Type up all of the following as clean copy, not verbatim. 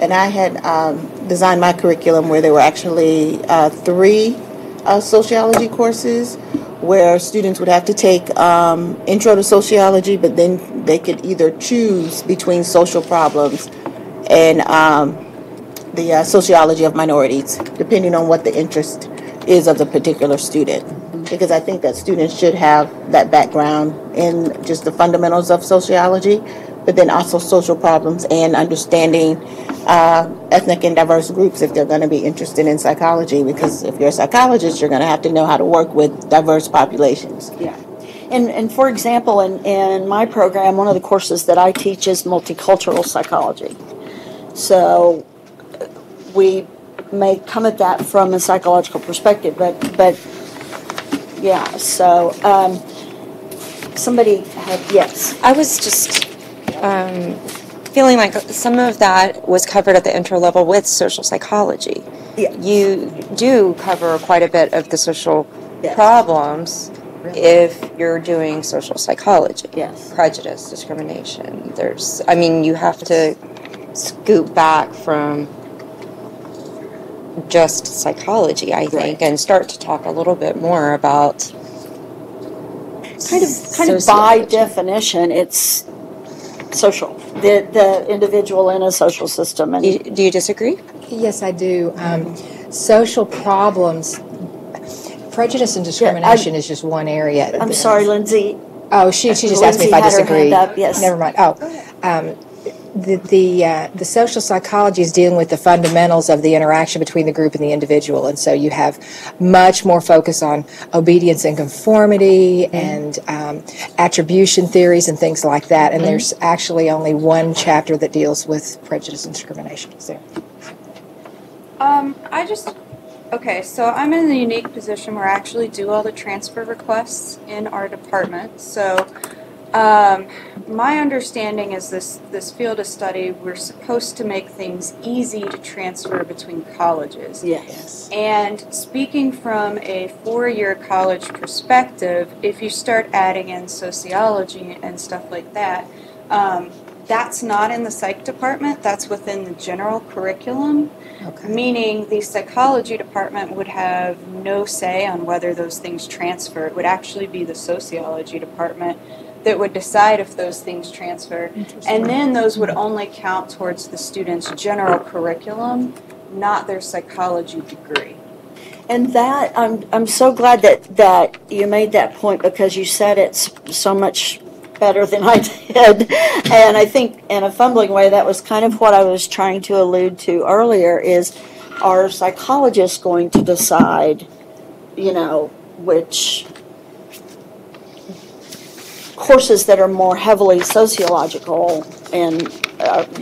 And I had designed my curriculum where there were actually three sociology courses where students would have to take intro to sociology, but then they could either choose between social problems and the sociology of minorities, depending on what the interest is of the particular student. Because I think that students should have that background in just the fundamentals of sociology, but then also social problems and understanding ethnic and diverse groups if they're going to be interested in psychology. Because if you're a psychologist, you're going to have to know how to work with diverse populations. Yeah. And for example, in my program, one of the courses that I teach is multicultural psychology. So we may come at that from a psychological perspective, but yeah, so somebody had, yes. I was just feeling like some of that was covered at the intro level with social psychology. Yeah. You do cover quite a bit of the social Yes. problems if you're doing social psychology. Yes. Prejudice, discrimination. You have to scoot back from just psychology, I think, and start to talk a little bit more about Kind of by definition, it's social. The individual in a social system. And Do you disagree? Yes, I do. Social problems, prejudice and discrimination is just one area. I'm sorry, Lindsay. Oh, she just asked me if I Lindsay had her disagree. hand up, yes. Never mind. The social psychology is dealing with the fundamentals of the interaction between the group and the individual, and so you have much more focus on obedience and conformity and attribution theories and things like that. And there's actually only one chapter that deals with prejudice and discrimination. So. Okay, so I'm in the unique position where I actually do all the transfer requests in our department. So my understanding is this field of study, we're supposed to make things easy to transfer between colleges. Yes. And speaking from a four-year college perspective, if you start adding in sociology and stuff like that, that's not in the psych department, that's within the general curriculum. Okay. Meaning the psychology department would have no say on whether those things transfer. It would actually be the sociology department that would decide if those things transfer. And then those would only count towards the student's general curriculum, not their psychology degree. And that, I'm so glad that you made that point, because you said it so much better than I did. And I think in a fumbling way, that was kind of what I was trying to allude to earlier, is are psychologists going to decide, which courses that are more heavily sociological and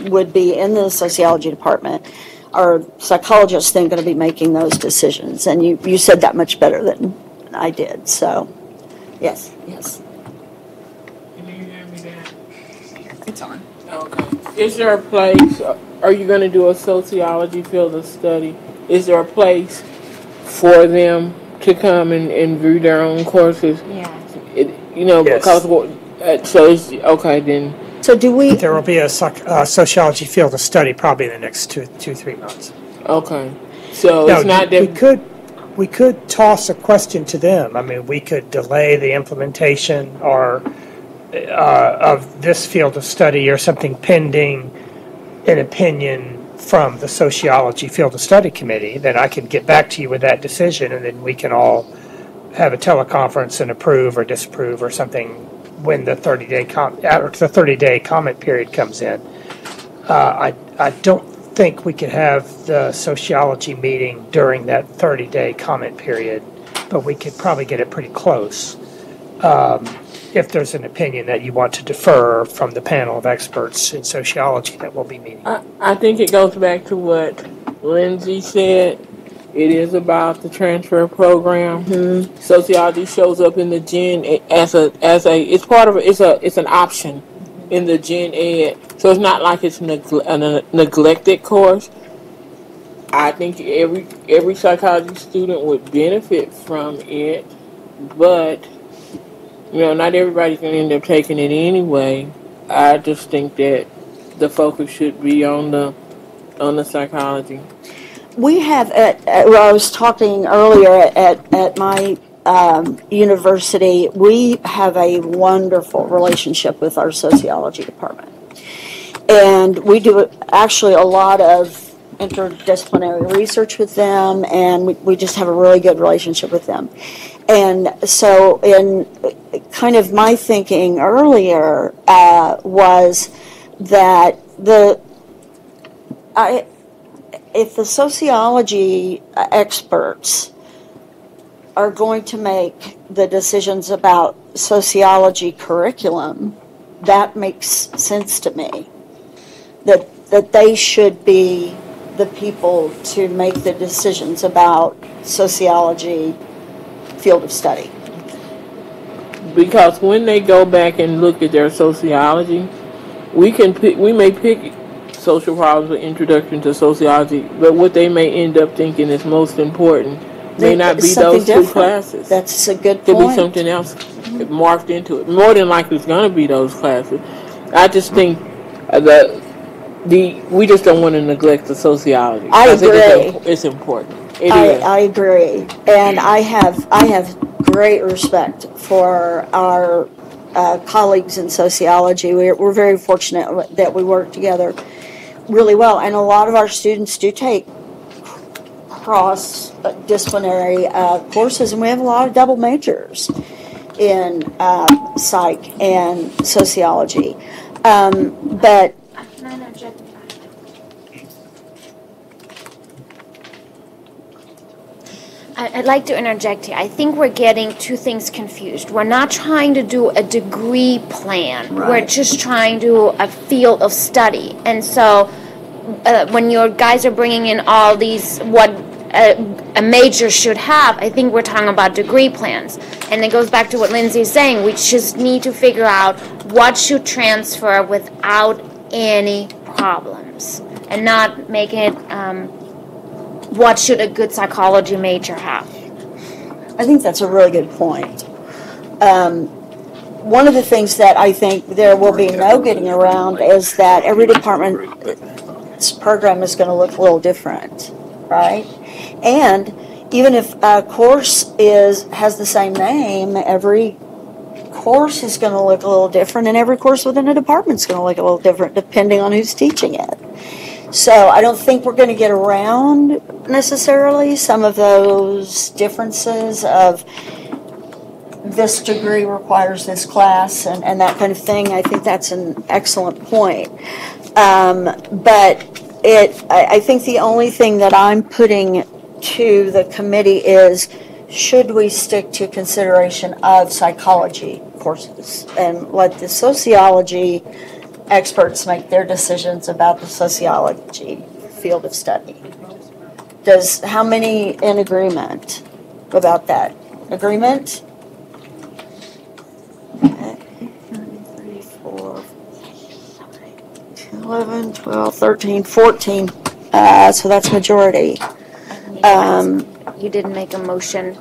would be in the sociology department? Are psychologists then going to be making those decisions? And you said that much better than I did. So, yes. It's on. Okay. Is there a place, are you going to do a sociology field of study? Is there a place for them to come and view their own courses? Yeah. Yes. Because, so it's, okay, then. So do we... There will be a sociology field of study probably in the next 2-3 months. Okay. So Now, it's not that... we could toss a question to them. I mean, we could delay the implementation of this field of study or something pending an opinion from the sociology field of study committee. Then I can get back to you with that decision, and then we can all have a teleconference and approve or disapprove or something when the 30-day comment period comes in. I don't think we could have the sociology meeting during that 30-day comment period, but we could probably get it pretty close. If there's an opinion that you want to defer from the panel of experts in sociology that will be meeting. I think it goes back to what Lindsay said. It is about the transfer program. Mm-hmm. Sociology shows up in the gen as it's part of it's an option in the gen ed. So it's not like it's a neglected course. I think every psychology student would benefit from it, but not everybody's going to end up taking it anyway. I just think that the focus should be on the on the psychology? We have, well, I was talking earlier at my university, we have a wonderful relationship with our sociology department. And we do actually a lot of interdisciplinary research with them, and we just have a really good relationship with them. And so in kind of my thinking earlier was that if the sociology experts are going to make the decisions about sociology curriculum, that makes sense to me. That they should be the people to make the decisions about sociology field of study. Because when they go back and look at their sociology, we may pick social problems or introduction to sociology, but what they may end up thinking is most important may not be those two classes. That's a good point. Could be something else morphed into it. More than likely, it's going to be those classes. I just think we just don't want to neglect the sociology. I agree. It's important. I agree, and I have great respect for our colleagues in sociology. We're very fortunate that we work together really well, and a lot of our students do take cross-disciplinary courses, and we have a lot of double majors in psych and sociology. But I'd like to interject here. I think we're getting two things confused. We're not trying to do a degree plan. Right. We're just trying to do a field of study. And so when your guys are bringing in all these, what a major should have, I think we're talking about degree plans. And it goes back to what Lindsay is saying. We just need to figure out what should transfer without any problems and not make it what should a good psychology major have. I think that's a really good point. One of the things that I think there will be no getting around is that every department's program is going to look a little different, right? And even if a course has the same name, every course is going to look a little different, and every course within a department is going to look a little different depending on who's teaching it. So I don't think we're going to get around necessarily some of those differences of this degree requires this class and that kind of thing. I think that's an excellent point. But I think the only thing that I'm putting to the committee is, should we stick to consideration of psychology courses and let the sociology experts make their decisions about the sociology field of study? How many in agreement about that? Agreement? 3, 4, 11, 12, 13, 14. So that's majority. You didn't make a motion.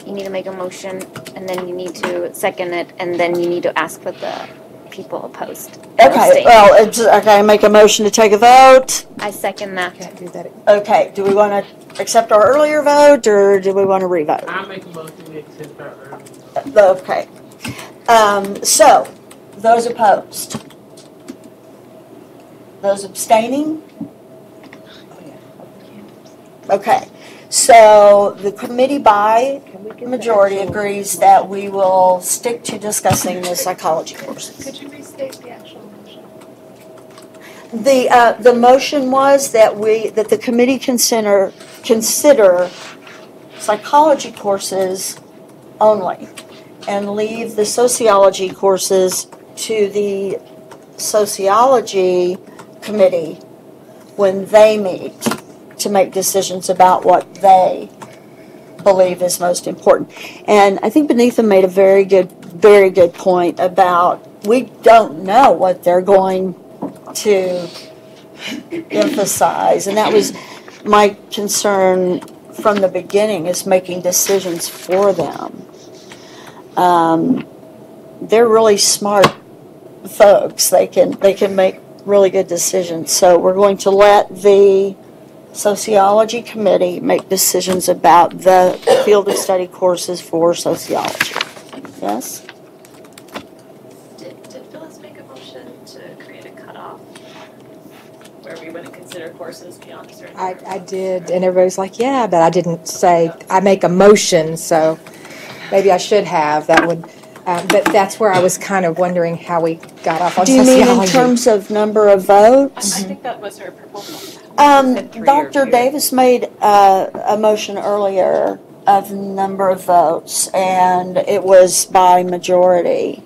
You need to make a motion, and then you need to second it, and then you need to ask for the people opposed. Okay, well, okay, I make a motion to take a vote. I second that. Okay, do we want to accept our earlier vote, or do we want to revote? I make a motion to accept our earlier vote. Okay. So, those opposed? Those abstaining? Okay. So, the committee by majority agrees that we will stick to discussing the psychology courses. Could you restate the actual motion? The motion was that the committee consider psychology courses only and leave the sociology courses to the sociology committee when they meet to make decisions about what they believe is most important. And I think Benitha made a very good point about we don't know what they're going to emphasize. And that was my concern from the beginning, is making decisions for them. They're really smart folks. They can make really good decision. So we're going to let the sociology committee make decisions about the field of study courses for sociology. Yes? Did Phyllis make a motion to create a cutoff where we wouldn't consider courses beyond a certain? I did, and everybody's like, yeah, but I didn't say, I make a motion, so maybe I should have. That would, but that's where I was kind of wondering how we got off on Do you sociology. mean in terms of number of votes? I think that was her proposal. Said 3 or Dr. fewer. Davis made a motion earlier of number of votes, and it was by majority.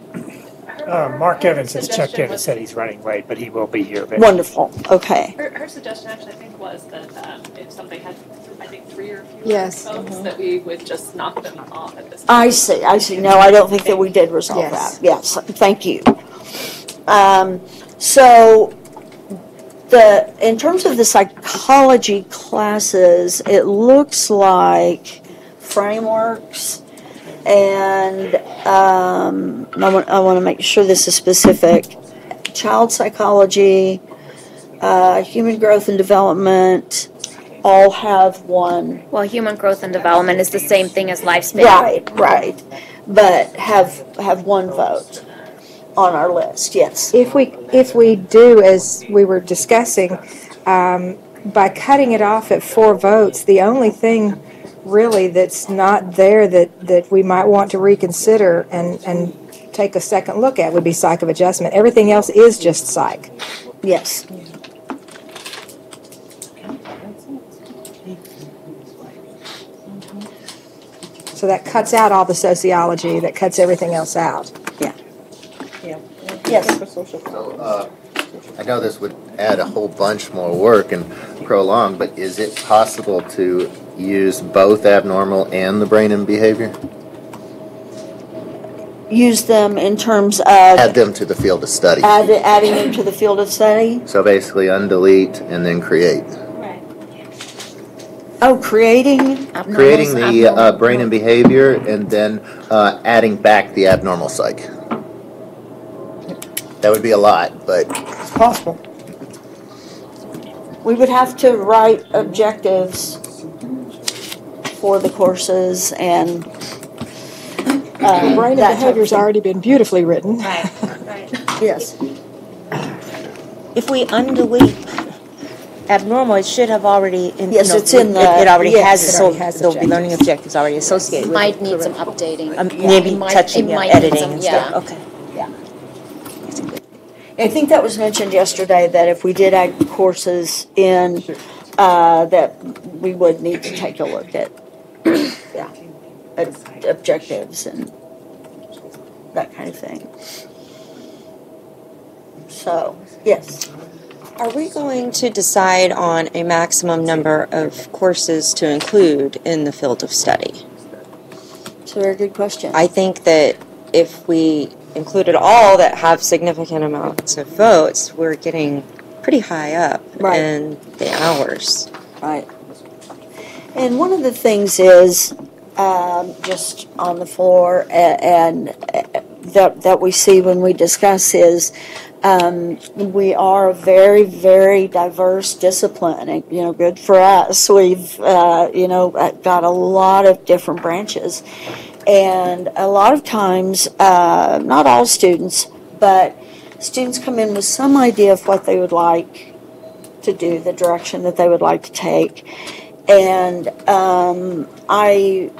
Mark Evans has checked in suggestion and was- said he's running late, but he will be here. But Wonderful, okay. Her suggestion actually, I think, was that if something had, I think, 3 or fewer Yes. votes, that we would just knock them off at this point. I see. No, I don't think that we did resolve Yes. that. Yes, thank you. So, in terms of the psychology classes, it looks like frameworks and I want to make sure this is specific. Child psychology, human growth and development, all have one. Well, human growth and development is the same thing as lifespan. Right. But have one vote on our list. Yes. If we do, as we were discussing, by cutting it off at 4 votes, the only thing really that's not there that we might want to reconsider and take a second look at would be psych of adjustment. Everything else is just psych. Yes. So that cuts out all the sociology, that cuts everything else out. Yes. So, I know this would add a whole bunch more work and prolong, but is it possible to use both abnormal and the brain and behavior? Use them in terms of Add them to the field of study. adding them to the field of study. So basically undelete and then create. Oh, creating. Creating the brain and behavior and then adding back the abnormal psych. That would be a lot, but It's possible. We would have to write objectives for the courses and Brain and that type of behavior's thing. already been beautifully written. Yes. If we undelete abnormal, it should have already. Yes, it's in the- It already yes. has, It so already has there'll be learning objectives already associated with it. Might need some updating. Maybe It might- touching, it might need editing some- and stuff. yeah. Okay. I think that was mentioned yesterday, that if we did add courses in, that we would need to take a look at, objectives and that kind of thing. So, yes. Are we going to decide on a maximum number of courses to include in the field of study? It's a very good question. I think that if we included all that have significant amounts of votes, we're getting pretty high up Right. in the hours. Right. And one of the things is, just on the floor, and that we see when we discuss is, we are a very, very diverse discipline, and, good for us. We've, got a lot of different branches. And a lot of times, not all students, but students come in with some idea of what they would like to do, the direction that they would like to take. And I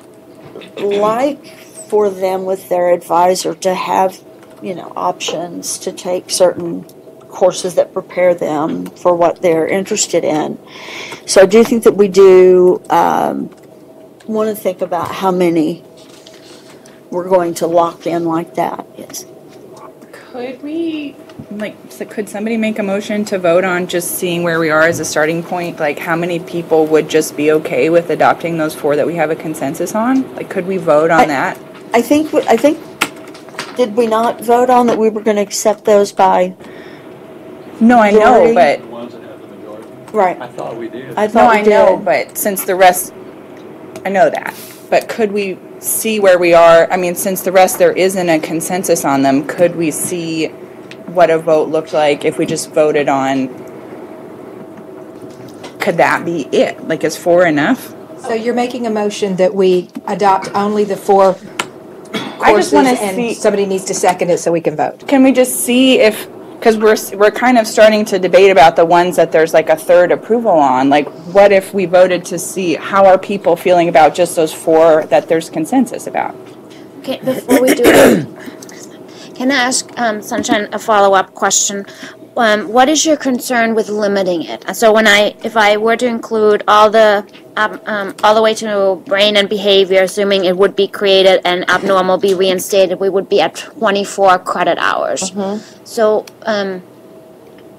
like for them with their advisor to have, options to take certain courses that prepare them for what they're interested in. So I do think that we do want to think about how many we're going to lock in like that. Yes. Could we, could somebody make a motion to vote on just seeing where we are as a starting point? Like, how many people would just be okay with adopting those 4 that we have a consensus on? Like, could we vote on that? I think, did we not vote on that we were going to accept those by? No, I know, majority? but, The ones that have the majority. Right. I thought we did. I no, thought we I know, did. but since the rest, I know that. But could we see where we are? I mean, since the rest, there isn't a consensus on them, could we see what a vote looked like if we just voted on, could that be it? Like, is 4 enough? So you're making a motion that we adopt only the 4 courses, I just want to and see. somebody needs to second it so we can vote. Can we just see if, because we're kind of starting to debate about the ones that there's like a third approval on. Like, what if we voted to see how are people feeling about just those 4 that there's consensus about? Okay, before we do it, can I ask Sunshine a follow-up question? What is your concern with limiting it? So if I were to include all the way to brain and behavior, assuming it would be created and abnormal be reinstated, we would be at 24 credit hours. Mm-hmm. So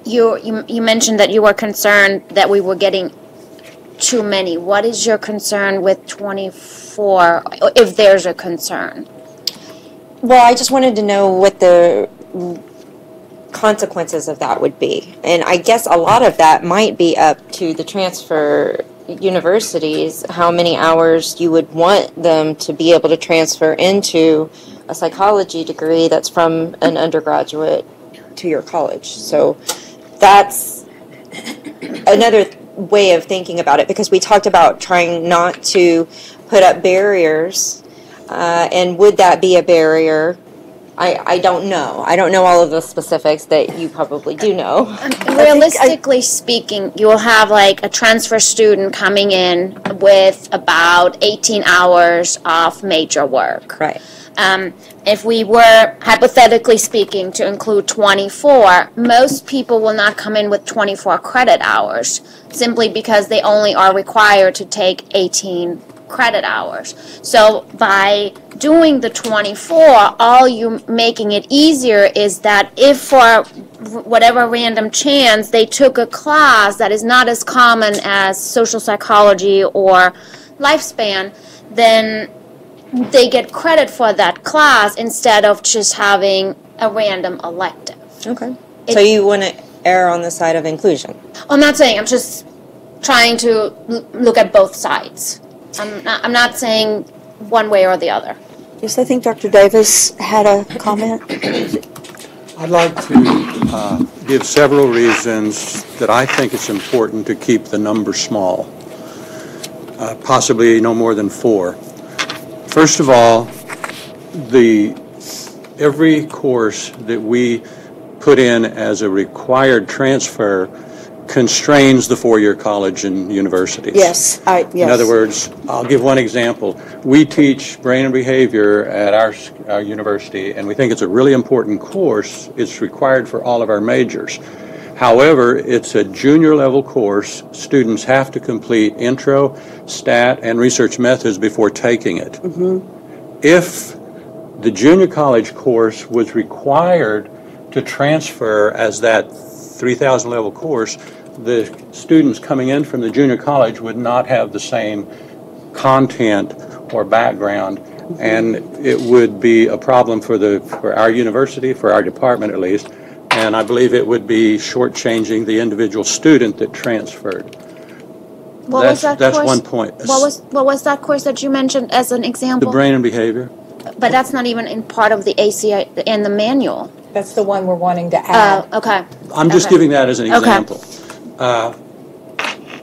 you mentioned that you were concerned that we were getting too many. What is your concern with 24, if there's a concern? Well, I just wanted to know what the consequences of that would be. And I guess a lot of that might be up to the transfer universities, how many hours you would want them to be able to transfer into a psychology degree that's from an undergraduate to your college. So that's another way of thinking about it, because we talked about trying not to put up barriers. And would that be a barrier? I don't know. I don't know all of the specifics that you probably do know. Realistically speaking, you will have like a transfer student coming in with about 18 hours of major work. Right. If we were, hypothetically speaking, to include 24, most people will not come in with 24 credit hours, simply because they only are required to take 18 credit hours. So by doing the 24, all you making it easier is that if for whatever random chance they took a class that is not as common as social psychology or lifespan, then they get credit for that class instead of just having a random elective. Okay. So you want to err on the side of inclusion? I'm not saying, I'm just trying to look at both sides. I'm not saying one way or the other. Yes, I think Dr. Davis had a comment. I'd like to give several reasons that I think it's important to keep the number small, possibly no more than 4. First of all, every course that we put in as a required transfer constrains the 4-year college and universities. Yes, yes. In other words, I'll give one example. We teach brain and behavior at our university, and we think it's a really important course. It's required for all of our majors. However, it's a junior level course. Students have to complete intro, stat, and research methods before taking it. Mm-hmm. If the junior college course was required to transfer as that 3,000 level course, the students coming in from the junior college would not have the same content or background, and it would be a problem for our university, for our department at least, and I believe it would be shortchanging the individual student that transferred. That's one point. What was that course that you mentioned as an example? The brain and behavior. But that's not even in part of the ACI in the manual. That's the one we're wanting to add. Okay. I'm just giving that as an example.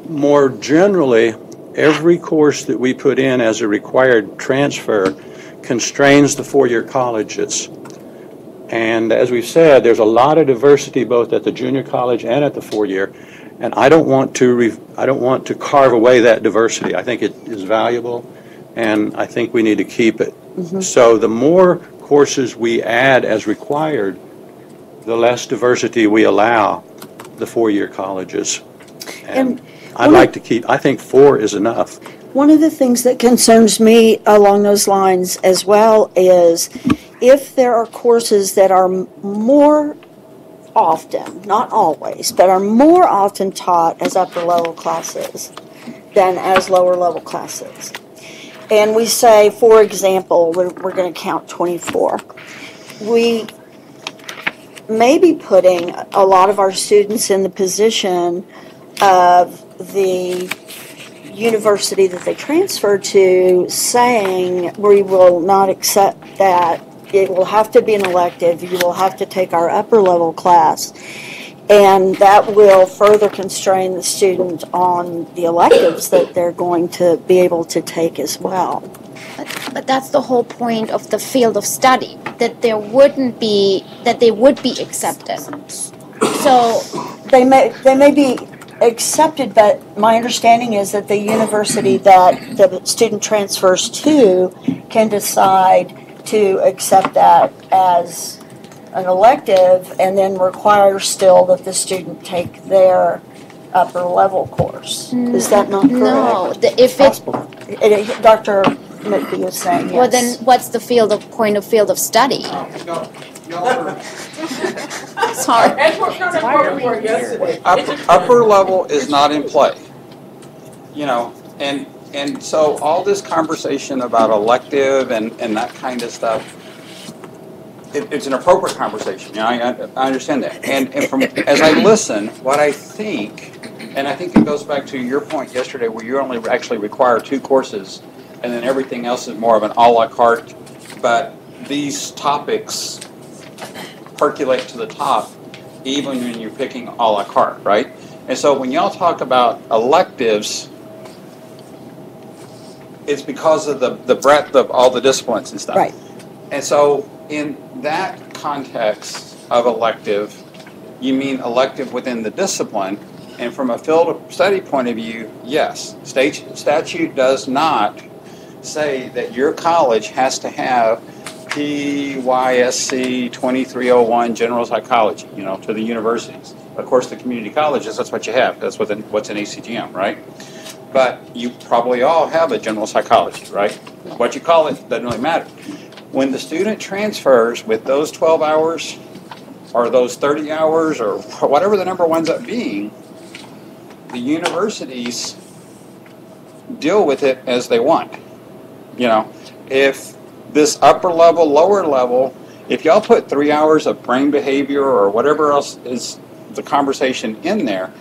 More generally, every course that we put in as a required transfer constrains the 4-year colleges. And as we've said, there's a lot of diversity both at the junior college and at the 4-year. And I don't want to carve away that diversity. I think it is valuable, and I think we need to keep it. Mm-hmm. So the more courses we add as required, the less diversity we allow the 4-year colleges. And I'd like to keep, I think 4 is enough. One of the things that concerns me along those lines as well is if there are courses that are more often, not always, but are more often taught as upper level classes than as lower level classes. And we say, for example, we're going to count 24. We may be putting a lot of our students in the position of the university that they transfer to saying we will not accept that it will have to be an elective. You will have to take our upper level class. And that will further constrain the student on the electives that they're going to be able to take as well. But that's the whole point of the field of study, that they would be accepted. So They may be accepted, but my understanding is that the university that the student transfers to can decide to accept that as an elective and then require still that the student take their upper level course. Is that not correct? no, if it Dr. McPhee was saying yes. well, then what's the point of field of study? Sorry. That's what kind of part we were yesterday. Upper level is not in play. You know, and so all this conversation about elective and that kind of stuff, it's an appropriate conversation. You know, I understand that. And from as I listen, what I think, and I think it goes back to your point yesterday where you only actually require 2 courses and then everything else is more of an a la carte, but these topics percolate to the top even when you're picking a la carte, right? And so when y'all talk about electives, it's because of the breadth of all the disciplines and stuff. Right. And so in that context of elective, you mean elective within the discipline. And from a field of study point of view, yes, statute does not say that your college has to have PYSC 2301 general psychology, you know, to the universities. Of course, the community colleges, that's what you have. That's what's in ACGM, right? But you probably all have a general psychology, right? What you call it doesn't really matter. When the student transfers with those 12 hours or those 30 hours or whatever the number winds up being, the universities deal with it as they want. You know, if this upper level, lower level, if y'all put 3 hours of brain behavior or whatever else is the conversation in there,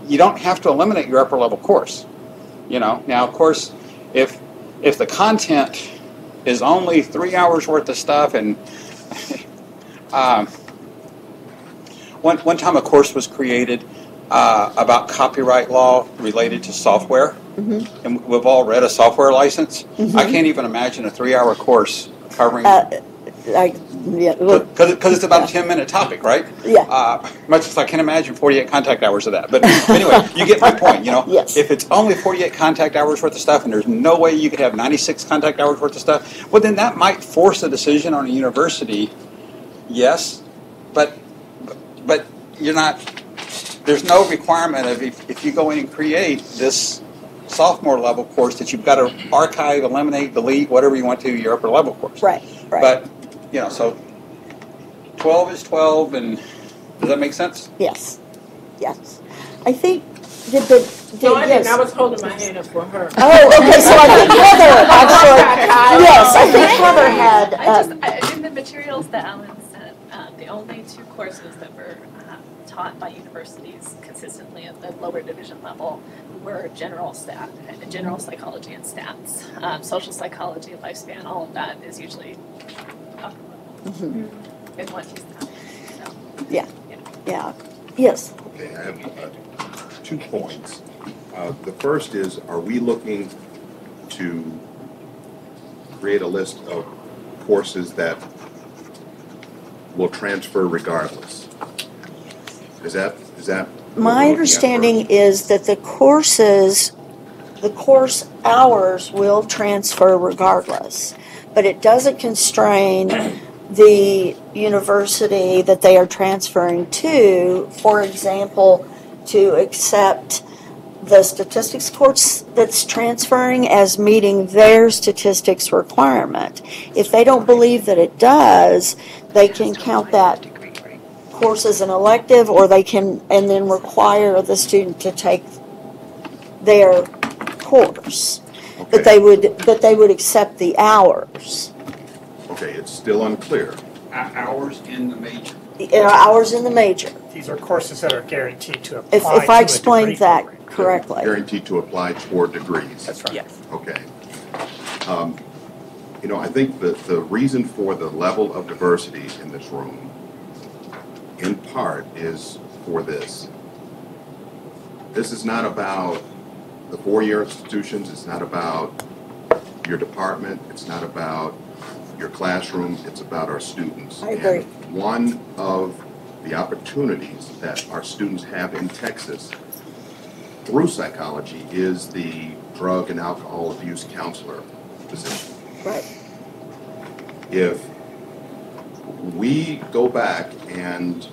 you don't have to eliminate your upper level course. You know, now of course, if the content is only 3 hours worth of stuff, and one time a course was created about copyright law related to software, and we've all read a software license. I can't even imagine a 3-hour course covering. Because it's about a 10-minute topic, right? Yeah. Much as I can imagine 48 contact hours of that. But anyway, you get my point, you know? Yes. If it's only 48 contact hours worth of stuff and there's no way you could have 96 contact hours worth of stuff, well, then that might force a decision on a university, yes, but you're not, there's no requirement of if you go in and create this sophomore level course that you've got to archive, eliminate, delete, whatever you want to, your upper level course. Right. But, you know, so 12 is 12, and does that make sense? Yes. I think, No, I didn't. yes. I was holding my hand up for her. Oh, okay, so I think Heather, actually, yes, I think Heather had, In the materials that Alan sent, the only 2 courses that were taught by universities consistently at the lower division level were general psychology and stats. Social psychology, lifespan, all of that is usually upper level. In one piece of that. So, yeah, yes. Okay, I have 2 points. The first is, are we looking to create a list of courses that will transfer regardless? Is that My understanding is that the course hours will transfer regardless, but it doesn't constrain the university that they are transferring to, for example, to accept the statistics course that's transferring as meeting their statistics requirement. If they don't believe that it does, they can count that course as an elective, or they can and then require the student to take their course. Okay. But they would accept the hours. Okay, it's still unclear. Hours in the major. Hours in the major. These are courses that are guaranteed to apply If to I a explained degree that program. correctly. Guaranteed to apply toward degrees. That's right. Yes. Okay. You know, I think the reason for the level of diversity in this room, in part, is for this. This is not about the four-year institutions. It's not about your department. It's not about your classroom. It's about our students. I agree. And one of the opportunities that our students have in Texas through psychology is the drug and alcohol abuse counselor position. Right. If we go back and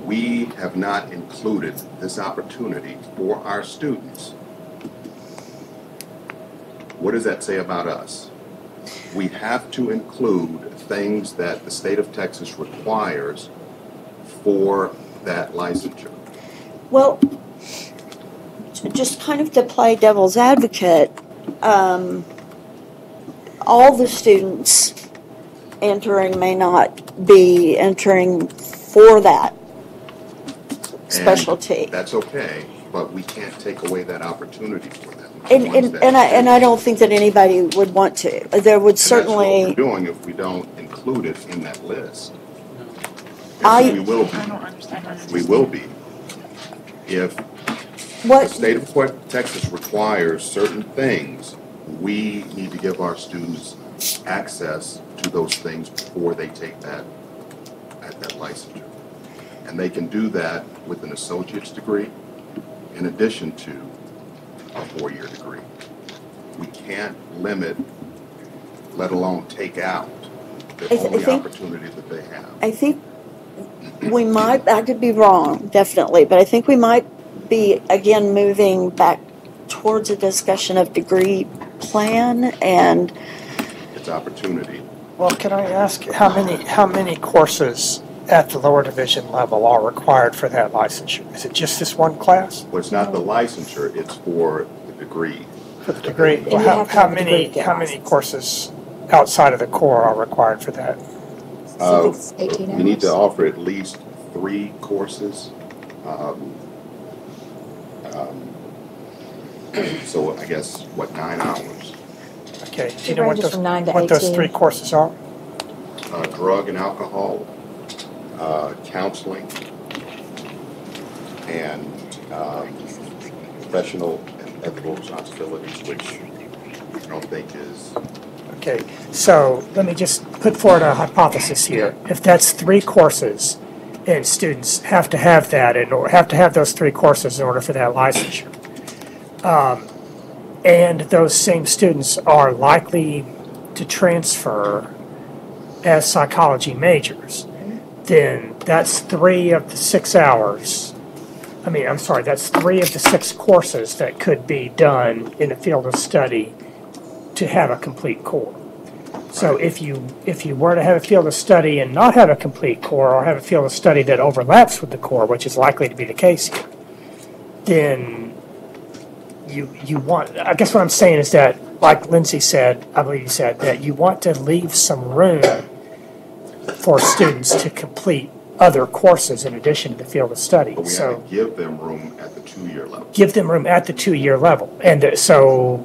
we have not included this opportunity for our students, what does that say about us? We have to include things that the state of Texas requires for that licensure. Well, just kind of to play devil's advocate, all the students entering may not be entering for that specialty. And that's okay, but we can't take away that opportunity for them. And I don't think that anybody would want to. There would certainly. That's what we're doing if we don't include it in that list. We will be. We will be. If the state of Texas requires certain things, we need to give our students access to those things before they take that licensure. And they can do that with an associate's degree in addition to a four-year degree. We can't limit, let alone take out the only opportunity that they have. I think we might, I could be wrong, definitely, but I think we might be, again, moving back towards a discussion of degree plan and its opportunity. Well, can I ask how many courses at the lower division level are required for that licensure? Is it just this one class? Well, it's not the licensure, it's for the degree. For the degree. Well, how many courses outside of the core are required for that? We need to offer at least 3 courses. So I guess, 9 hours? Okay. Do you know what those 3 courses are? Drug and alcohol, counseling, and professional and ethical responsibilities, which I don't think is. Okay, so let me just put forward a hypothesis here. If that's 3 courses, and students have to have that, or have to have those 3 courses in order for that licensure, and those same students are likely to transfer as psychology majors, then that's 3 of the 6 hours. That's 3 of the 6 courses that could be done in the field of study to have a complete core. So if you were to have a field of study and not have a complete core, or have a field of study that overlaps with the core, which is likely to be the case here, then you want, I guess what I'm saying is that, like Lindsay said, I believe you said, that you want to leave some room for students to complete other courses in addition to the field of study. But we have to give them room at the 2-year level. Give them room at the 2-year level. And so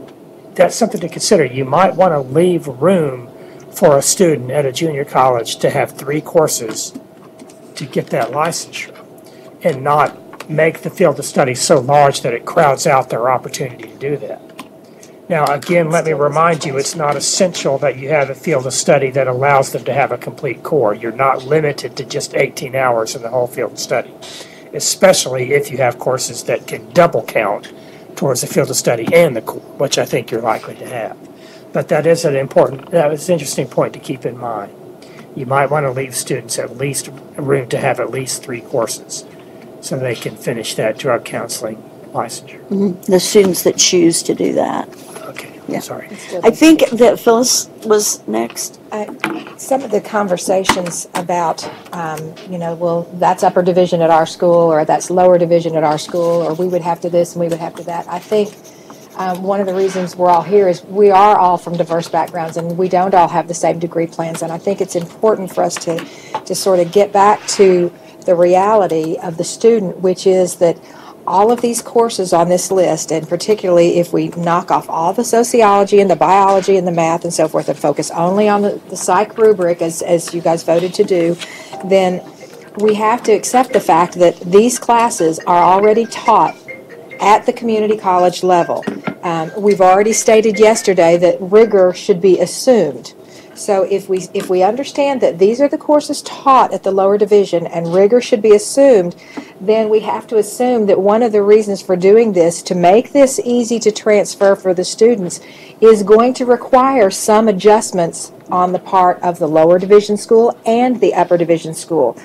that's something to consider. You might want to leave room for a student at a junior college to have 3 courses to get that licensure, and not make the field of study so large that it crowds out their opportunity to do that. Now, again, let me remind you, it's not essential that you have a field of study that allows them to have a complete core. You're not limited to just 18 hours in the whole field of study, especially if you have courses that can double count towards the field of study and the core, which I think you're likely to have. But that is an interesting point to keep in mind. You might want to leave students at least room to have at least 3 courses so they can finish that drug counseling licensure. Mm-hmm. The students that choose to do that. Okay, yeah. Sorry. I think that Phyllis was next. Some of the conversations about, well, that's upper division at our school, or that's lower division at our school, or we would have to this and we would have to that. I think one of the reasons we're all here is we are all from diverse backgrounds, and we don't all have the same degree plans. And I think it's important for us to sort of get back to the reality of the student, which is that all of these courses on this list, and particularly if we knock off all the sociology and the biology and the math and so forth and focus only on the psych rubric as you guys voted to do, then we have to accept the fact that these classes are already taught at the community college level. We've already stated yesterday that rigor should be assumed. So if we understand that these are the courses taught at the lower division and rigor should be assumed, then we have to assume that one of the reasons for doing this, to make this easy to transfer for the students, is going to require some adjustments on the part of the lower division school and the upper division school.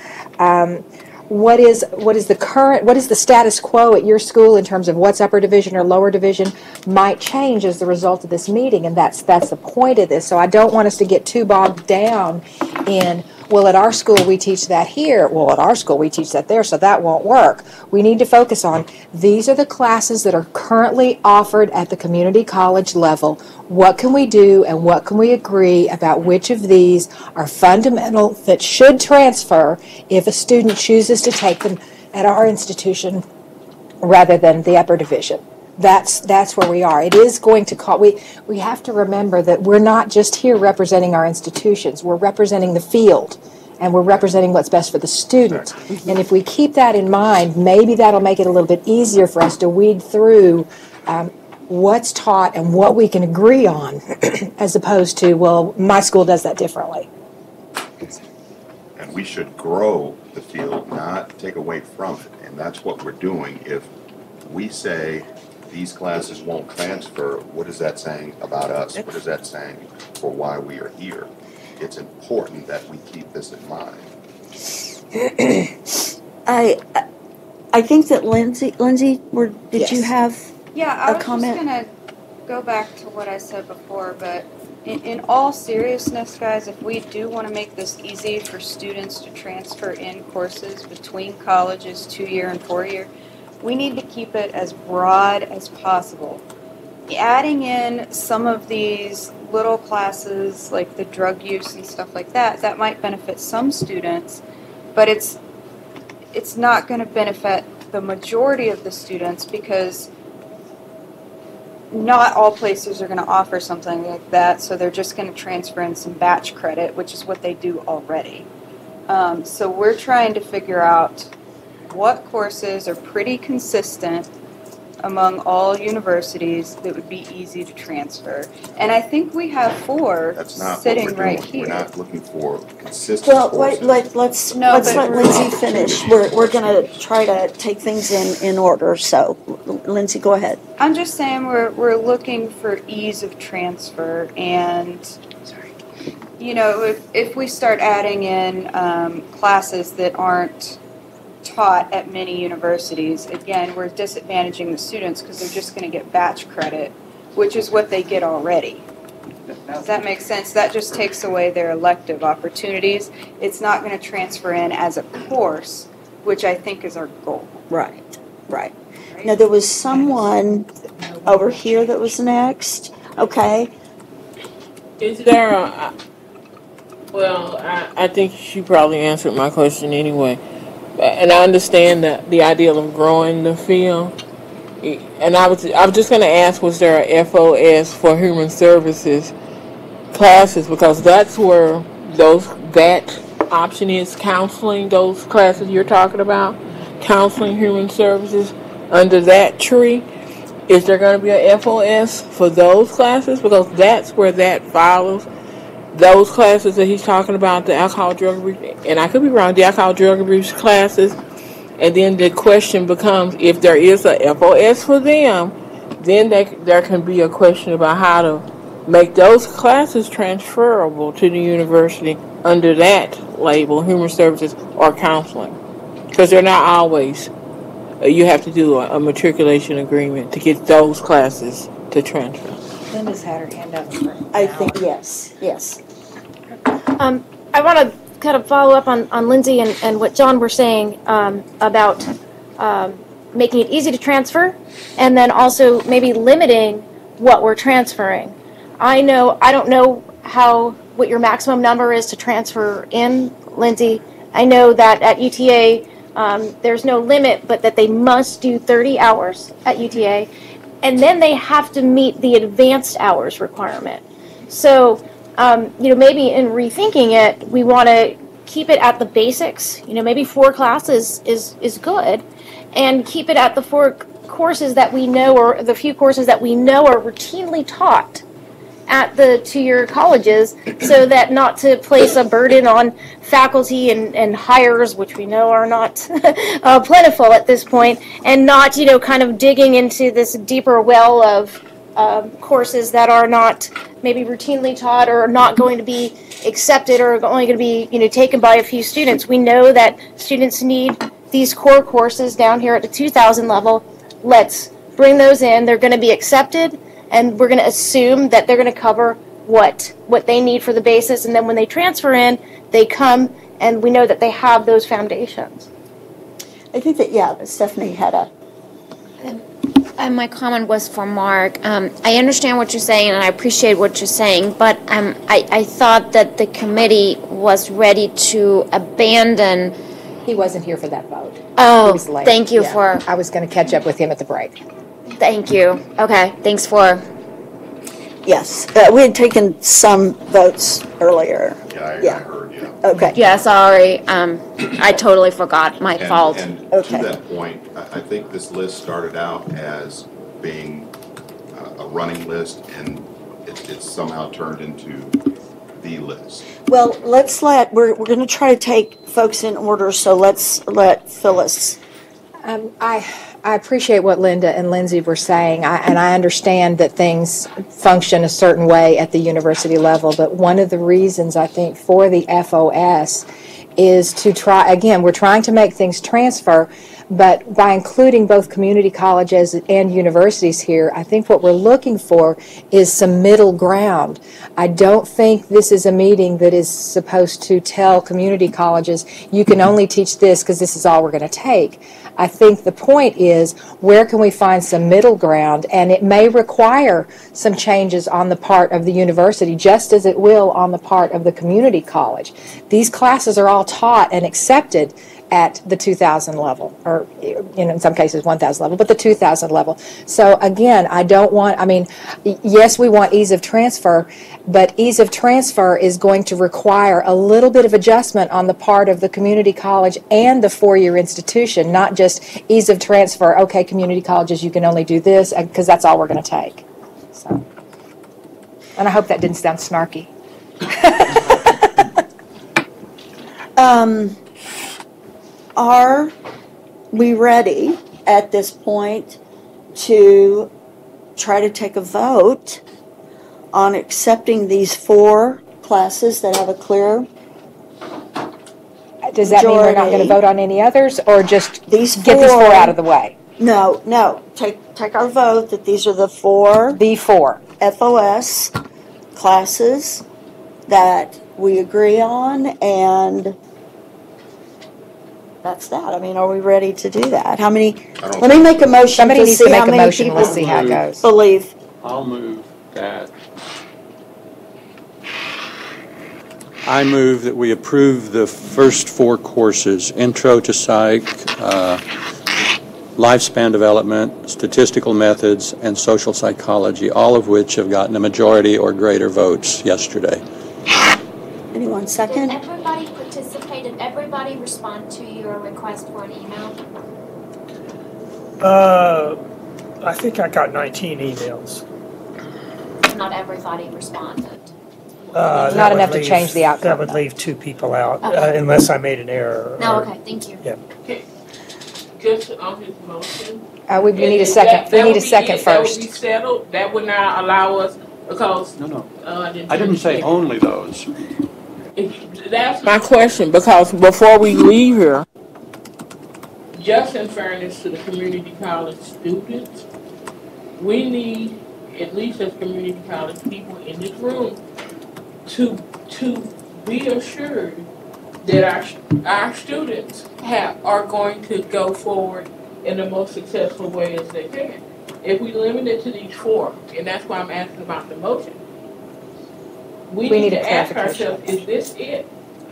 What is the status quo at your school in terms of what's upper division or lower division might change as the result of this meeting, and that's the point of this. So I don't want us to get too bogged down in, well, at our school we teach that here, well, at our school we teach that there, so that won't work. We need to focus on, these are the classes that are currently offered at the community college level. What can we do and what can we agree about which of these are fundamental that should transfer if a student chooses to take them at our institution rather than the upper division. That's where we are. It is going to call, we have to remember that we're not just here representing our institutions. We're representing the field, and we're representing what's best for the student. And if we keep that in mind, maybe that'll make it a little bit easier for us to weed through what's taught and what we can agree on, as opposed to, well, my school does that differently. And we should grow the field, not take away from it. And that's what we're doing. If we say these classes won't transfer, what is that saying about us? What is that saying for why we are here? It's important that we keep this in mind. I think that Lindsay, did you have I a was comment? just going to go back to what I said before, but in all seriousness, guys, if we do want to make this easy for students to transfer in courses between colleges, 2-year and 4-year, we need to keep it as broad as possible. Adding in some of these little classes like the drug use and stuff like that, that might benefit some students, but it's not going to benefit the majority of the students, because not all places are going to offer something like that, so they're just going to transfer in some batch credit, which is what they do already. So we're trying to figure out what courses are pretty consistent among all universities that would be easy to transfer. And I think we have 4 sitting right here. We're not looking for consistent courses. Let's let Lindsay finish. We're going to try to take things in order. So, Lindsay, go ahead. I'm just saying we're looking for ease of transfer, and you know, if we start adding in classes that aren't taught at many universities, again, we're disadvantaging the students because they're just going to get batch credit, which is what they get already. Does that make sense? That just takes away their elective opportunities. It's not going to transfer in as a course, which I think is our goal. Right. Now, there was someone over here that was next. Okay. Is there a... Well, I think she probably answered my question anyway. And I understand the idea of growing the field. And I was just going to ask, was there a FOS for human services classes? Because that's where that option is, counseling, those classes you're talking about, counseling, human services, under that tree. Is there going to be a FOS for those classes? Because that's where that follows. Those classes that he's talking about, the alcohol, drug abuse, and I could be wrong, the alcohol, drug abuse classes, and then the question becomes, if there is a FOS for them, then there can be a question about how to make those classes transferable to the university under that label, human services or counseling. Because they're not always, you have to do a matriculation agreement to get those classes to transfer. Linda's had her hand up. I think, yes. I want to kind of follow up on Lindsay and what John were saying about making it easy to transfer, and then also maybe limiting what we're transferring. I don't know what your maximum number is to transfer in, Lindsay. I know that at UTA there's no limit, but that they must do 30 hours at UTA, and then they have to meet the advanced hours requirement. So, maybe in rethinking it, we want to keep it at the basics. Maybe 4 classes is good, and keep it at the 4 courses that we know, or the few courses that we know are routinely taught at the 2-year colleges, so that not to place a burden on faculty and hires, which we know are not plentiful at this point, and not, kind of digging into this deeper well of courses that are not maybe routinely taught or not going to be accepted or only going to be, taken by a few students. We know that students need these core courses down here at the 2000 level. Let's bring those in. They're going to be accepted, and we're going to assume that they're going to cover what they need for the basis, and then when they transfer in, they come, and we know that they have those foundations. I think that, Stephanie had a... My comment was for Mark. I understand what you're saying, and I appreciate what you're saying, but I thought that the committee was ready to abandon... He wasn't here for that vote. Oh, he was late. Thank you for... I was going to catch up with him at the break. Thank you. Okay, thanks for... Yes, we had taken some votes earlier. I heard, yeah. Okay. Yeah, sorry. I totally forgot. My fault. And Okay. to that point, I think this list started out as being a running list, and it's somehow turned into the list. Well, we're going to try to take folks in order, so let's let Phyllis. I appreciate what Linda and Lindsay were saying, and I understand that things function a certain way at the university level, but one of the reasons I think for the FOS is to try, again, we're trying to make things transfer, but by including both community colleges and universities here, I think what we're looking for is some middle ground. I don't think this is a meeting that is supposed to tell community colleges, you can only teach this because this is all we're going to take. I think the point is, where can we find some middle ground? And it may require some changes on the part of the university, just as it will on the part of the community college. These classes are all taught and accepted at the 2000 level, or in some cases 1000 level, but the 2000 level. So again, yes, we want ease of transfer, but ease of transfer is going to require a little bit of adjustment on the part of the community college and the 4-year institution, not just ease of transfer, okay, community colleges, you can only do this, because that's all we're going to take. So, and I hope that didn't sound snarky. Are we ready at this point to try to take a vote on accepting these 4 classes that have a clear Does that mean we're not going to vote on any others, or just get these 4 out of the way? No. Take our vote that these are the 4 FOS classes that we agree on, and that's that. Are we ready to do that? How many? Let me make a motion. Somebody needs to make a motion. People We'll see how it goes. Believe. I'll move that. I move that we approve the first 4 courses: Intro to Psych, Lifespan Development, Statistical Methods, and Social Psychology, all of which have gotten a majority or greater votes yesterday. Anyone second? Did everybody participate? Did everybody respond to your request for an email? I think I got 19 emails. Not everybody responded. Not enough to change the outcome. That would leave 2 people out, Okay. unless I made an error. No, okay, thank you. Yeah. Just on his motion. We need a second. We need a second first. That would be settled. That would not allow us, because. No. I didn't say only those. That's my question, because before we leave here, just in fairness to the community college students, we need, at least as community college people in this room, to be assured that our students are going to go forward in the most successful way as they can. If we limit it to these 4, and that's why I'm asking about the motion, we need to ask ourselves, is this it?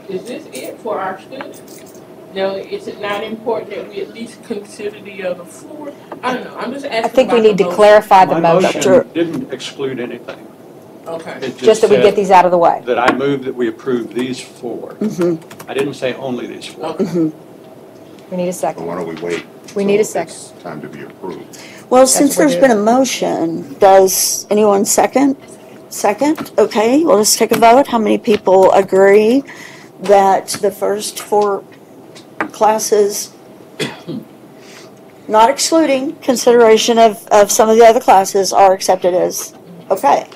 Is this it for our students? Now, is it not important that we at least consider the other four? I don't know, I'm just asking. I think we about need the to motion. clarify the My motion, motion didn't exclude anything. Okay. It just that we said get these out of the way. that I move that we approve these four. I didn't say only these four. We need a So second. why don't we wait? We need a till second. it's time to be approved. Well, since what we're there's been a doing. motion, does anyone second? Second? Okay, well, let's take a vote. How many people agree that the first four classes, not excluding consideration of some of the other classes, are accepted as, okay.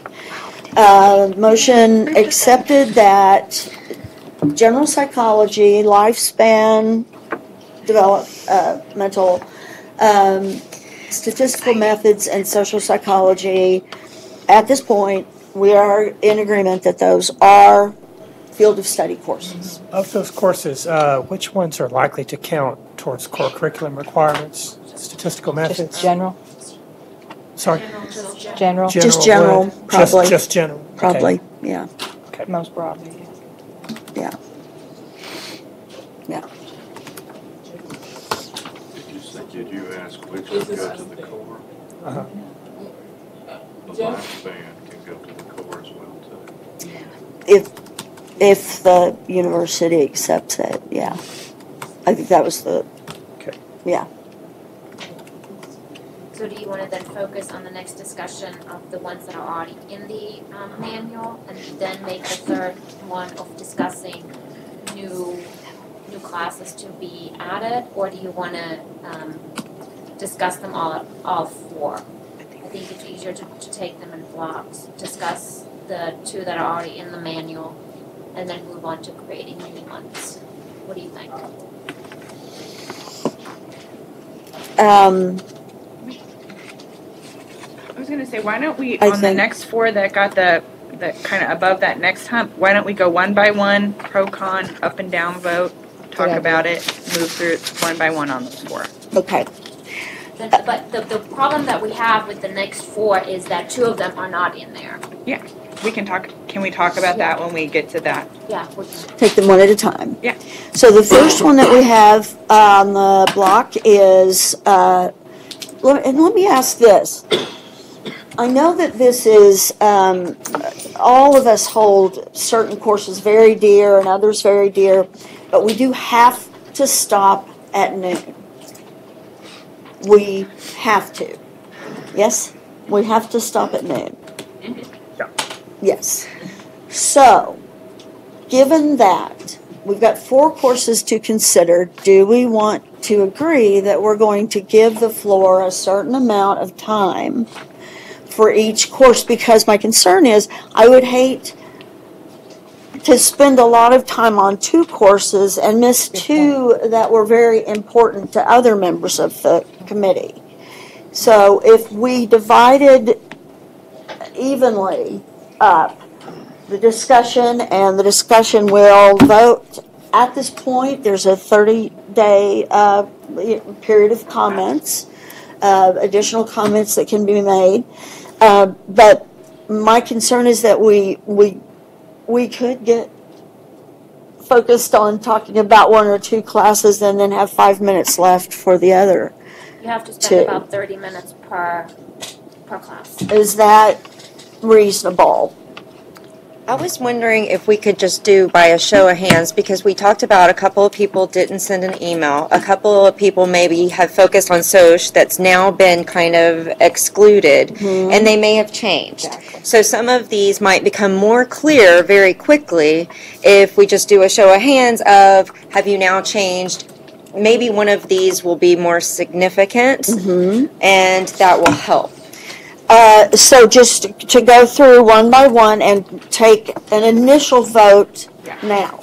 Motion accepted that general psychology, lifespan developmental, statistical methods, and social psychology. At this point, we are in agreement that those are field of study courses. Of those courses, which ones are likely to count towards core curriculum requirements? Statistical methods? Just general? Sorry? General? Just general, would? probably. Just general? Okay. Probably, yeah, Most broadly, yeah. yeah. Did you ask which This would is go to the core? Uh-huh. The Jeff? lifespan can go to the core as well too. If the university accepts it, yeah. I think that was the, Okay. yeah. So do you want to then focus on the next discussion of the ones that are already in the manual, and then make the third one of discussing new classes to be added, or do you want to discuss them all four? I think it's easier to take them in blocks, discuss the two that are already in the manual, and then move on to creating new ones. What do you think? I was gonna say, why don't we, I on the think- next four that got the kind of above that next hump, why don't we go one by one, pro, con, up and down vote, talk Good idea. about it, move through it one by one on those four. Okay, But the problem that we have with the next four is that two of them are not in there. Yeah, can we talk about that when we get to that? Yeah, take them one at a time. Yeah. So the first one that we have on the block is, let me ask this. I know that this is, all of us hold certain courses very dear and others very dear, but we do have to stop at noon. We have to. Yes? We have to stop at noon. Yes. So, given that, we've got four courses to consider. Do we want to agree that we're going to give the floor a certain amount of time for each course? Because my concern is I would hate to spend a lot of time on two courses and miss two that were very important to other members of the committee. So if we divided evenly up the discussion, and the discussion will vote at this point, there's a 30-day period of comments, additional comments that can be made. But my concern is that we could get focused on talking about one or two classes and then have 5 minutes left for the other. you have to spend Two. about 30 minutes per class. Is that reasonable? I was wondering if we could just do by a show of hands, because we talked about a couple of people didn't send an email. A couple of people maybe have focused on SOCH that's now been kind of excluded, and they may have changed. Exactly. So some of these might become more clear very quickly if we just do a show of hands of, have you now changed? Maybe one of these will be more significant, and that will help. So just to go through one by one and take an initial vote now.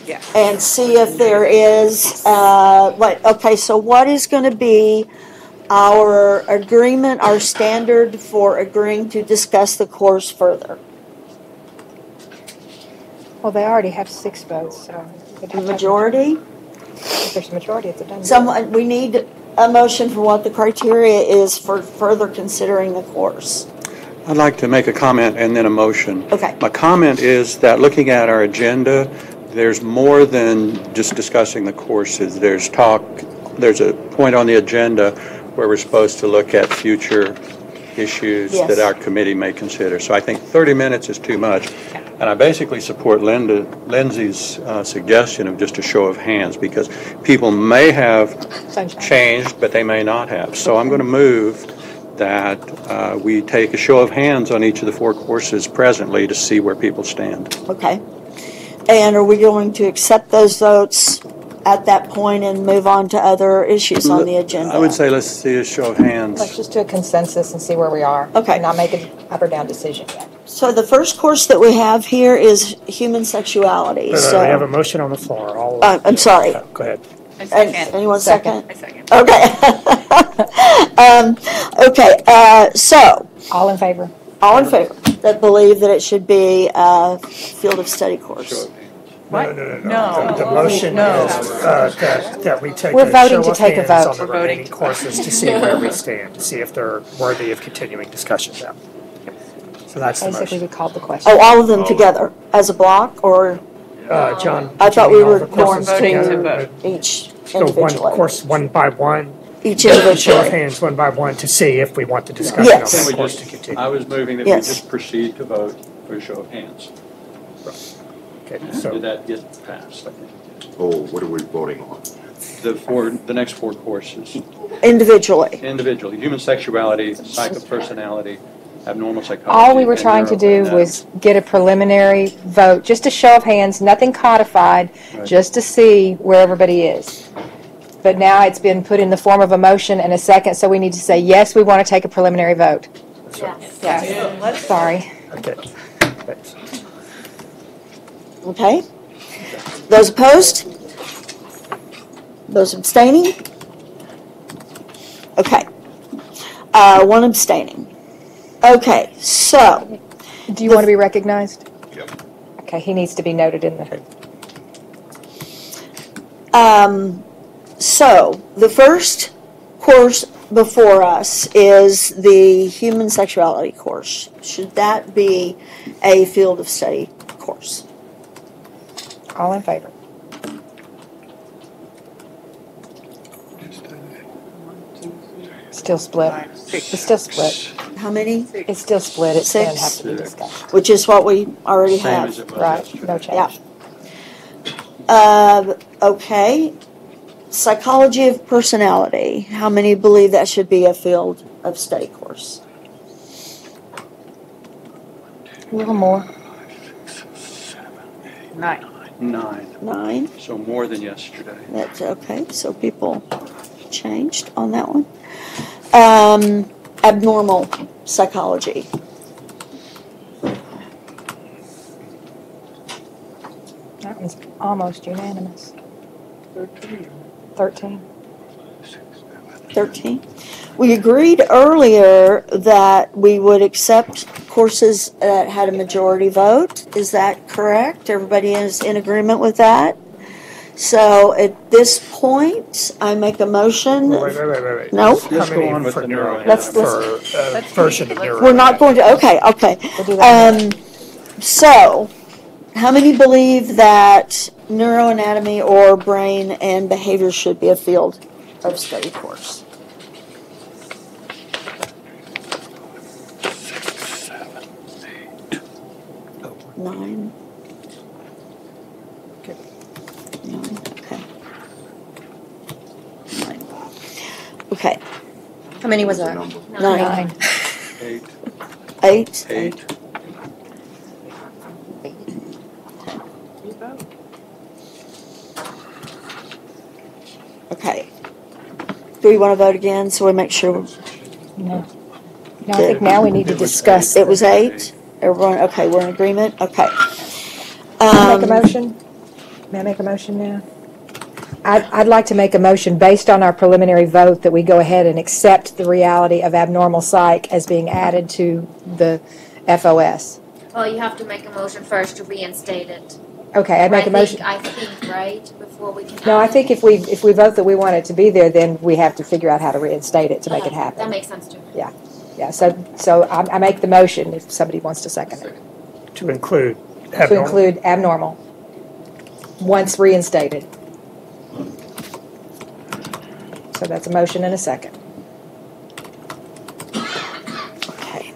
Yeah. And see if there is, okay, so what is going to be our agreement, our standard for agreeing to discuss the course further? Well, they already have 6 votes, so. The majority? If there's a majority, it's a done deal. Someone, we need a motion for what the criteria is for further considering the course. I'd like to make a comment and then a motion. Okay. My comment is that looking at our agenda, there's more than just discussing the courses. There's a point on the agenda where we're supposed to look at future issues Yes. that our committee may consider. So I think 30 minutes is too much. And I basically support Lindsay's suggestion of just a show of hands, because people may have changed, but they may not have. So I'm going to move that we take a show of hands on each of the 4 courses presently to see where people stand. Okay. And are we going to accept those votes at that point and move on to other issues on the agenda? I would say let's see a show of hands. Let's just do a consensus and see where we are. Okay. Not make an up or down decision yet. So the first course that we have here is human sexuality. We So have a motion on the floor. I'm sorry. Go ahead. Anyone second? I second. Okay. Okay. So All in favor? all in favor that believe that it should be a field of study course. What? No. The motion is that we take We're a voting show to of take a hands vote. on the We're voting. remaining courses to see where we stand, to see if they're worthy of continuing discussion now. So that's the Basically, we motion. called the question. Oh, all of them together as a block, or John? I thought we all were the courses voting to together? vote. each Go one individually? course, one by one, Each show of individually. hands, one by one, to see if we want the discussion on Yes. Can that we course to just, continue. I was moving that we Yes. just proceed to vote for a show of hands. Okay, Did so that get passed? I think. Oh, what are we voting on? The next 4 courses, Individually. individually, human sexuality, psychopersonality, abnormal psychology. All we were and trying to do neuroanatomy. was get a preliminary vote, just a show of hands, nothing codified, Right. just to see where everybody is. But now it's been put in the form of a motion and a second, so we need to say, yes, we want to take a preliminary vote. Yes. Sorry. Okay. Thanks. Okay. Those opposed? Those abstaining? Okay. One abstaining. Okay, so, Do you want to be recognized? Yep. Okay, he needs to be noted in the, so the first course before us is the human sexuality course. Should that be a field of study course? all in favor? Still split. It's still split. How many? It's still split. It's going to have Six. to be discussed. Which is what we already Same have. as it was Right, yesterday. no change. Yeah. Okay. Psychology of personality. How many believe that should be a field of study course? A little more. 9. 9, 9. so more than yesterday. That's okay. So people changed on that one. Abnormal psychology. That one's almost unanimous. 13. 13. We agreed earlier that we would accept courses that had a majority vote. Is that correct? Everybody is in agreement with that? So at this point, I make a motion. Wait. No? Let's go How many on with for the neuro? neuro. For version of neuro. We're not going to, okay. We'll do that. So, how many believe that neuroanatomy or brain and behavior should be a field of study course? 9. Okay. 9, okay. 9. Okay, How many was that? 9. 8, 8. 8. Okay. Do we want to vote again so we make sure? No. No, I think now we need to discuss. It was 8? Everyone, okay, we're in agreement? Okay. Make a motion? May I make a motion now? I'd like to make a motion based on our preliminary vote that we go ahead and accept the reality of abnormal psych as being added to the FOS. Well, you have to make a motion first to reinstate it. Okay, I'd make a motion. I think, right, before we can. No, I think if we vote that we want it to be there, then we have to figure out how to reinstate it to make it happen. That makes sense to me. Yeah, so I make the motion if somebody wants to second it. To include To abnormal. include abnormal. once reinstated. So that's a motion and a second. Okay.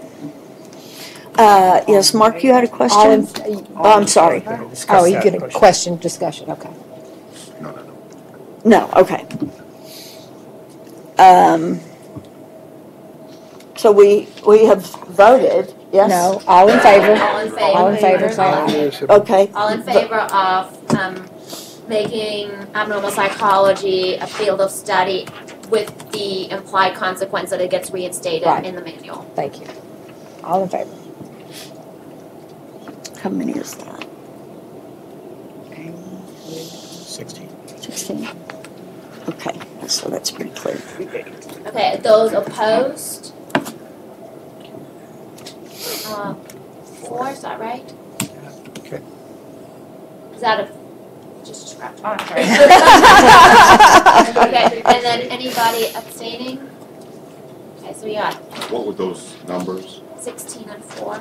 Yes, Mark, you had a All question? in, Oh, I'm sorry. oh, you get a question, discussion, okay. No, okay. So we have voted, yes? No, all in favor? All in favor. All in favor, say aye. Okay. All in favor of making abnormal psychology a field of study with the implied consequence that it gets reinstated Right. in the manual. Thank you. All in favor? How many is that? 16. 16? Okay, so that's pretty clear. Okay, those opposed? 4, is that right? Okay. Is that a, just scratch. Okay, and then anybody abstaining? Okay, so we got What were those numbers? 16 and 4.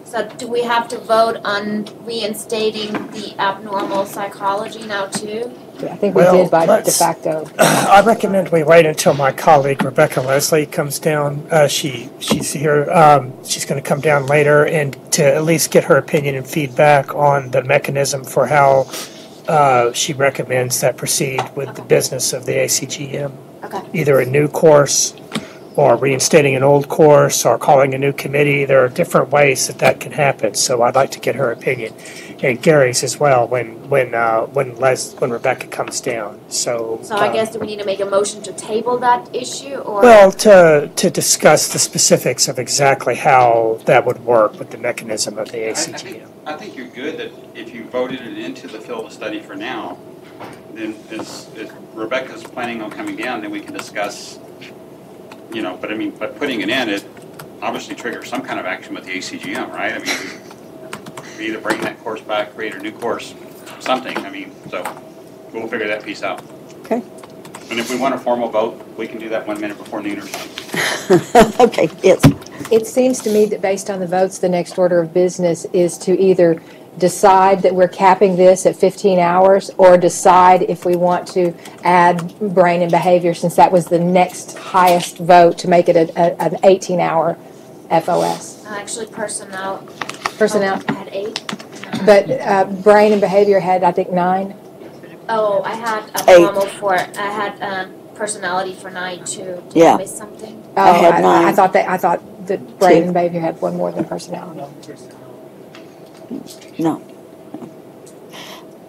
So do we have to vote on reinstating the abnormal psychology now too? Yeah, I think we Well, did by de let's- facto. I recommend we wait until my colleague Rebecca Leslie comes down. She's here. She's going to come down later and to at least get her opinion and feedback on the mechanism for how she recommends that proceed with the business of the ACGM. Okay. Either a new course or reinstating an old course or calling a new committee. There are different ways that can happen. So I'd like to get her opinion and Gary's as well when Rebecca comes down. So I guess do we need to make a motion to table that issue or? well, to discuss the specifics of exactly how that would work with the mechanism of the ACGM. I think you're good that if you voted it into the field of study for now, then as Rebecca's planning on coming down, then we can discuss, but putting it in, it obviously triggers some kind of action with the ACGM, right? I mean, we either bring that course back, create a new course, something, so we'll figure that piece out. Okay. And if we want a formal vote, we can do that 1 minute before noon or something. Okay, yes. It seems to me that based on the votes, the next order of business is to either decide that we're capping this at 15 hours or decide if we want to add brain and behavior, since that was the next highest vote, to make it an 18-hour FOS. Actually, personnel. Personnel. I had 8. But brain and behavior had, I think, 9. Oh, I had abnormal for, I had personality for 9 too. Did Yeah. I miss something? Oh, I had 9. I thought that brain and behavior had one more than personality. No.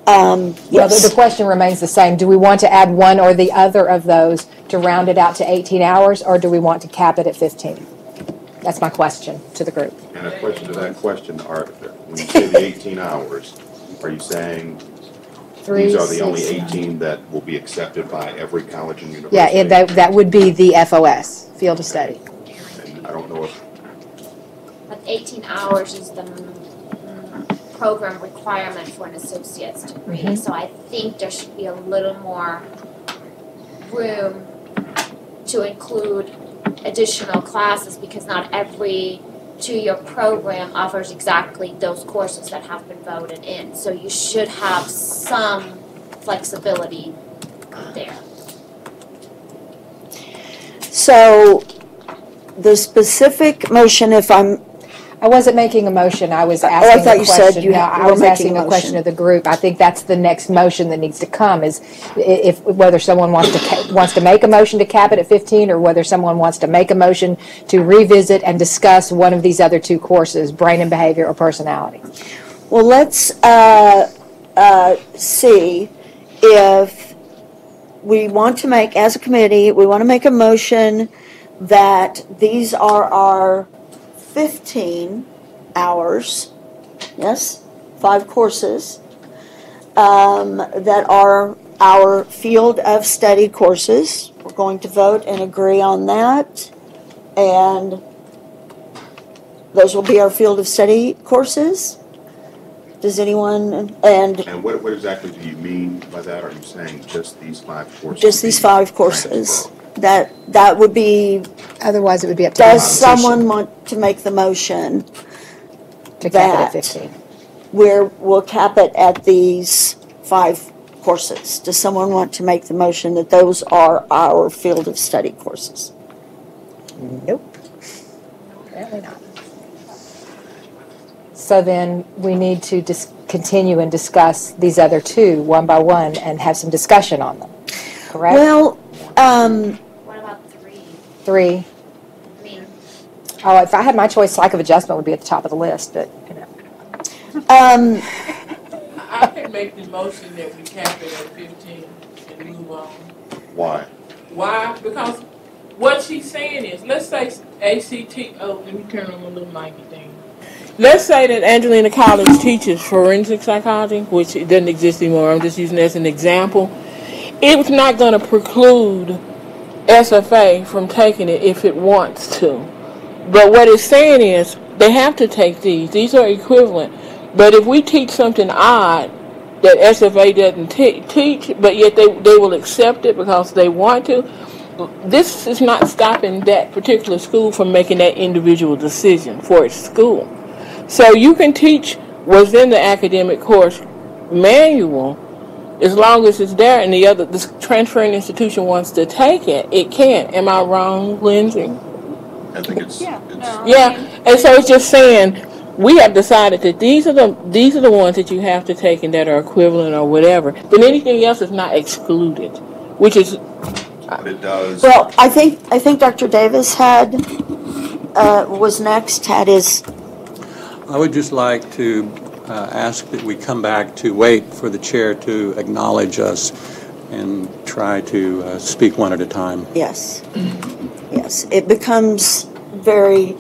Well, Yes. the question remains the same. Do we want to add one or the other of those to round it out to 18 hours, or do we want to cap it at 15? That's my question to the group. And a question to that question, when you say the 18 hours, are you saying these are the only 18 that will be accepted by every college and university? Yeah, that would be the FOS, field of study. And I don't know if, But 18 hours is the program requirement for an associate's degree. Mhm. So I think there should be a little more room to include additional classes because not every two-year program offers exactly those courses that have been voted in. So you should have some flexibility there. So the specific motion, I wasn't making a motion, I was I asking thought a you question. said you No, I were was making asking a a question motion. of the group. I think that's the next motion that needs to come, is if whether someone wants to make a motion to cap it at 15, or whether someone wants to make a motion to revisit and discuss one of these other two courses, brain and behavior or personality. well, let's see if we want to make, as a committee, we want to make a motion that these are our 15 hours, yes, 5 courses, that are our field of study courses. We're going to vote and agree on that, and those will be our field of study courses. Does anyone, and what exactly do you mean by that? Are you saying just these 5 courses? just these 5 courses? That would be, Otherwise, it would be up to does the competition someone want to make the motion to cap it at that 15. we'll cap it at these 5 courses. Does someone want to make the motion that those are our field of study courses? Nope. Apparently not. So then we need to continue and discuss these other 2 one by one and have some discussion on them, correct? Well, What about 3? 3. I mean, Oh, if I had my choice, psych of adjustment would be at the top of the list, but, you know. I can make the motion that we cap it at 15 and move on. Why? Why? Because what she's saying is, let's say ACT, oh, let me turn on the little Nike thing. Let's say that Angelina College teaches forensic psychology, which it doesn't exist anymore. I'm just using it as an example. It's not going to preclude SFA from taking it if it wants to. But what it's saying is they have to take these. These are equivalent. But if we teach something odd that SFA doesn't teach, but yet they will accept it because they want to, this is not stopping that particular school from making that individual decision for its school. So you can teach what's in the academic course manual as long as it's there and the transferring institution wants to take it, it can. Am I wrong, Lindsay? I think it's. Yeah. And so it's just saying we have decided that these are the ones that you have to take and that are equivalent or whatever. But anything else is not excluded, which is. But it does. well, I think Dr. Davis was next, had his. I would just like to ask that we come back to wait for the chair to acknowledge us and try to speak one at a time. Yes. Yes. It becomes very,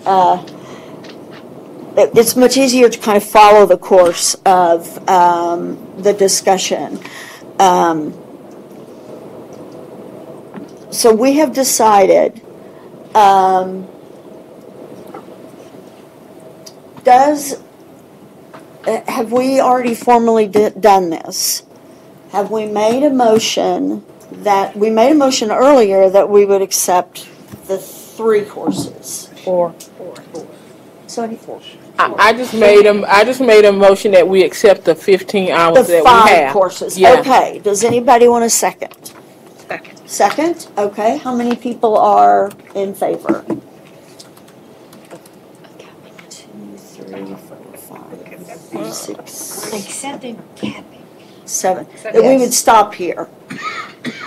it's much easier to kind of follow the course of the discussion. So we have decided, have we already formally done this? Have we made a motion earlier that we would accept the 3 courses? 4. 74. I just made a motion that we accept the 15 hours The that 5 we have. courses. Yeah. Okay. Does anybody want a second? Second? Okay. How many people are in favor? 2, 3, 4, 5, 6. Accepting capping. 7. That we would stop here.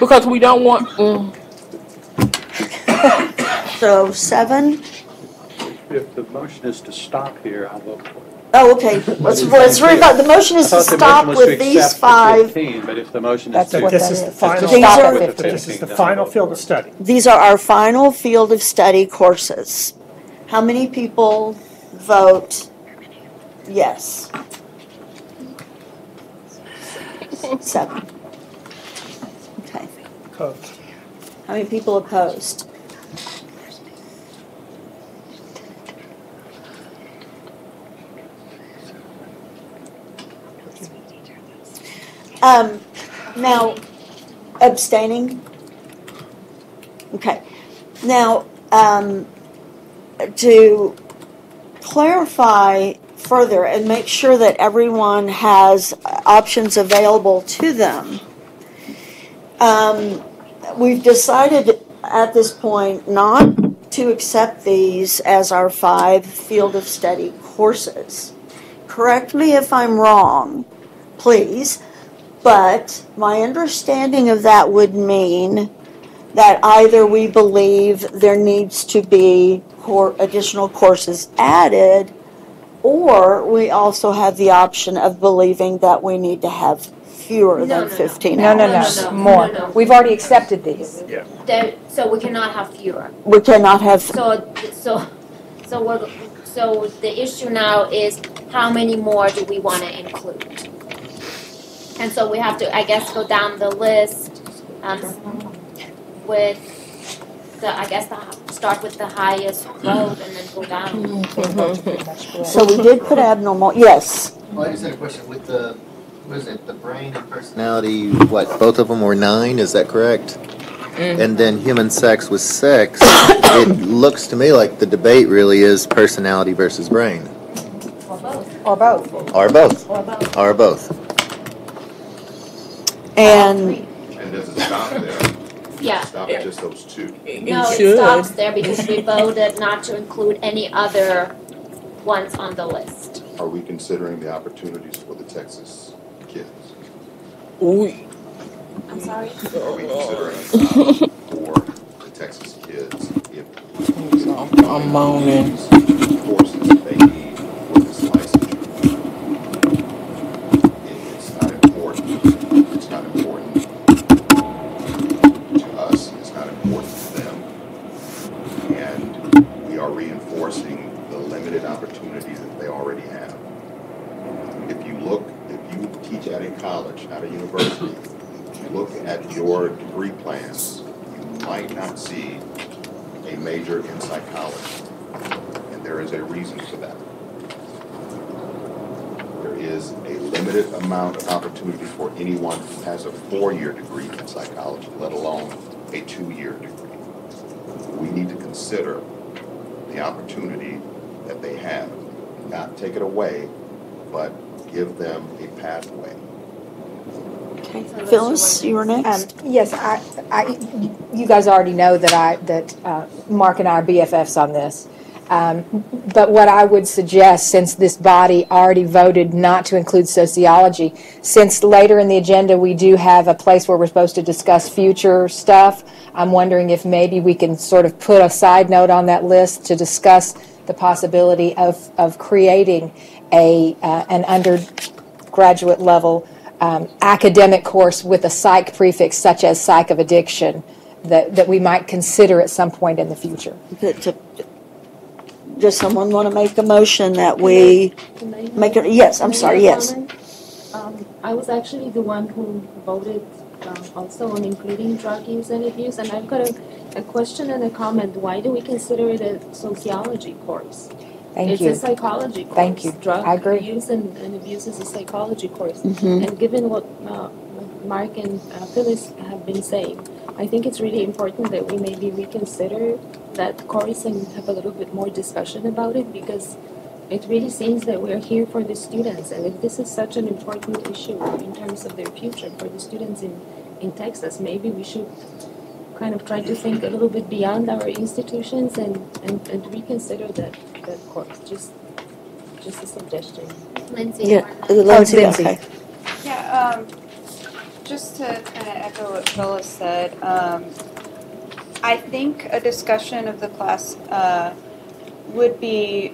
Because we don't want. So 7. If the motion is to stop here, I'll vote for it. Oh, okay. Let's revive. The motion is to stop with these 5. 15, but if the motion is That's to what This that is the is. final, These are- this is the final field of study. These are our final field of study courses. How many people vote yes? 7. Okay. Opposed. How many people opposed? Now, abstaining? Okay. Now, to clarify further and make sure that everyone has options available to them, we've decided at this point not to accept these as our 5 field of study courses. Correct me if I'm wrong, please. But my understanding of that would mean that either we believe there needs to be additional courses added, or we also have the option of believing that we need to have fewer than 15 hours. No, more. We've already accepted these. so we cannot have fewer. We cannot have. So the issue now is how many more do we want to include? And so we have to, I guess, go down the list with start with the highest vote and then go down. So we did put abnormal, yes. Well, I just had a question with the brain and personality, both of them were 9, is that correct? And then human sex was 6. It looks to me like the debate really is personality versus brain. Or both. Or both. Or both. Or both. And And does it stop there? Yeah. Stop at just those two? No, it stops there because we voted not to include any other ones on the list. Are we considering the opportunities for the Texas kids? I'm sorry? Are we considering for the Texas kids if I'm moaning. courses they need for this licensure? It's not important. It's not important to us. It's not important to them. And we are reinforcing the limited opportunities that they already have. If you teach at a college, at a university, look at your degree plans, you might not see a major in psychology. And there is a reason for that. There is a limited amount of opportunity for anyone who has a 4-year degree in psychology, let alone a 2-year degree. We need to consider the opportunity that they have. Not take it away, but give them a pathway. Okay, Phyllis, you were next. Yes, you guys already know that Mark and I are BFFs on this. But what I would suggest, since this body already voted not to include sociology, since later in the agenda we do have a place where we're supposed to discuss future stuff, I'm wondering if maybe we can sort of put a side note on that list to discuss the possibility of creating an undergraduate level academic course with a psych prefix, such as psych of addiction, that we might consider at some point in the future. Does someone want to make a motion that we make it? Yes, I'm sorry, yes. I was actually the one who voted also on including drug use and abuse, and I've got a question and a comment. Why do we consider it a sociology course? Thank you. It's a psychology course. Thank you. Drug I agree. use and abuse is a psychology course. Mhm. And given what Mark and Phyllis have been saying, I think it's really important that we maybe reconsider that course and have a little bit more discussion about it, because it really seems that we're here for the students, and if this is such an important issue in terms of their future for the students in Texas, maybe we should kind of try to think a little bit beyond our institutions and reconsider that course. Just a suggestion. Lindsay. Yeah, Lindsay, okay. Yeah, just to kind of echo what Phyllis said, I think a discussion of the class would be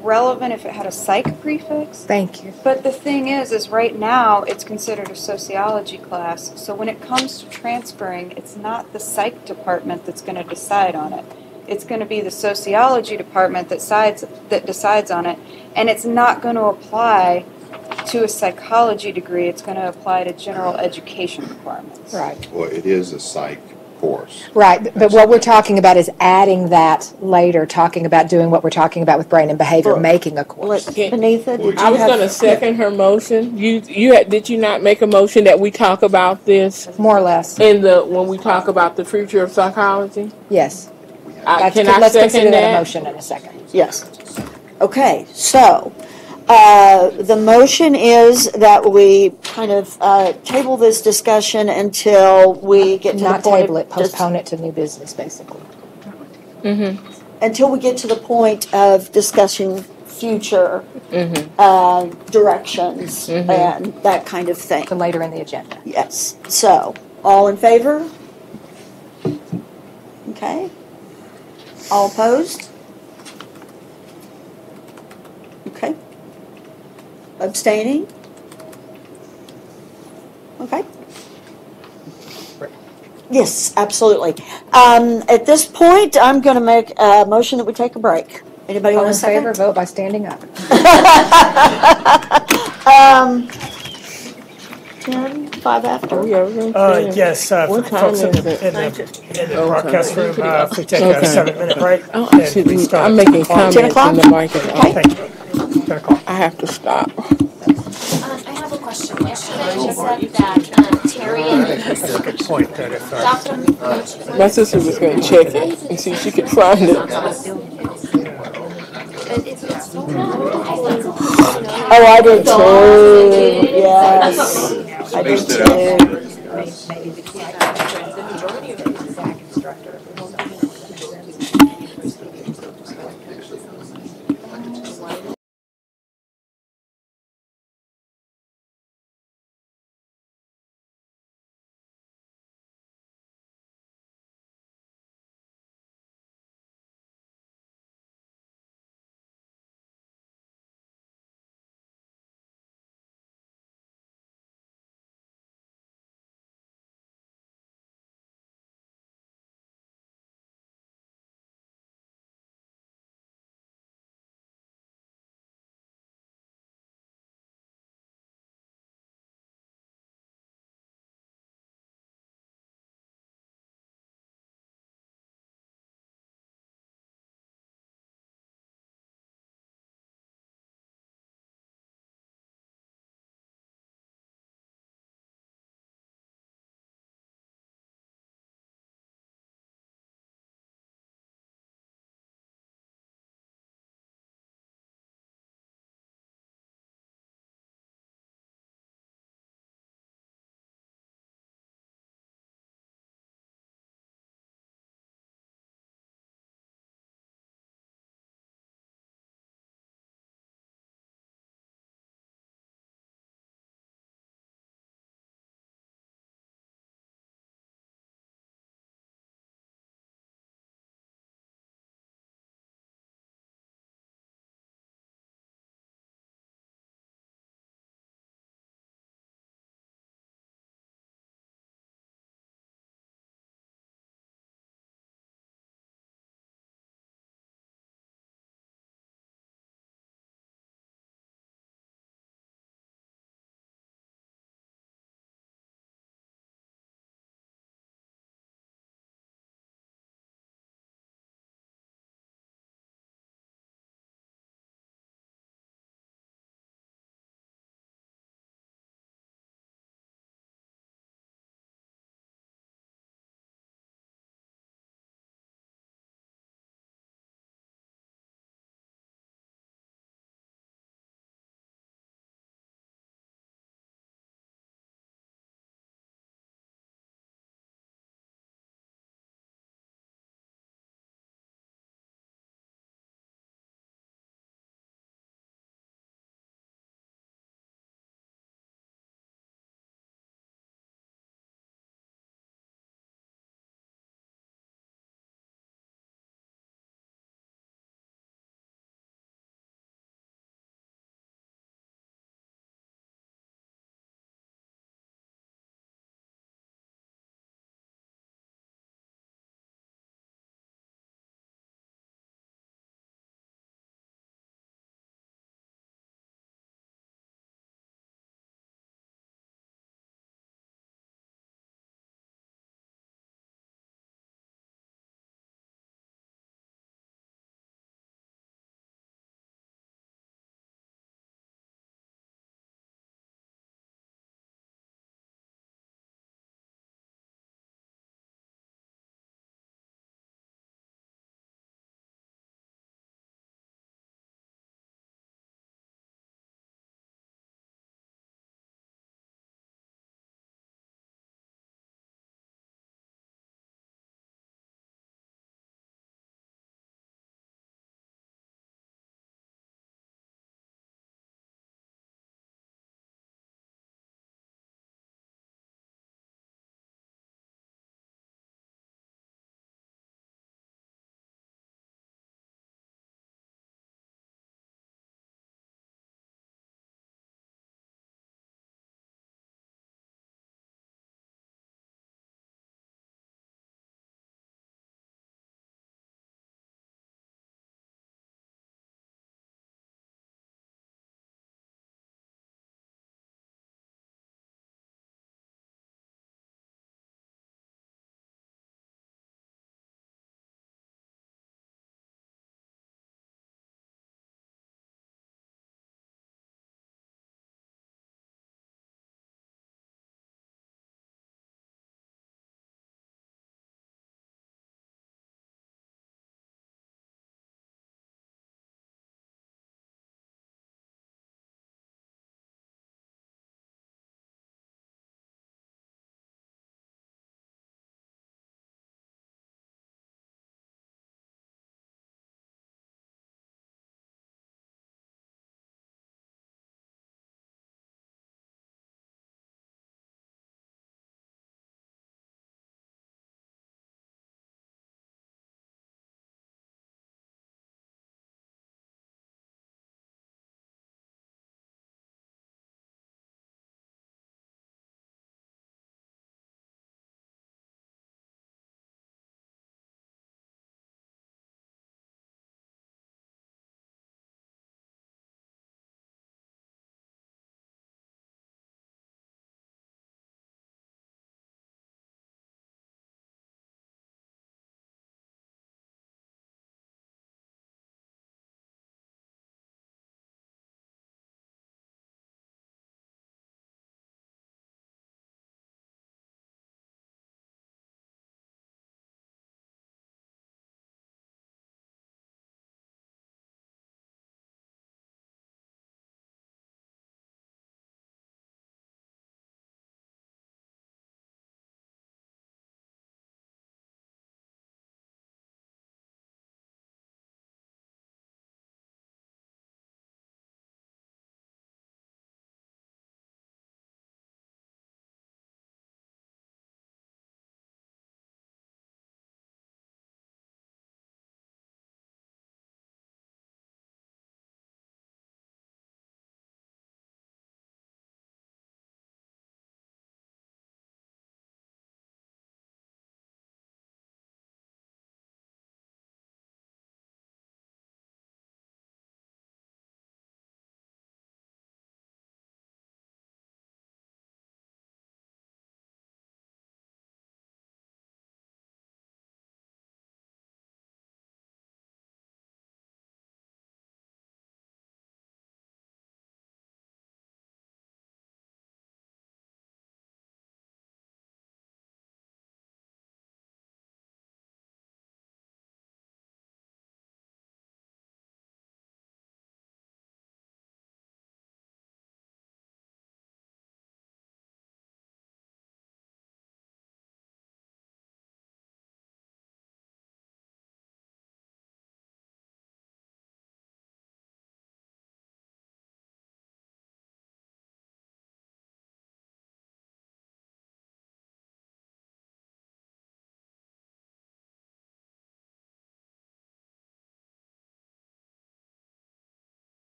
relevant if it had a psych prefix. Thank you. But the thing is right now it's considered a sociology class. So when it comes to transferring, it's not the psych department that's going to decide on it. It's going to be the sociology department that decides on it, and it's not going to apply to a psychology degree. It's going to apply to general education requirements. Right. Well, it is a psych course. Right, but what we're talking about is adding that later, talking about doing what we're talking about with brain and behavior, making a course. Benita, did you I was going to second her motion. Did you not make a motion that we talk about this more or less when we talk about the future of psychology? Yes. Let's consider second that that? a motion in a second. Yes. Okay, so the motion is that we kind of table this discussion until we get to Not the point table of it, postpone it to new business, basically. until we get to the point of discussing future directions and that kind of thing. So later in the agenda. Yes. So, all in favor? Okay. All opposed? Okay. Abstaining? Okay. Yes, absolutely. At this point, I'm going to make a motion that we take a break. Anybody All want in a second? favor, vote by standing up. 10, 5 after? Yes, for What time folks in is it? the broadcast room, if we take a 7-minute break, Oh, and we start. I'm making comments 10 o'clock? and the mic is on. Thank you. 10 o'clock. I have to stop. I have a question. Yesterday you said that Terry and That's a good point, that if, Dr. My sister was going to check it and see if she could find it. It's so bad. Oh, I did too. Yes, I did Spaced it out. too. Maybe the majority of the SAC instructor.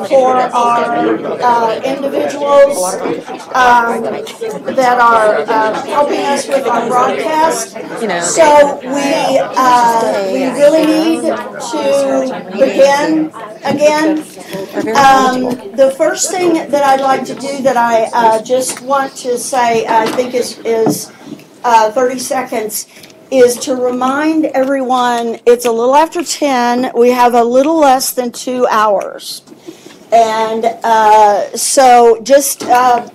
for our individuals that are helping us with our broadcast. So we really need to begin again. The first thing that I'd like to do that I just want to say, I think is 30 seconds, is to remind everyone it's a little after 10. We have a little less than 2 hours. And so just a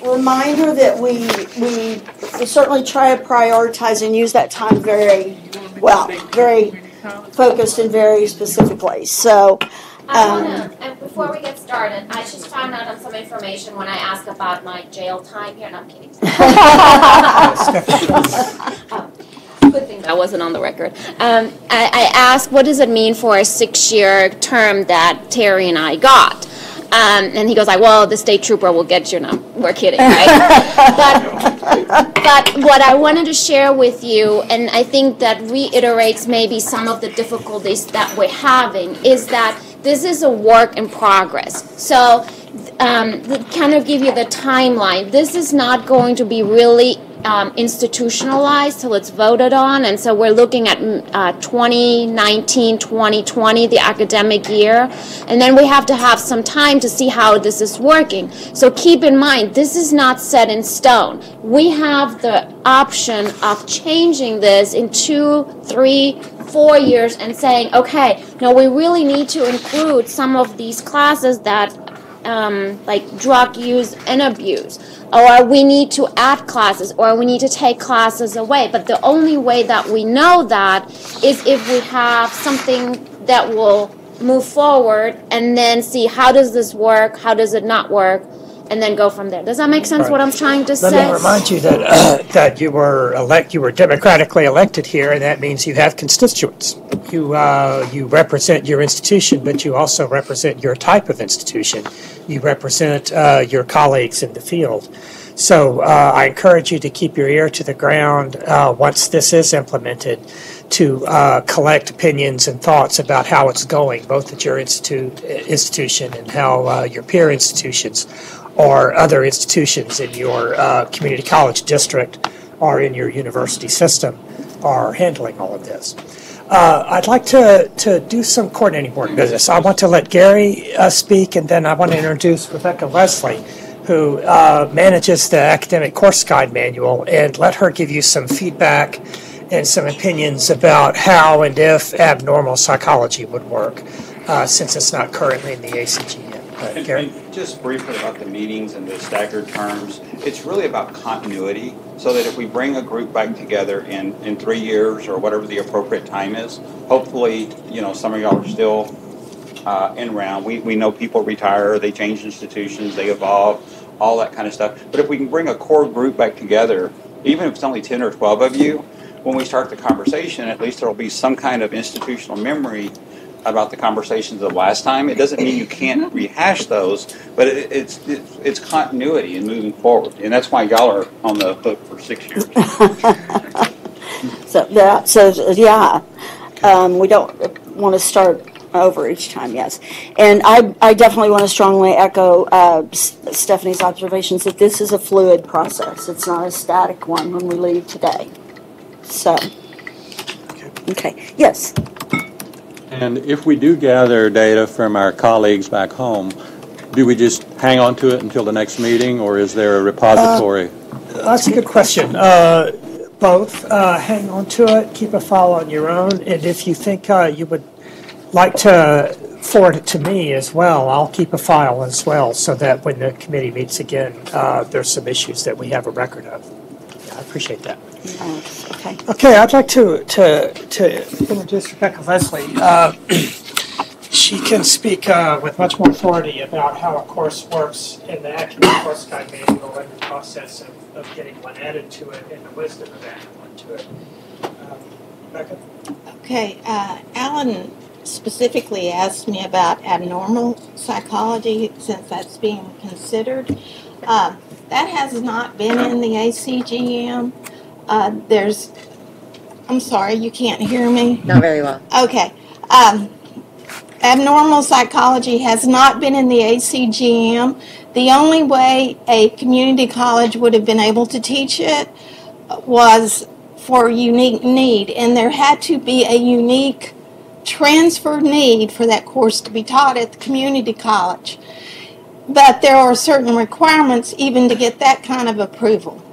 reminder that we certainly try to prioritize and use that time very well, very focused in very specific ways. So and before we get started, I just found out on some information when I asked about my jail time here. No, I'm kidding. Good thing that wasn't on the record. I asked, what does it mean for a 6-year term that Terry and I got? And he goes like, well, the state trooper will get you. No, we're kidding, right? But what I wanted to share with you, and I think that reiterates maybe some of the difficulties that we're having, is that this is a work in progress. So kind of give you the timeline. This is not going to be really institutionalized till it's voted on, and so we're looking at 2019, 2020, the academic year, and then we have to have some time to see how this is working. So keep in mind, this is not set in stone. We have the option of changing this in 2, 3, 4 years and saying, okay, no, we really need to include some of these classes that like drug use and abuse, or we need to add classes, or we need to take classes away. But the only way that we know that is if we have something that will move forward and then see how does this work, how does it not work, and then go from there. Does that make sense, Right. what I'm trying to say? Let me remind you that that you were democratically elected here, and that means you have constituents. You represent your institution, but you also represent your type of institution. You represent your colleagues in the field. So I encourage you to keep your ear to the ground once this is implemented, to collect opinions and thoughts about how it's going, both at your institution and how your peer institutions or other institutions in your community college district or in your university system are handling all of this. I'd like to do some coordinating board business. I want to let Gary speak, and then I want to introduce Rebecca Leslie, who manages the academic course guide manual, and let her give you some feedback and some opinions about how and if abnormal psychology would work, since it's not currently in the ACG yet. Gary? And just briefly about the meetings and the staggered terms, it's really about continuity, so that if we bring a group back together in 3 years or whatever the appropriate time is, hopefully, some of y'all are still in round. We know people retire, they change institutions, they evolve, all that kind of stuff. But if we can bring a core group back together, even if it's only 10 or 12 of you, when we start the conversation, at least there will be some kind of institutional memory about the conversations of last time. It doesn't mean you can't rehash those, but it's continuity in moving forward, and that's why y'all are on the hook for 6 years. We don't want to start over each time. Yes, and I definitely want to strongly echo Stephanie's observations that this is a fluid process. It's not a static one when we leave today. So, okay, yes. And if we do gather data from our colleagues back home, do we just hang on to it until the next meeting, or is there a repository? That's a good question. Both. Hang on to it, keep a file on your own, and if you think you would like to forward it to me as well, I'll keep a file as well, so that when the committee meets again, there's some issues that we have a record of. Yeah, I appreciate that. Okay, I'd like to introduce Rebecca Leslie. She can speak with much more authority about how a course works in the academic course guide manual and the process of getting one added to it and the wisdom of adding one to it. Rebecca? Okay, Alan specifically asked me about abnormal psychology, since that's being considered. That has not been in the ACGM. I'm sorry, you can't hear me? Not very well. Okay. abnormal psychology has not been in the ACGM. The only way a community college would have been able to teach it was for unique need, and there had to be a unique transfer need for that course to be taught at the community college. But there are certain requirements even to get that kind of approval.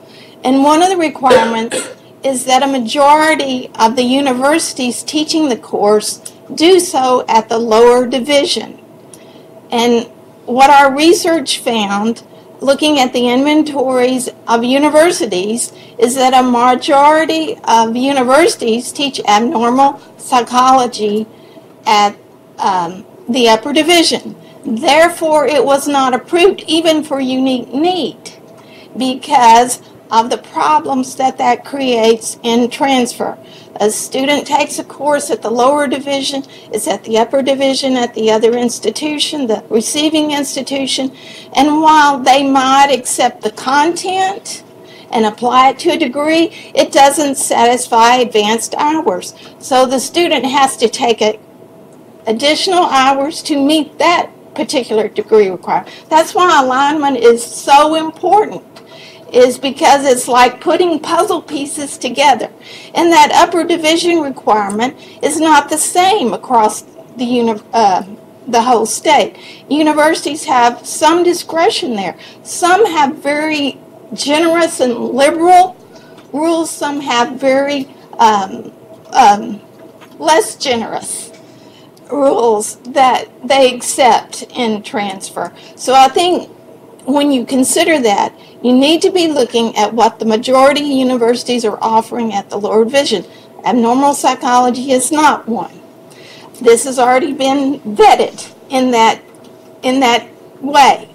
And one of the requirements is that a majority of the universities teaching the course do so at the lower division. And what our research found, looking at the inventories of universities, is that a majority of universities teach abnormal psychology at the upper division. Therefore, it was not approved even for unique need because of the problems that creates in transfer. A student takes a course at the lower division, it's at the upper division at the other institution, the receiving institution, and while they might accept the content and apply it to a degree, it doesn't satisfy advanced hours. So the student has to take additional hours to meet that particular degree requirement. That's why alignment is so important, is because it's like putting puzzle pieces together. And that upper division requirement is not the same across the whole state. Universities have some discretion there. Some have very generous and liberal rules. Some have very less generous rules that they accept in transfer. So I think when you consider that, you need to be looking at what the majority of universities are offering at the lower division. Abnormal psychology is not one. This has already been vetted in that way.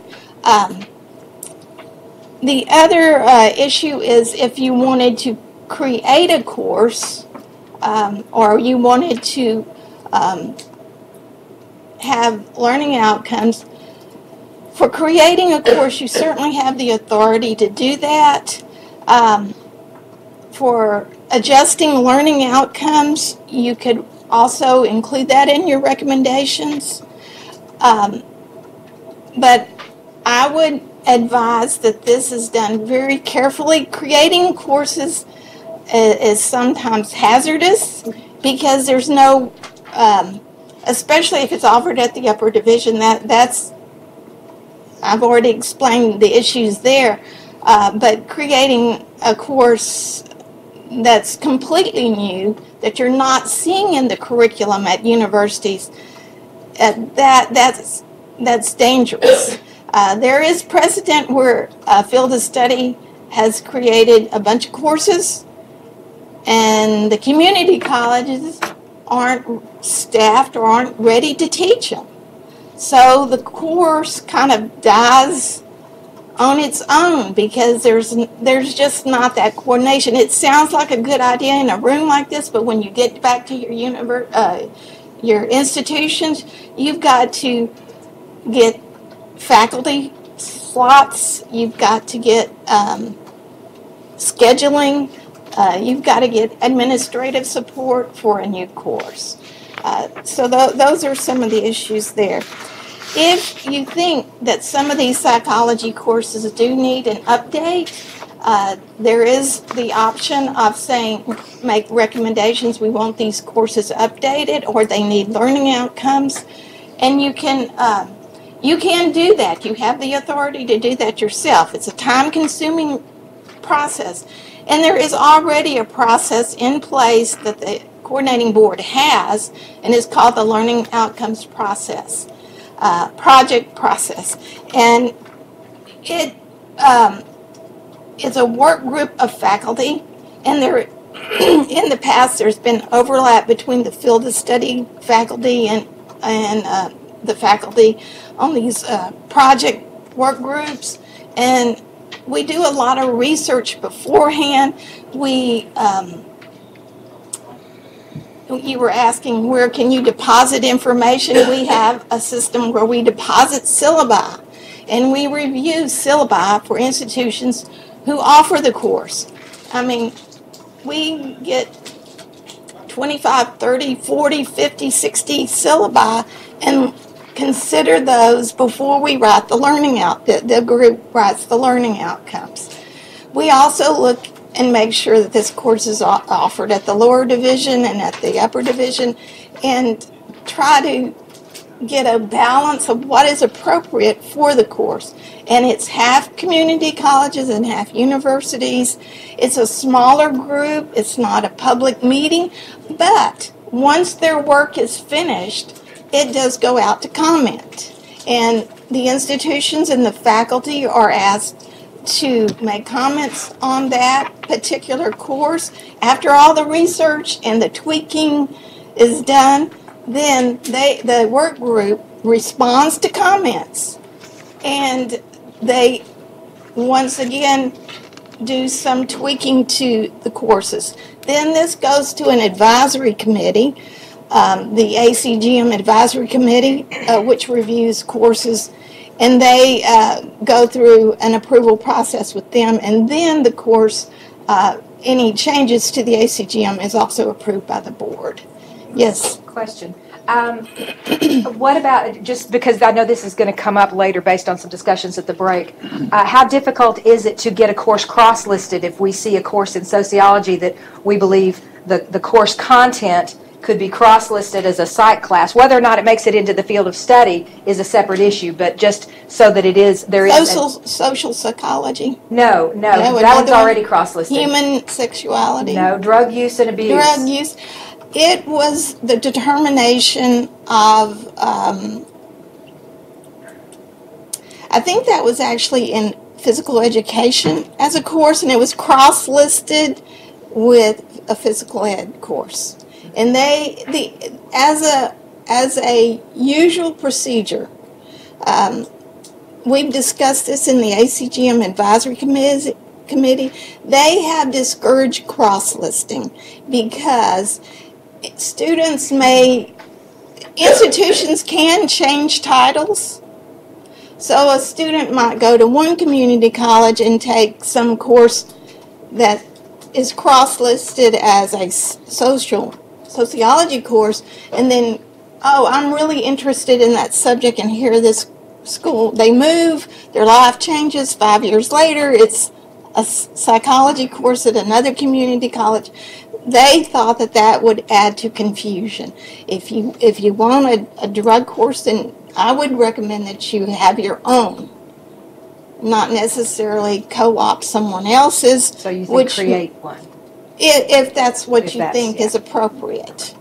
The other issue is if you wanted to create a course or you wanted to have learning outcomes. For creating a course, you certainly have the authority to do that. For adjusting learning outcomes, you could also include that in your recommendations. But I would advise that this is done very carefully. Creating courses is sometimes hazardous because there's no, especially if it's offered at the upper division, that's I've already explained the issues there, but creating a course that's completely new, that you're not seeing in the curriculum at universities, that's dangerous. There is precedent where a field of study has created a bunch of courses, and the community colleges aren't staffed or aren't ready to teach them. So the course kind of dies on its own because there's just not that coordination. It sounds like a good idea in a room like this, but when you get back to your institutions, you've got to get faculty slots, you've got to get scheduling, you've got to get administrative support for a new course. So those are some of the issues there. If you think that some of these psychology courses do need an update, there is the option of saying, make recommendations, we want these courses updated, or they need learning outcomes, and you can do that. You have the authority to do that yourself. It's a time-consuming process, and there is already a process in place that the coordinating board has, and it's called the Learning Outcomes Process, project process. And it is a work group of faculty, and there, in the past, there's been overlap between the field of study faculty and the faculty on these project work groups, and we do a lot of research beforehand. You were asking where can you deposit information. We have a system where we deposit syllabi, and we review syllabi for institutions who offer the course. I mean, we get 25, 30, 40, 50, 60 syllabi and consider those before we write the learning out. The group writes the learning outcomes. We also look and make sure that this course is offered at the lower division and at the upper division, and try to get a balance of what is appropriate for the course. And it's half community colleges and half universities. It's a smaller group. It's not a public meeting. But once their work is finished, it does go out to comment. And the institutions and the faculty are asked to make comments on that particular course. After all the research and the tweaking is done, then the work group responds to comments, and they once again do some tweaking to the courses. Then this goes to an advisory committee, the ACGM Advisory Committee, which reviews courses, and they go through an approval process with them, and then the course, any changes to the ACGM is also approved by the board. Yes. Question. What about, just because I know this is going to come up later based on some discussions at the break, how difficult is it to get a course cross-listed if we see a course in sociology that we believe the course content could be cross-listed as a psych class? Whether or not it makes it into the field of study is a separate issue, but just so that it is, there is... Social psychology? No, that one's already cross-listed. Human sexuality? No, drug use and abuse. Drug use. It was the determination of, I think that was actually in physical education as a course, and it was cross-listed with a physical ed course. And as a usual procedure, we've discussed this in the ACGM Advisory Committee. They have discouraged cross-listing because institutions can change titles. So a student might go to one community college and take some course that is cross-listed as a sociology course, and then, oh, I'm really interested in that subject, and here this school, they move, their life changes, 5 years later, it's a psychology course at another community college. They thought that would add to confusion. If you want a drug course, then I would recommend that you have your own, not necessarily co-opt someone else's. So you think create one? If that's what you think is appropriate.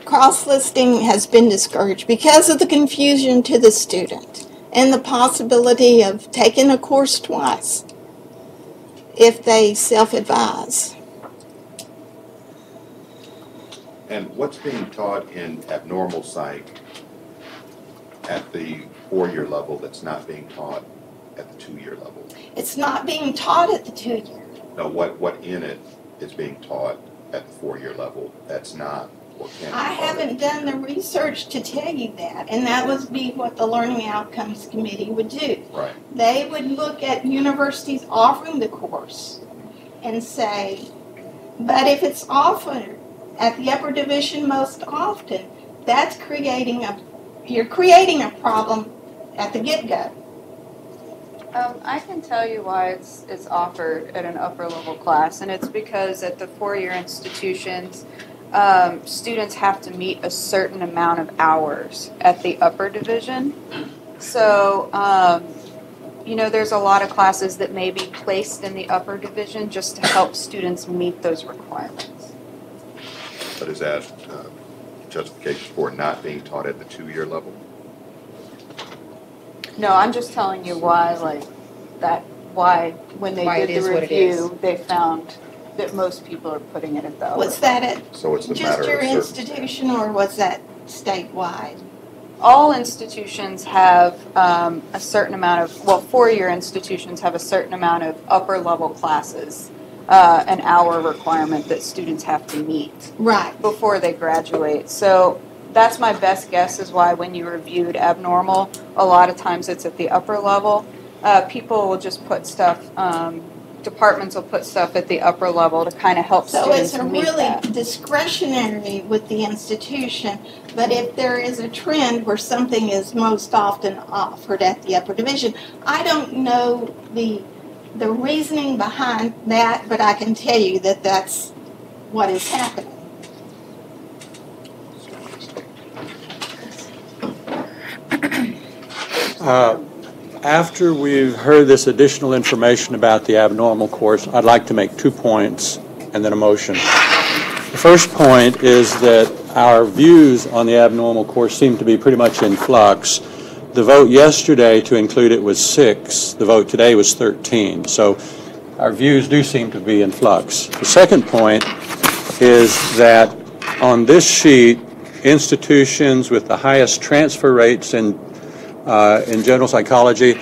Cross-listing has been discouraged because of the confusion to the student and the possibility of taking a course twice if they self-advise. And what's being taught in abnormal psych at the 4-year level that's not being taught at the 2-year level? It's not being taught at the 2-year. No, what in it is being taught at the 4-year level that's not what can be I taught haven't done the research to tell you that, and that would be what the Learning Outcomes Committee would do. Right. They would look at universities offering the course and say, but if it's offered at the upper division most often, you're creating a problem at the get-go. I can tell you why it's offered at an upper level class, and it's because at the 4-year institutions, students have to meet a certain amount of hours at the upper division. So, there's a lot of classes that may be placed in the upper division just to help students meet those requirements. But is that justification for not being taught at the 2-year level? No, I'm just telling you why when they did the review, they found that most people are putting it at the upper. Was that at So it's just your institution, or was that statewide? All institutions have a certain amount of, 4-year institutions have a certain amount of upper level classes, an hour requirement that students have to meet before they graduate. So that's my best guess is why when you reviewed abnormal, a lot of times it's at the upper level. People will just put stuff departments will put stuff at the upper level to kind of help So students it's meet really that. discretionary with the institution, but if there is a trend where something is most often offered at the upper division, I don't know the reasoning behind that, but I can tell you that that's what is happening. After we've heard this additional information about the abnormal course, I'd like to make 2 points and then a motion. The first point is that our views on the abnormal course seem to be pretty much in flux. The vote yesterday to include it was 6. The vote today was 13. So our views do seem to be in flux. The second point is that on this sheet, institutions with the highest transfer rates in general psychology,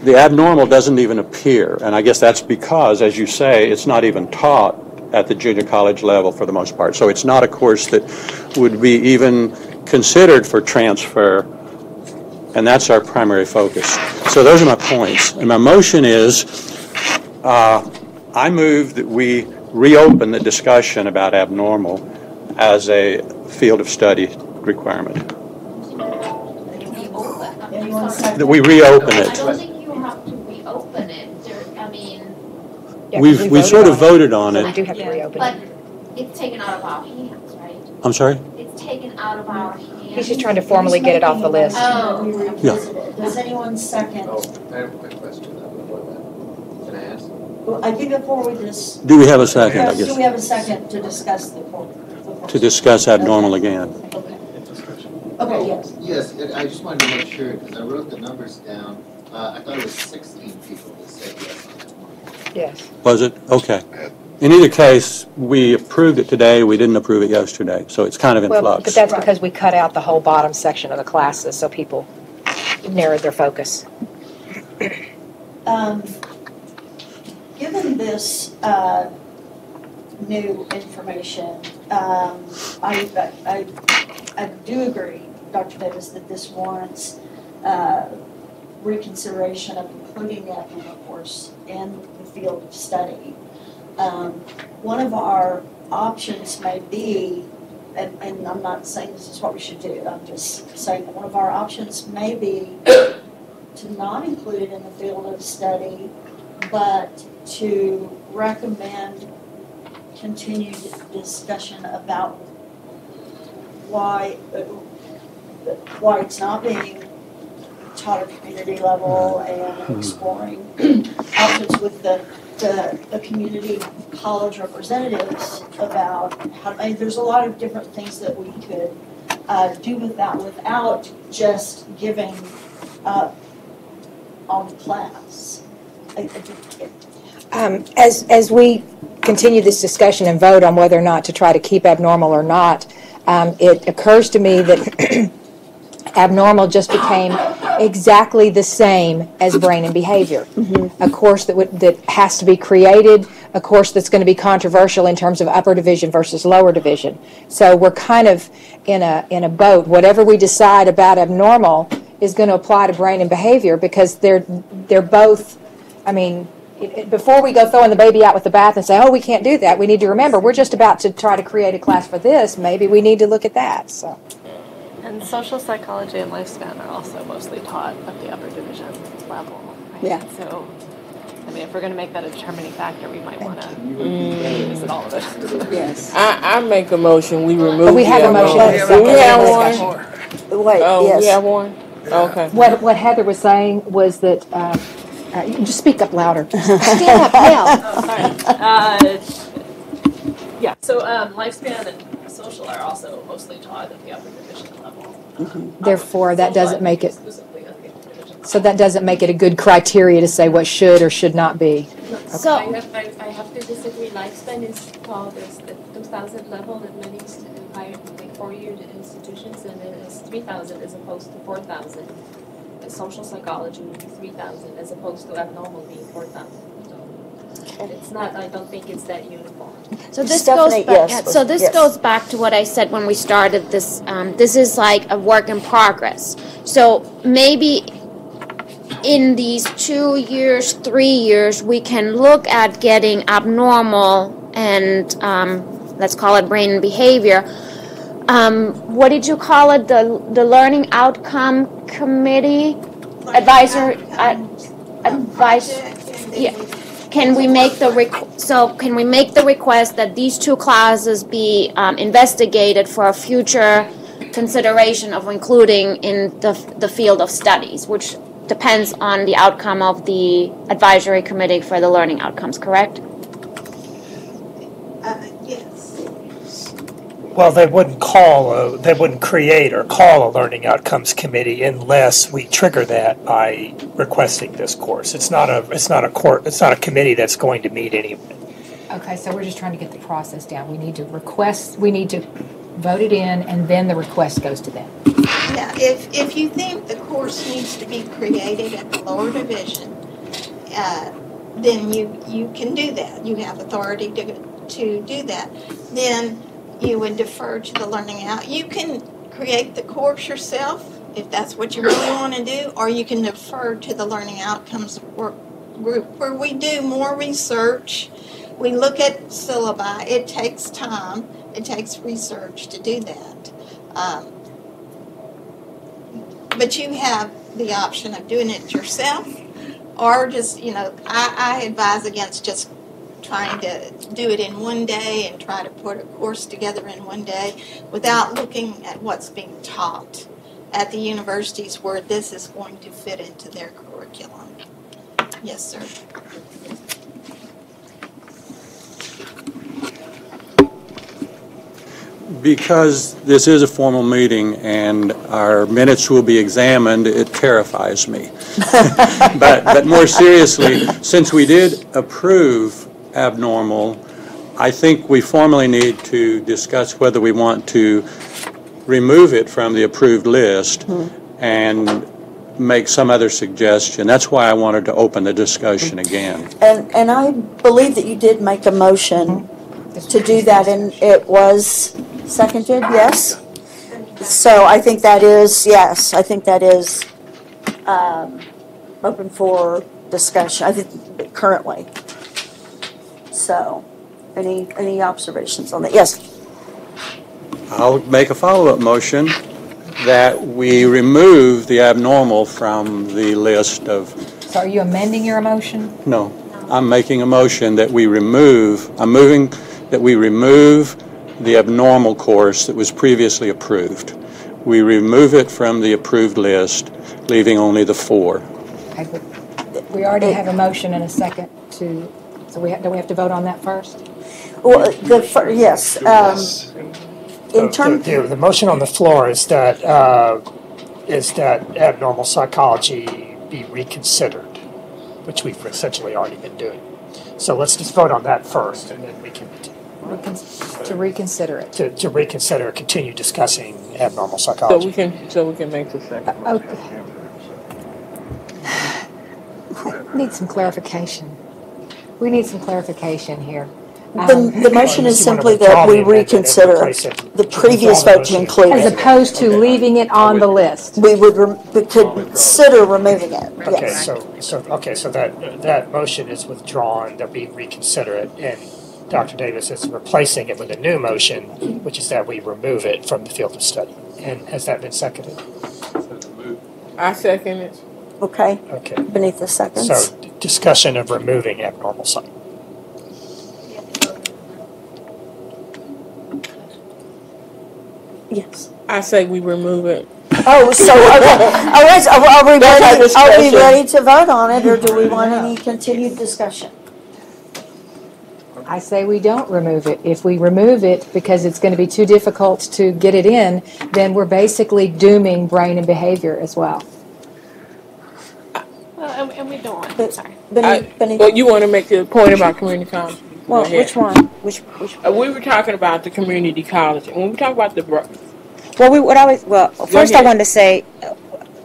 the abnormal doesn't even appear. And I guess that's because, as you say, it's not even taught at the junior college level for the most part. So it's not a course that would be even considered for transfer, and that's our primary focus. So those are my points. And my motion is, I move that we reopen the discussion about abnormal as a field of study requirement. That we reopen I it. don't think you have to reopen it. I mean, We sort of voted on So we it. do have to reopen but it. it's taken out of our hands, right? I'm sorry? It's taken out of our hands. He's just trying to formally get it off the list. Oh. Yeah. Does anyone second? I have a quick question before that. Can I ask? Well, I think before we just. Do we have a second, I guess? Do we have a second to discuss the To discuss abnormal again. Okay, yes. Yes, I just wanted to make sure, because I wrote the numbers down. I thought it was 16 people that said yes on that one. Yes. Was it? Okay. In either case, we approved it today, we didn't approve it yesterday, so it's kind of in Well, flux. but that's because we cut out the whole bottom section of the classes, so people narrowed their focus. Given this new information, I do agree, Dr. Davis, that this warrants reconsideration of including the abnormal course in the field of study. One of our options may be, and I'm not saying this is what we should do, I'm just saying that one of our options may be to not include it in the field of study, but to recommend continued discussion about why it's not being taught at community level and exploring options with the community college representatives about how, I mean, there's a lot of different things that we could do with that without just giving up on class. As we continue this discussion and vote on whether or not to try to keep abnormal or not, it occurs to me that abnormal just became exactly the same as brain and behavior. A course that has to be created, a course that's going to be controversial in terms of upper division versus lower division. So we're kind of in a boat. Whatever we decide about abnormal is going to apply to brain and behavior because they're both, I mean, before we go throwing the baby out with the bath and say, oh, we can't do that, we need to remember we're just about to try to create a class for this. Maybe we need to look at that. So. And social psychology and lifespan are also mostly taught at the upper division level. Right? Yeah. So, I mean, if we're going to make that a determining factor, we might want to revisit all of it. Yes. I make a motion, we remove. But we have a motion and a Do second. we have one? Wait, Oh, yes. we have one? Okay. What Heather was saying was that, you can just speak up louder. Stand up, yell. Yeah, so lifespan and social are also mostly taught at the upper division level. Therefore, that doesn't make it, Exclusively at the upper division so that doesn't make it a good criteria to say what should or should not be. So, I have to disagree. Lifespan is taught as the 2,000 level at many higher, like 4-year institutions, and it is 3,000 as opposed to 4,000. Social psychology would be 3,000 as opposed to abnormal being 4,000. So it's not. I don't think it's that uniform. So this Stephanie, goes back. yes, So this yes. goes back to what I said when we started this. This is like a work in progress. So maybe in these 2 years, 3 years, we can look at getting abnormal and let's call it brain and behavior. What did you call it? The Learning Outcome Committee? Advisor. Yeah. Can we make the request that these two classes be investigated for a future consideration of including in the field of studies, which depends on the outcome of the advisory committee for the learning outcomes, correct? Yes. Well, they wouldn't create or call a learning outcomes committee unless we trigger that by requesting this course. It's not a committee that's going to meet anyway. Okay, so we're just trying to get the process down. We need to vote it in, and then the request goes to them. Yeah, if you think the course needs to be created at the lower division, then you can do that. You have authority to do that. Then you would defer to the learning out. You can create the course yourself if that's what you really want to do, or you can defer to the learning outcomes work group where we do more research. We look at syllabi. It takes time. It takes research to do that. But you have the option of doing it yourself, or just, I advise against just trying to do it in one day and try to put a course together in one day without looking at what's being taught at the universities where this is going to fit into their curriculum. Yes, sir. Because this is a formal meeting and our minutes will be examined, it terrifies me. But more seriously, since we did approve abnormal, I think we formally need to discuss whether we want to remove it from the approved list and make some other suggestion. That's why I wanted to open the discussion again. And I believe that you did make a motion to do that, and it was seconded, yes? So I think that is, yes, I think that is open for discussion, I think, currently. So, any observations on that? Yes? I'll make a follow-up motion that we remove the abnormal from the list of... So are you amending your motion? No. I'm making a motion that we remove, I'm moving that we remove the abnormal course that was previously approved. We remove it from the approved list, leaving only the 4. Okay, but we already have a motion and a second to, so do we have to vote on that first? Well, yes. In terms, the motion on the floor is that abnormal psychology be reconsidered, which we've essentially already been doing. So let's just vote on that first, and then we can to reconsider it. To reconsider, continue discussing abnormal psychology. So we can make the second. Okay. Need some clarification. We need some clarification here. The motion is simply that we reconsider the previous vote to include it. As opposed to leaving it on the list. We would consider removing it. Okay, yes. so that motion is withdrawn, that we reconsider it, and Dr. Davis is replacing it with a new motion, which is that we remove it from the field of study. And has that been seconded? I second it. Okay. Okay. Beneath the seconds. So discussion of removing abnormal psych. Yes. I say we remove it. Oh, so are we ready to vote on it, or do we want any continued discussion? I say we don't remove it. If we remove it because it's going to be too difficult to get it in, then we're basically dooming brain and behavior as well. And we don't want. Sorry. But you want to make the point about community college? Well, which one? Which we were talking about the community college, and when we talk about the first I wanted to say,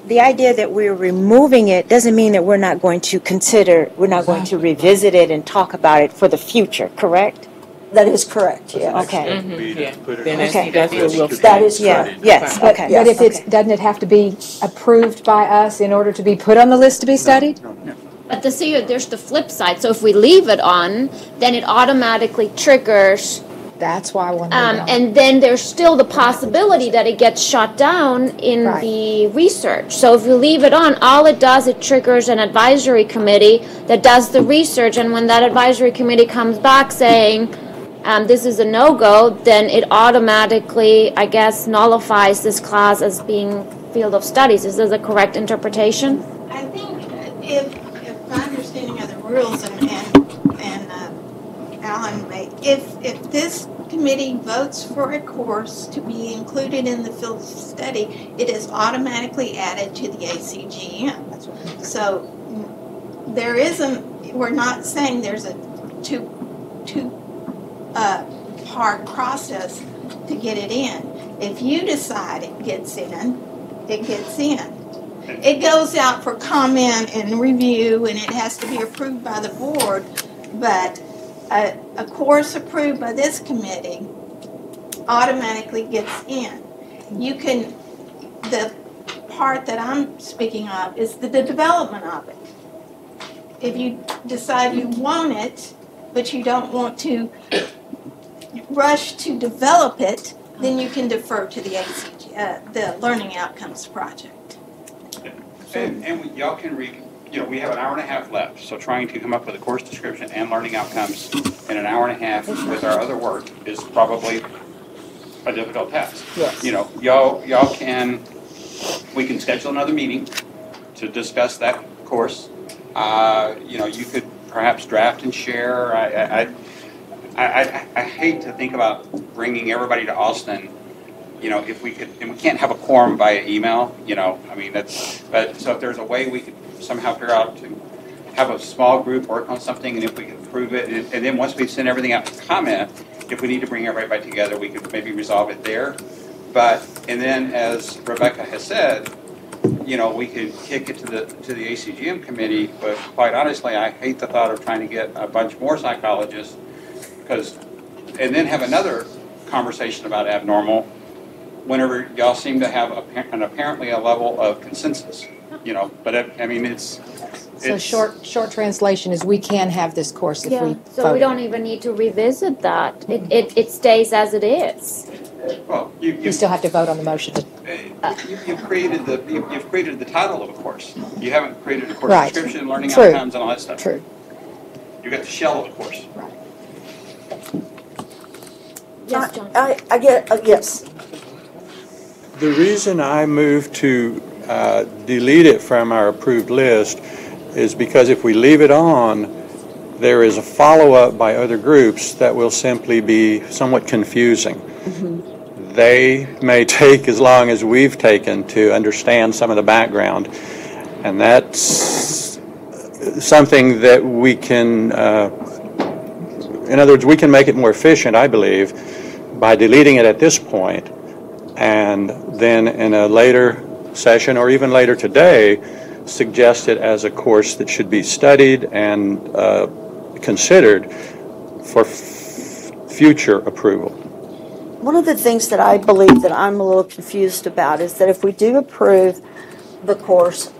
the idea that we're removing it doesn't mean that we're not going to consider, we're not going to revisit it and talk about it for the future, correct? That is correct, yeah. Okay. Yeah. Then that's Okay. what we'll. That is Yeah. correct. Yes. But, Okay. but if it's, doesn't it have to be approved by us in order to be put on the list to be studied? But there's the flip side. So if we leave it on, then it automatically triggers. That's why I want to know. And then there's still the possibility that it gets shut down in Right. the research. So if you leave it on, all it does, it triggers an advisory committee that does the research. And when that advisory committee comes back saying, this is a no-go, then it automatically, I guess, nullifies this class as being field of studies. Is this a correct interpretation? I think if my understanding of the rules and Alan may, if this committee votes for a course to be included in the field of study, it is automatically added to the ACGM. So there isn't, we're not saying there's a two part process to get it in. If you decide it gets in, it gets in. It goes out for comment and review, and it has to be approved by the board, but a course approved by this committee automatically gets in. You can, the part that I'm speaking of is the development of it. If you decide you want it, but you don't want to rush to develop it, then you can defer to the the Learning Outcomes Project. And y'all can we have an hour and a half left, so trying to come up with a course description and learning outcomes in an hour and a half with our other work is probably a difficult task. Yes. Y'all can, we can schedule another meeting to discuss that course. You could perhaps draft and share. I hate to think about bringing everybody to Austin. If we could, and we can't have a quorum via email. So if there's a way we could somehow figure out to have a small group work on something, and if we can approve it, and then once we've sent everything out to comment, if we need to bring everybody together, we could maybe resolve it there. And then as Rebecca has said, we could kick it to the ACGM committee, but quite honestly, I hate the thought of trying to get a bunch more psychologists, and then have another conversation about abnormal whenever y'all seem to have apparently a level of consensus, but it's So short translation is we can have this course if we So vote. we don't even need to revisit that. It stays as it is. Well, You still have to vote on the motion. you've created the title of a course. You haven't created a course Right. description, learning True. outcomes, and all that stuff. True. You got the shell of the course. Yes, John. I get, yes. The reason I moved to delete it from our approved list is because if we leave it on, there is a follow-up by other groups that will simply be somewhat confusing. Mm-hmm. They may take as long as we've taken to understand some of the background, and that's something that we can, in other words, we can make it more efficient, I believe, by deleting it at this point, and then in a later session or even later today, suggest it as a course that should be studied and considered for future approval. One of the things that I believe that I'm a little confused about is that if we do approve the course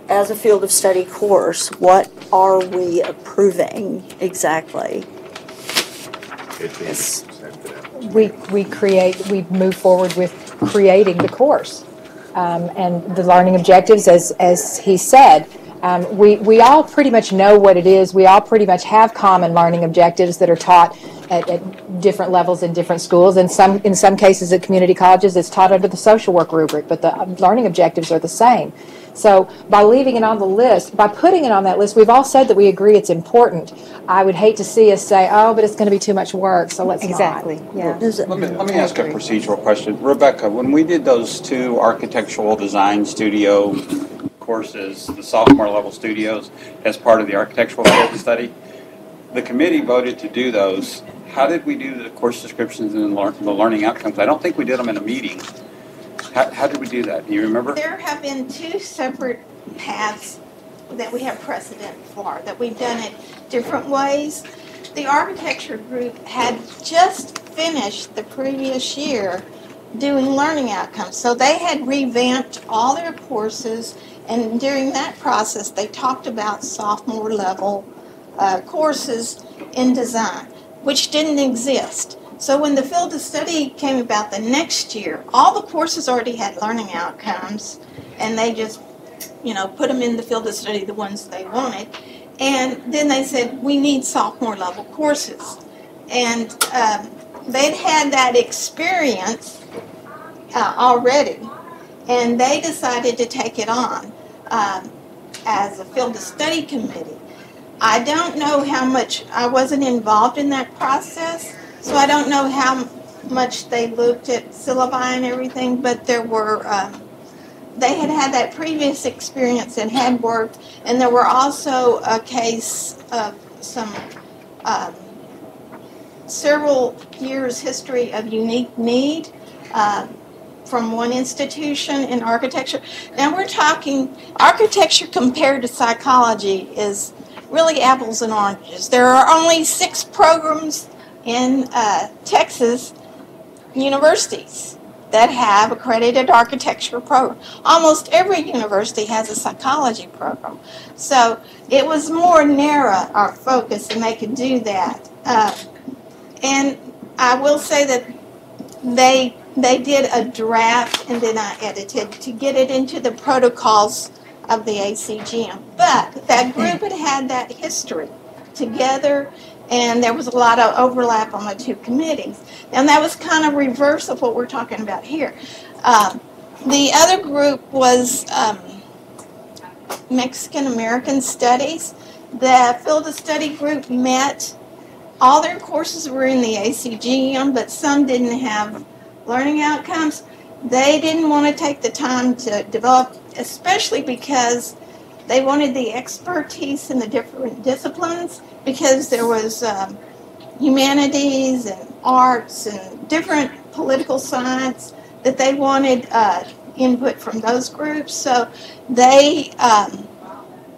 as a field of study course, what are we approving exactly? We move forward with creating the course. And the learning objectives, as he said, we all pretty much know what it is. We all pretty much have common learning objectives that are taught at different levels in different schools. And in some cases at community colleges, it's taught under the social work rubric, but the learning objectives are the same. So by leaving it on the list, by putting it on that list, we've all said that we agree it's important. I would hate to see us say, oh, but it's going to be too much work, so let's not. Yeah. Let me ask a procedural question. Rebecca, when we did those two architectural design studio courses, the sophomore level studios, as part of the architectural field study, the committee voted to do those. How did we do the course descriptions and the learning outcomes? I don't think we did them in a meeting. How did we do that? Do you remember? There have been two separate paths that we have precedent for, that we've done it different ways. the architecture group had just finished the previous year doing learning outcomes. So they had revamped all their courses, and during that process, they talked about sophomore level courses in design, which didn't exist. So when the field of study came about the next year, all the courses already had learning outcomes, and they just, put them in the field of study, the ones they wanted. And then they said, we need sophomore level courses. And they'd had that experience already, and they decided to take it on as a field of study committee. I don't know how much, I wasn't involved in that process, so I don't know how much they looked at syllabi and everything, but there were, they had had that previous experience and had worked, and there were also a case of some several years history of unique need from one institution in architecture. Now we're talking architecture compared to psychology is really apples and oranges. There are only 6 programs in Texas universities that have accredited architecture program. Almost every university has a psychology program. So it was more narrow, our focus, and they could do that. And I will say that they did a draft, and then I edited to get it into the protocols of the ACGM. But that group had that history together, and there was a lot of overlap on the 2 committees. And that was kind of reverse of what we're talking about here. The other group was Mexican American Studies. The field of study group met. All their courses were in the ACGM, but some didn't have learning outcomes. They didn't want to take the time to develop, especially because they wanted the expertise in the different disciplines, because there was humanities and arts and different political science that they wanted input from those groups. So they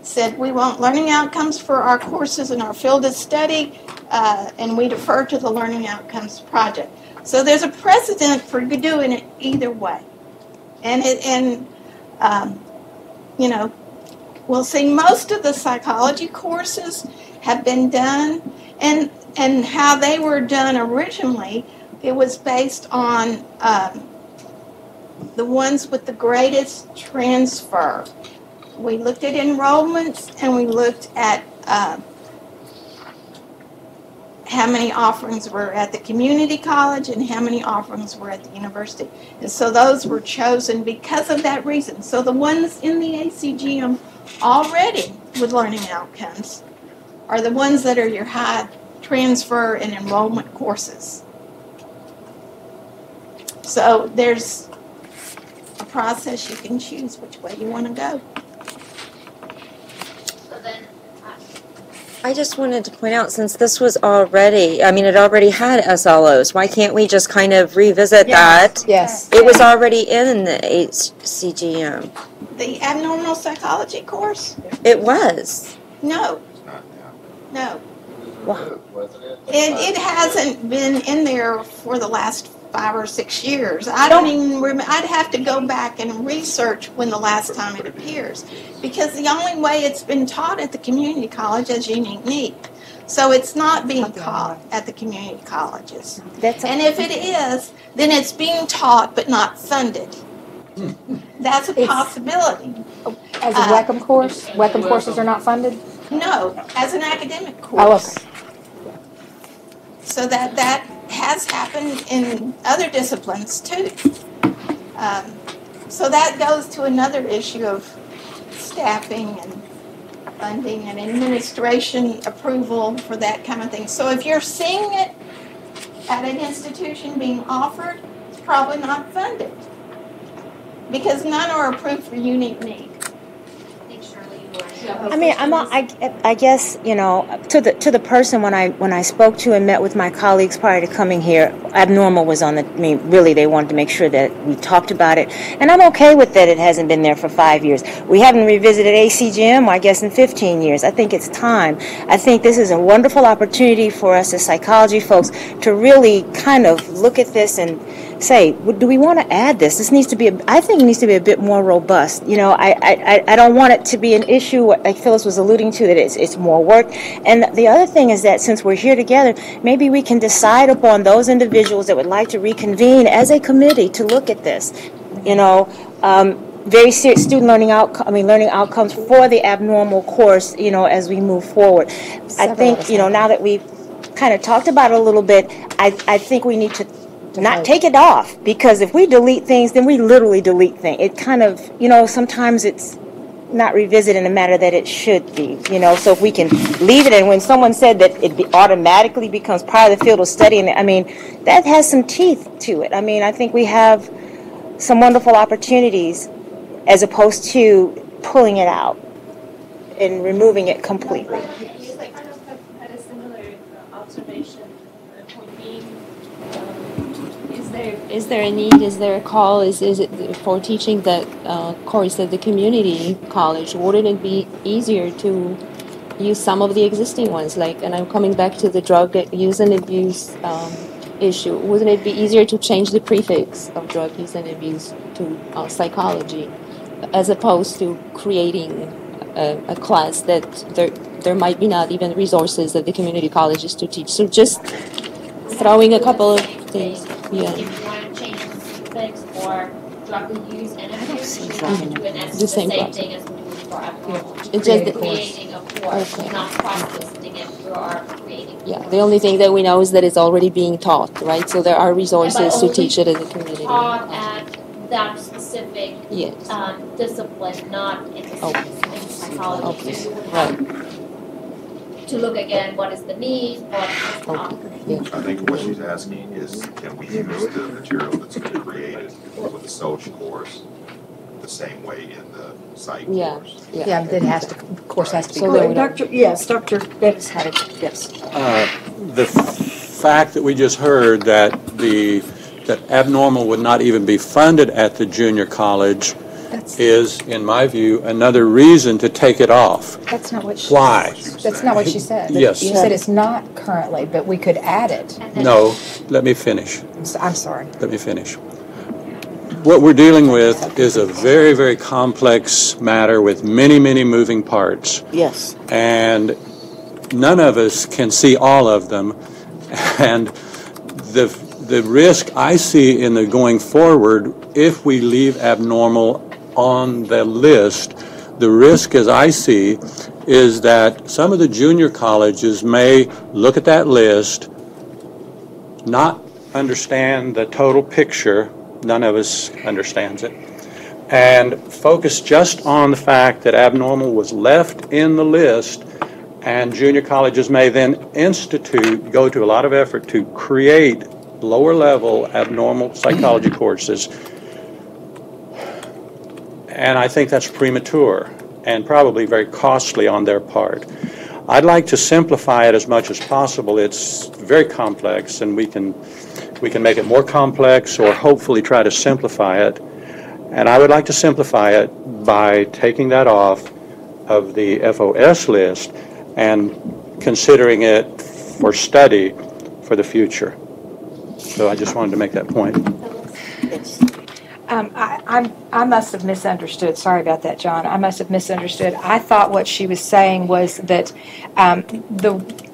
said, we want learning outcomes for our courses in our field of study, and we defer to the Learning Outcomes Project. So there's a precedent for doing it either way. And we'll see most of the psychology courses have been done, and how they were done originally, it was based on the ones with the greatest transfer. We looked at enrollments, and we looked at how many offerings were at the community college and how many offerings were at the university. And so those were chosen because of that reason. So the ones in the ACGM already with learning outcomes are the ones that are your high transfer and enrollment courses. So there's a process, you can choose which way you want to go. I just wanted to point out, since this was already, it already had SLOs, why can't we just kind of revisit that? Yes. It was already in the HCGM. The abnormal psychology course? It was. No. It's not now. No. Wasn't it? It hasn't been in there for the last 5 or 6 years. I don't even remember. I'd have to go back and research when the last time it appears, because the only way it's been taught at the community college is unique need. So it's not being taught at the community colleges. And if it is, then it's being taught but not funded. That's a possibility. As a WECM course? WECM courses are not funded? No, as an academic course. Oh, okay. So that has happened in other disciplines too. So that goes to another issue of staffing and funding and administration approval for that kind of thing. So if you're seeing it at an institution being offered, it's probably not funded, because none are approved for unique need. I think Shirley, you were I mean, I guess, you know, to the person when I spoke to and met with my colleagues prior to coming here, abnormal was on the, I mean, really they wanted to make sure that we talked about it. And I'm okay with that it hasn't been there for 5 years. We haven't revisited ACGM, I guess, in 15 years. I think it's time. I think this is a wonderful opportunity for us as psychology folks to really kind of look at this and say, do we want to add this? This needs to be, I think it needs to be a bit more robust. You know, I don't want it to be an issue, like Phyllis was alluding to, that it's more work. And the other thing is that since we're here together, maybe we can decide upon those individuals that would like to reconvene as a committee to look at this. You know, very serious student learning outcomes for the abnormal course, you know, as we move forward. I think, you know, now that we've kind of talked about it a little bit, I think we need to not take it off, because if we delete things, then we literally delete things. It kind of, you know, sometimes it's not revisited in a manner that it should be, you know. So if we can leave it, and when someone said that it automatically becomes part of the field of study, and I mean, that has some teeth to it. I mean, I think we have some wonderful opportunities as opposed to pulling it out and removing it completely. I kind of had a similar observation. Point being, is there a need? Is there a call? Is it for teaching that course at the community college? Wouldn't it be easier to use some of the existing ones? Like, and I'm coming back to the drug use and abuse issue. Wouldn't it be easier to change the prefix of drug use and abuse to psychology, as opposed to creating a class that there might be not even resources at the community colleges to teach? So just throwing a couple of things. Yeah. If you want to change the prefix or drug use and abuse, you have to do in essence The same thing as we do for abnormal. It's just the- creating a course, Okay. not cross-listing it through our creating. Yeah, the only thing that we know is that it's already being taught, right? So there are resources to teach it in the community. Taught at that specific Yes. discipline, not in psychology. So you would Right. have to look again, what is the need, what is I think what she's asking is, can we use the material that's been created for the social course the same way in the psych course? Yeah, that has to, of course, has to be. So Dr. Davis had it, yes. The fact that we just heard that that abnormal would not even be funded at the junior college is, in my view, another reason to take it off. That's not what she Why? That's not what she said. Yes. She said it's not currently, but we could add it. No, let me finish. I'm sorry. Let me finish. What we're dealing with is a very, very complex matter with many, many moving parts. Yes. And none of us can see all of them. And the risk I see in the going forward, if we leave abnormal on the list, the risk as I see is that some of the junior colleges may look at that list, not understand the total picture, none of us understands it, and focus just on the fact that abnormal was left in the list, and junior colleges may then go to a lot of effort to create lower level abnormal psychology courses. And I think that's premature and probably very costly on their part. I'd like to simplify it as much as possible. It's very complex, and we can make it more complex or hopefully try to simplify it. And I would like to simplify it by taking that off of the FOS list and considering it for study for the future. So I just wanted to make that point. I must have misunderstood. Sorry about that, John. I must have misunderstood. I thought what she was saying was that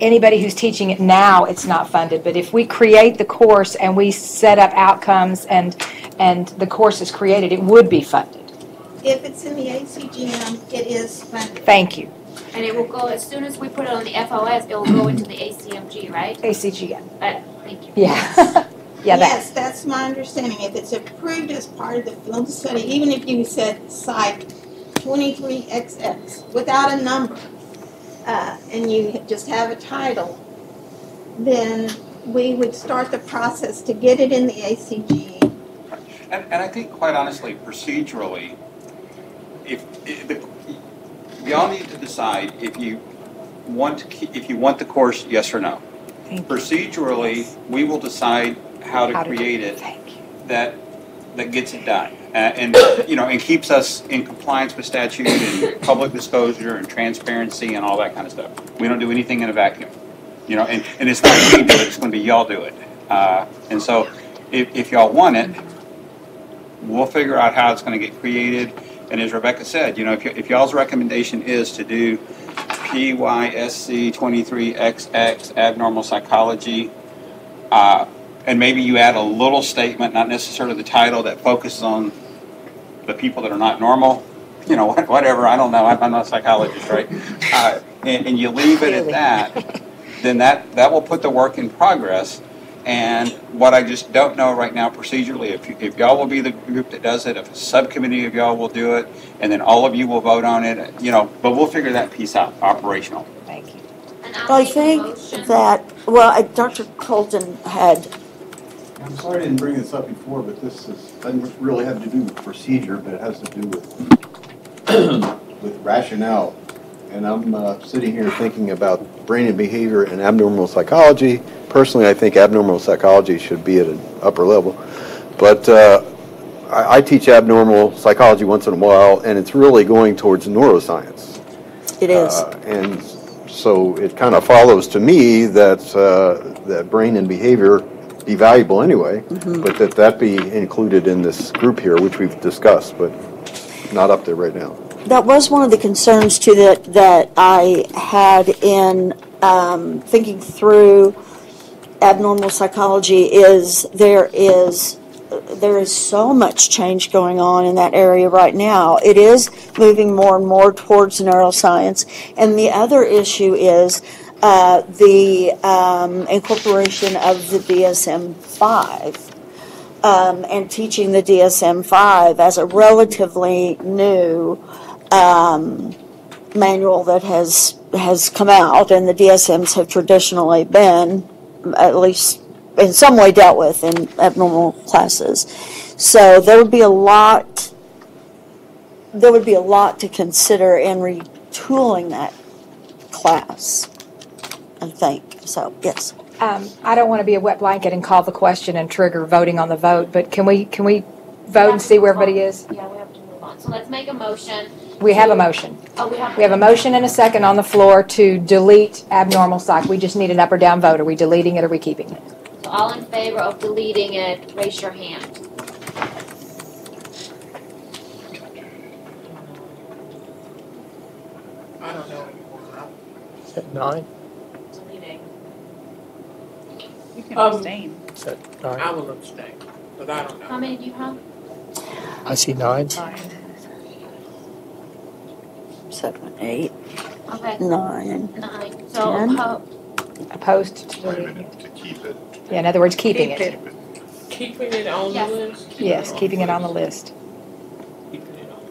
anybody who's teaching it now, it's not funded. But if we create the course and we set up outcomes and the course is created, it would be funded. If it's in the ACGM, it is funded. Thank you. And it will go, as soon as we put it on the FOS, it will go into the ACMG, right? ACGM. Thank you. Yeah. Yes, that's my understanding. If it's approved as part of the field study, even if you said Psych 23XX without a number, and you just have a title, then we would start the process to get it in the ACG. And I think, quite honestly, procedurally, y'all need to decide if you want the course, yes or no. Procedurally, we will decide how to create it that gets it done. And keeps us in compliance with statute and public disclosure and transparency and all that kind of stuff. We don't do anything in a vacuum. And it's not we do it, it's going to be y'all do it. And so if y'all want it, we'll figure out how it's going to get created. And as Rebecca said, if y'all's recommendation is to do PYSC 23XX abnormal psychology, and maybe you add a little statement, not necessarily the title, that focuses on the people that are not normal, whatever, I don't know, I'm not a psychologist, right? And you leave it at that, then that will put the work in progress. And what I just don't know right now procedurally, if y'all will be the group that does it, if a subcommittee of y'all will do it, and then all of you will vote on it, but we'll figure that piece out, operational. Thank you. I think that, Dr. Colton had. I'm sorry I didn't bring this up before, but this doesn't really have to do with procedure, but it has to do with rationale. And I'm sitting here thinking about brain and behavior and abnormal psychology. Personally, I think abnormal psychology should be at an upper level. But I teach abnormal psychology once in a while, and it's really going towards neuroscience. It is. And so it kind of follows to me that that brain and behavior be valuable anyway, but that be included in this group here, which we've discussed, but not up there right now. That was one of the concerns too that I had in thinking through abnormal psychology is there is so much change going on in that area right now. It is moving more and more towards neuroscience, and the other issue is the incorporation of the DSM-5 and teaching the DSM-5 as a relatively new manual that has come out, and the DSMs have traditionally been, at least in some way, dealt with in abnormal classes. So there would be a lot to consider in retooling that class, I think. So yes. I don't want to be a wet blanket and call the question and trigger voting on the vote, but can we vote and see where everybody is? Yeah, we have to move on. So let's make a motion. We have a motion. Oh, we have a motion and a second on the floor to delete abnormal psych. We just need an up or down vote. Are we deleting it or are we keeping it? So all in favor of deleting it, raise your hand. I don't know. Is that 9? Deleting. You can abstain. Is that 9? I will abstain, but I don't know. How many do you have? I see 9. 7, 8, Okay. 9. 9. So 10. Opposed to deleting it. To keep it. Yeah, in other words, keeping it. Keeping it on the list? Yes, keeping it on the list. Keeping it on.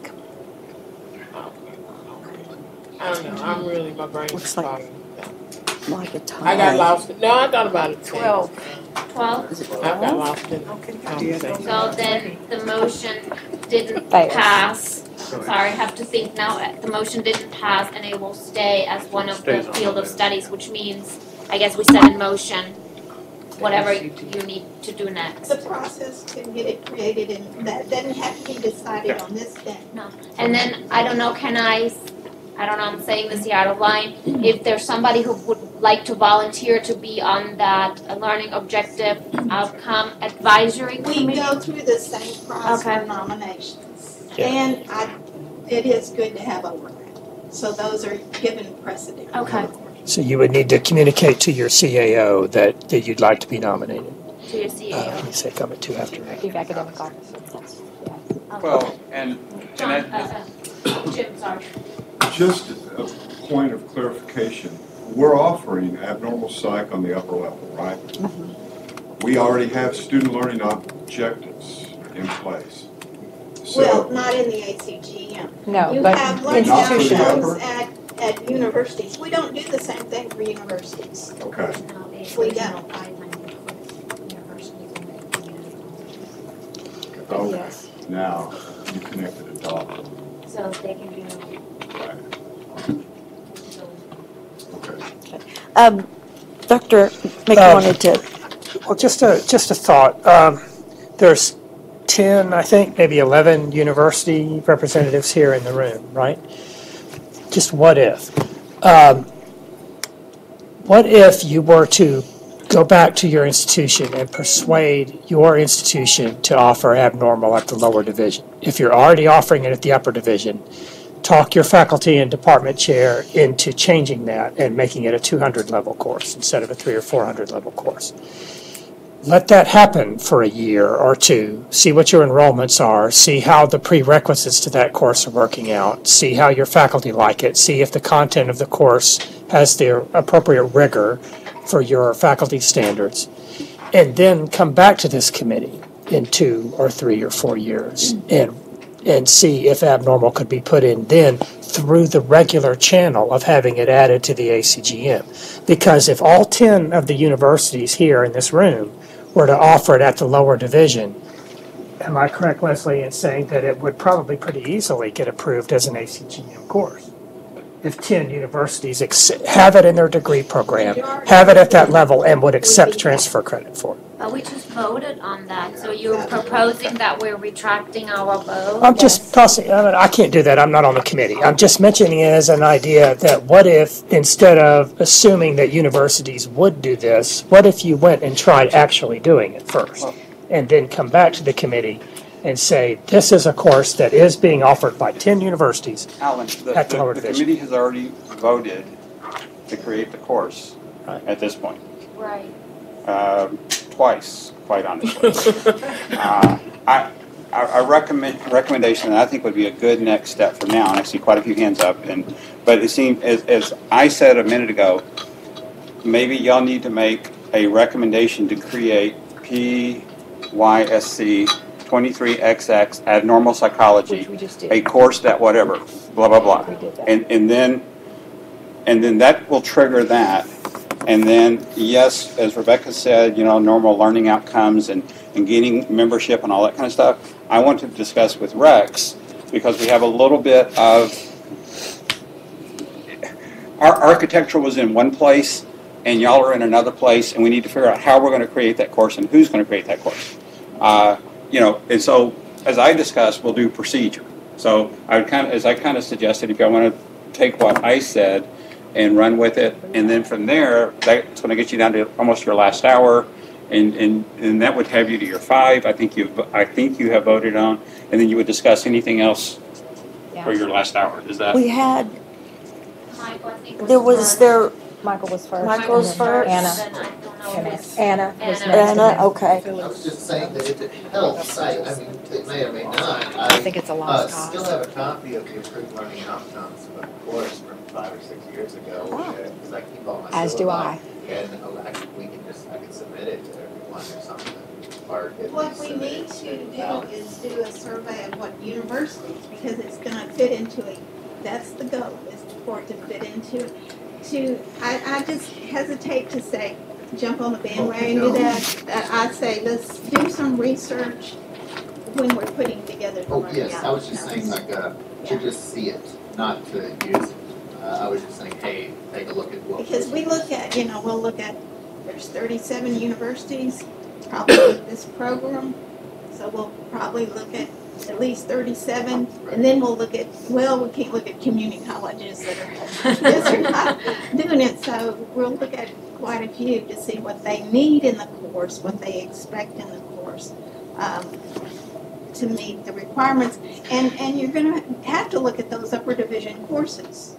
I don't know, I'm really, my brain's Looks like a tie. I got lost. No, I thought about it. 12. I got lost in the conversation. So then the motion didn't Fails. pass. Sorry, I have to think now. The motion didn't pass and it will stay as one of the field of studies, which means, I guess we set in motion whatever you need to do next. The process to get it created, and that doesn't have to be decided on this day. No. And then, I don't know, I'm saying this here out of line, if there's somebody who would like to volunteer to be on that learning objective outcome advisory committee? We go through the same process for nominations. And it is good to have overlap. So those are given precedent. Okay. So you would need to communicate to your CAO that you'd like to be nominated. To your CAO. You say come at 2 after. Chief Academic Officer. Well, and John, Jim, sorry. Just a point of clarification. We're offering abnormal psych on the upper level, right? We already have student learning objectives in place. Well, not in the ACGM. No, you but have learning institutional. outcomes at universities. We don't do the same thing for universities. Okay. We don't. Oh, Yes. now you connected a dot. So they can do. Right. Dr. Mick wanted to. Well, just a thought. There's 10, I think, maybe 11 university representatives here in the room, right? Just what if? What if you were to go back to your institution and persuade your institution to offer abnormal at the lower division? If you're already offering it at the upper division, talk your faculty and department chair into changing that and making it a 200 level course instead of a 300 or 400 level course. Let that happen for a year or two. See what your enrollments are. See how the prerequisites to that course are working out. See how your faculty like it. See if the content of the course has the appropriate rigor for your faculty standards. And then come back to this committee in 2 or 3 or 4 years and see if abnormal could be put in then through the regular channel of having it added to the ACGM. Because if all 10 of the universities here in this room were to offer it at the lower division, am I correct, Leslie, in saying that it would probably pretty easily get approved as an ACGM course? If 10 universities have it in their degree program, have it at that level, and would accept transfer credit for it. But we just voted on that, so you're proposing that we're retracting our vote? I'm just tossing, I can't do that, I'm not on the committee. I'm just mentioning it as an idea that what if, instead of assuming that universities would do this, what if you went and tried actually doing it first? And then come back to the committee and say, this is a course that is being offered by 10 universities Alan, at the lower the division. committee has already voted to create the course at this point. Right. Twice, quite honestly. A recommendation that I think would be a good next step from now, and I see quite a few hands up, but it seems, as I said a minute ago, maybe y'all need to make a recommendation to create PYSC 23XX Abnormal Psychology, a course that whatever, blah, blah, blah. And then that will trigger that. And then, yes, as Rebecca said, normal learning outcomes and gaining membership and all that kind of stuff. I want to discuss with Rex, because we have a little bit of, our architecture was in one place and y'all are in another place, and we need to figure out how we're going to create that course and who's going to create that course. And so as I discussed, we'll do procedure. So as I kind of suggested, if you want to take what I said and run with it, and then from there, that's going to get you down to almost your last hour, and that would have you to your 5. I think you have voted on, and then you would discuss anything else for your last hour. Is that? We had. Michael, I think There was there. Michael was first. Michael was first. Anna was next. Anna, okay. I was just saying that if it helps, I mean, it may or may not. I think it's a lost cause. Still have a copy of the approved learning outcomes of the course from 5 or 6 years ago, because I keep all my. As do I. And I can submit it to everyone or something. What we need to do is do a survey of what universities, because it's going to fit into it. That's the goal, is for it to fit into it. I just hesitate to say, jump on the bandwagon and do that. I say, let's do some research when we're putting together the learning yes, I was just saying to just see it, not to use it. I was just saying, hey, take a look at what. Because we look at, we'll look at, there's 37 universities probably with this program, so we'll probably look at least 37, and then we'll look at, we can't look at community colleges that are not doing it, so we'll look at quite a few to see what they need in the course, what they expect in the course to meet the requirements, and you're going to have to look at those upper division courses,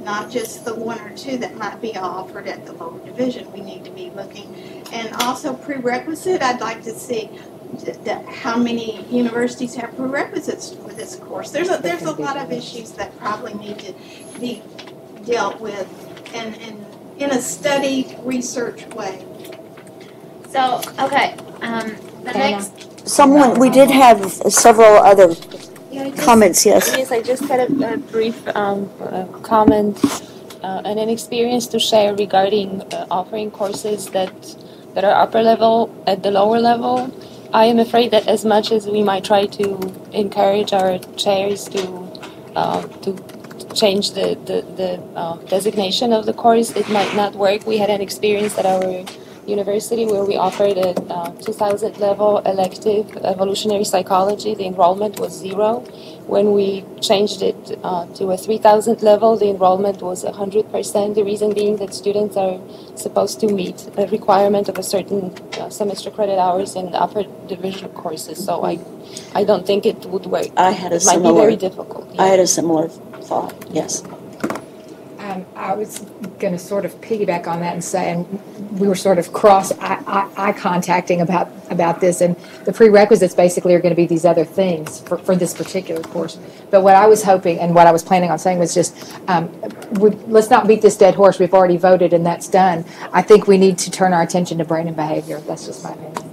not just the 1 or 2 that might be offered at the lower division. We need to be looking, and also prerequisite, I'd like to see how many universities have prerequisites for this course. There's a lot of issues that probably need to be dealt with and in a studied, research way. So, okay, the next. We did have several other comments, yes. Yes, I just had a brief comment and an experience to share regarding offering courses that are upper level at the lower level. I am afraid that as much as we might try to encourage our chairs to change the designation of the course, it might not work. We had an experience at our university where we offered a 2000 level elective evolutionary psychology. The enrollment was 0. When we changed it to a 3000 level, the enrollment was 100%. The reason being that students are supposed to meet a requirement of a certain semester credit hours in upper division courses. So I don't think it would work. It might be very difficult. I had a similar thought, yes. I was going to sort of piggyback on that and say, and we were sort of eye contacting about this, and the prerequisites basically are going to be these other things for this particular course. But what I was hoping and what I was planning on saying was just, let's not beat this dead horse. We've already voted and that's done. I think we need to turn our attention to brain and behavior. That's just my opinion.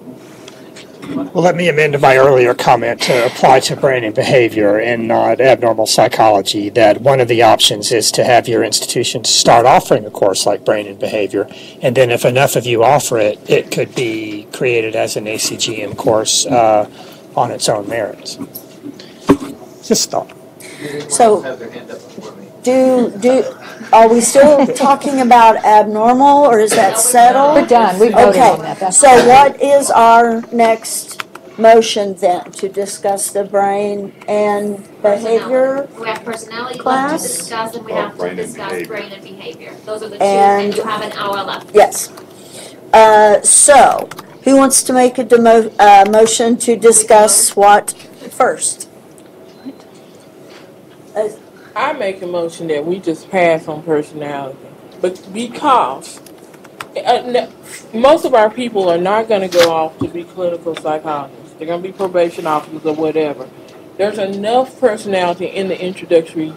Well, let me amend my earlier comment to apply to brain and behavior and not abnormal psychology, that one of the options is to have your institution start offering a course like brain and behavior, and then if enough of you offer it, it could be created as an ACGM course on its own merits. Just thought. So, are we still talking about abnormal, or is that settled? We're done. We voted on that. Okay, so what is our next motion then? To discuss the brain and behavior We have personality left class? to discuss, and we have to discuss brain and behavior. Those are the two, And- and you have an hour left. Yes. So, who wants to make a motion to discuss what first? I make a motion that we just pass on personality, but because most of our people are not going to go off to be clinical psychologists. They're going to be probation officers or whatever. There's enough personality in the introductory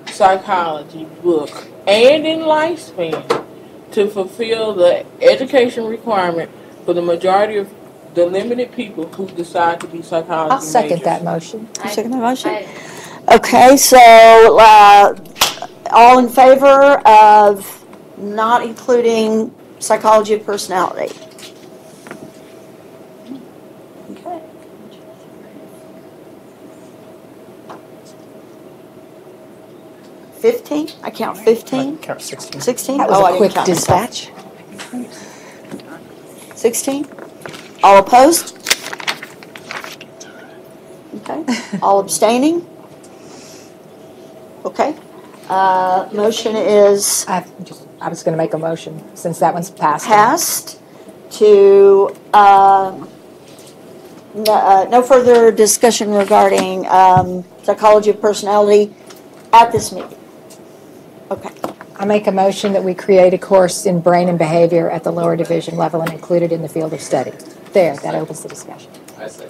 psychology book and in lifespan to fulfill the education requirement for the majority of the limited people who decide to be psychology I'll second majors. that motion. You second that motion? Okay, so all in favor of not including psychology of personality? Okay. $15? I count 15? Count 16. 16? That was I a didn't quick count myself. dispatch. 16? All opposed? Okay. All abstaining? Okay. Motion is I was going to make a motion since that one's passed. passed to, no further discussion regarding psychology of personality at this meeting. Okay. I make a motion that we create a course in brain and behavior at the lower division level and include it in the field of study. There, that opens the discussion. I say.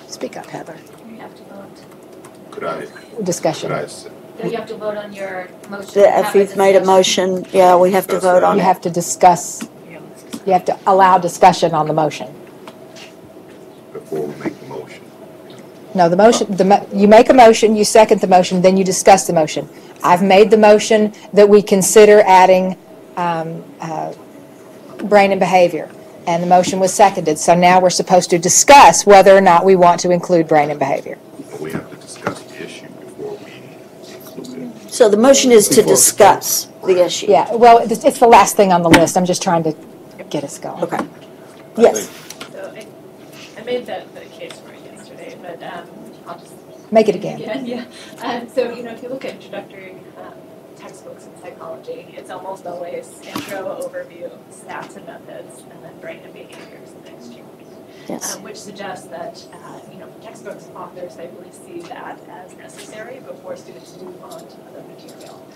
Speak up, Heather. You have to vote. Could I? Discussion. Could I say? You have to vote on your motion. If we've made a motion, yeah, we have to vote on You it. have to discuss, you have to allow discussion on the motion. Before we make the motion. No, the motion, you make a motion, you second the motion, then you discuss the motion. I've made the motion that we consider adding brain and behavior, and the motion was seconded. So now we're supposed to discuss whether or not we want to include brain and behavior. But we have to discuss the issue before we include it. So the motion is to discuss the issue. Yeah, well, it's the last thing on the list. I'm just trying to get us going. Okay. Yes. So I made the case for it yesterday, but I'll just Make it again. Yeah. So if you look at introductory textbooks in psychology, it's almost always intro, overview, stats and methods, and then brain and behavior is the next few. Yes. Which suggests that textbooks authors, I really see that as necessary before students move on to other material.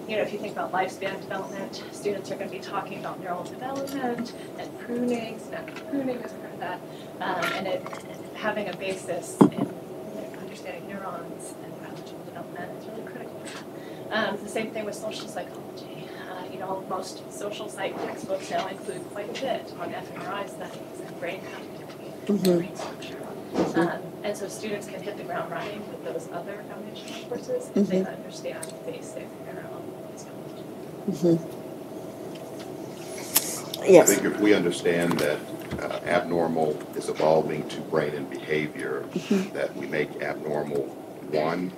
If you think about lifespan development, students are going to be talking about neural development and pruning, synaptic pruning is part of that, and having a basis in understanding neurons and biological development is really critical. The same thing with social psychology. Most social psych textbooks now include quite a bit on fMRI studies and brain connectivity and brain structure. And so students can hit the ground running with those other foundational courses if they understand basic neural physiology. Yes. I think if we understand that abnormal is evolving to brain and behavior, that we make abnormal 1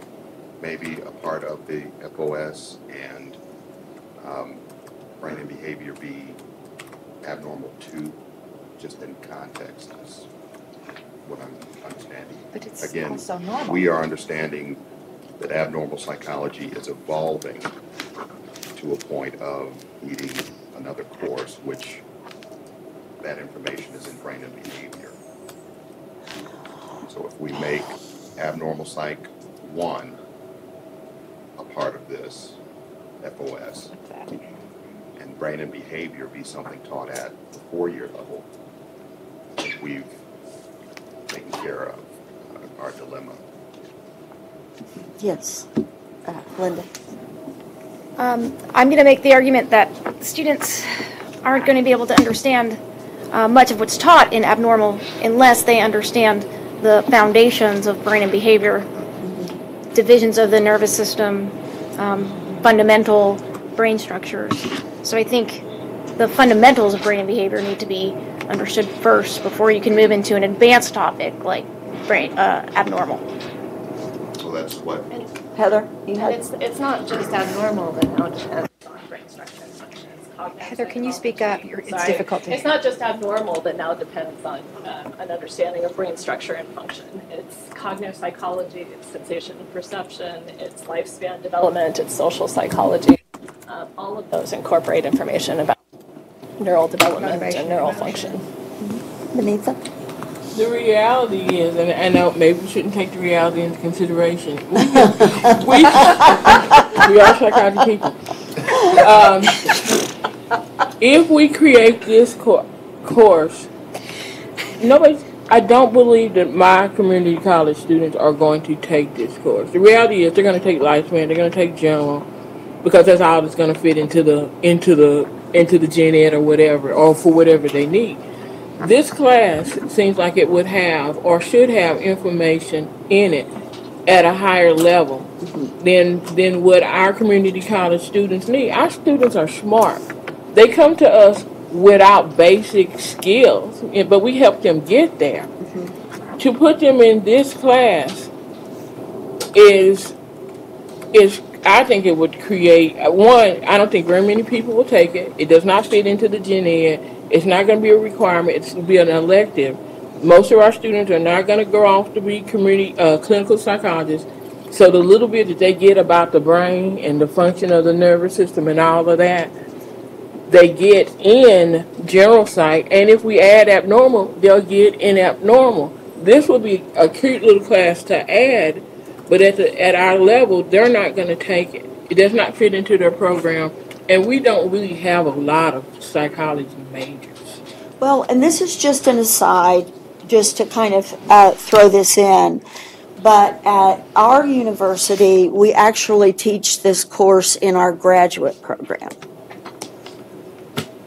maybe a part of the FOS and brain and behavior be abnormal 2, just in context is what I'm understanding. But it's Again, also normal. we are understanding that abnormal psychology is evolving to a point of needing another course, which that information is in brain and behavior. So if we make abnormal psych 1 a part of this FOS, and brain and behavior be something taught at the 4-year level, I think we've taken care of our dilemma. Yes. Linda. I'm going to make the argument that students aren't going to be able to understand much of what's taught in abnormal unless they understand the foundations of brain and behavior, divisions of the nervous system, fundamental brain structures. So I think the fundamentals of brain and behavior need to be understood first before you can move into an advanced topic like brain abnormal. So that's what Heather, you And it's not just abnormal that now depends on brain structure and function. It's cognitive Heather, can you speak up? It's Sorry. difficult to It's not just abnormal that now depends on an understanding of brain structure and function. It's cognitive psychology, it's sensation and perception, it's lifespan development, it's social psychology. All of those incorporate information about neural development and neural function. Benita? The reality is, and I know maybe we shouldn't take the reality into consideration. We are psychology people. If we create this course, I don't believe that my community college students are going to take this course. The reality is they're going to take lifespan, they're going to take general, because that's all that's going to fit into the gen ed or whatever, or for whatever they need. This class seems like it would have or should have information in it at a higher level than what our community college students need. Our students are smart. They come to us without basic skills, but we help them get there. To put them in this class is I think it would create, one, I don't think very many people will take it. It does not fit into the gen ed. It's not going to be a requirement. It's going to be an elective. Most of our students are not going to go off to be community clinical psychologists. So the little bit that they get about the brain and the function of the nervous system and all of that, they get in general psych. And if we add abnormal, they'll get in abnormal. This will be a cute little class to add, but at our level, they're not going to take it. It does not fit into their program. And we don't really have a lot of psychology majors. Well, and this is just an aside, just to kind of throw this in. But at our university, we actually teach this course in our graduate program.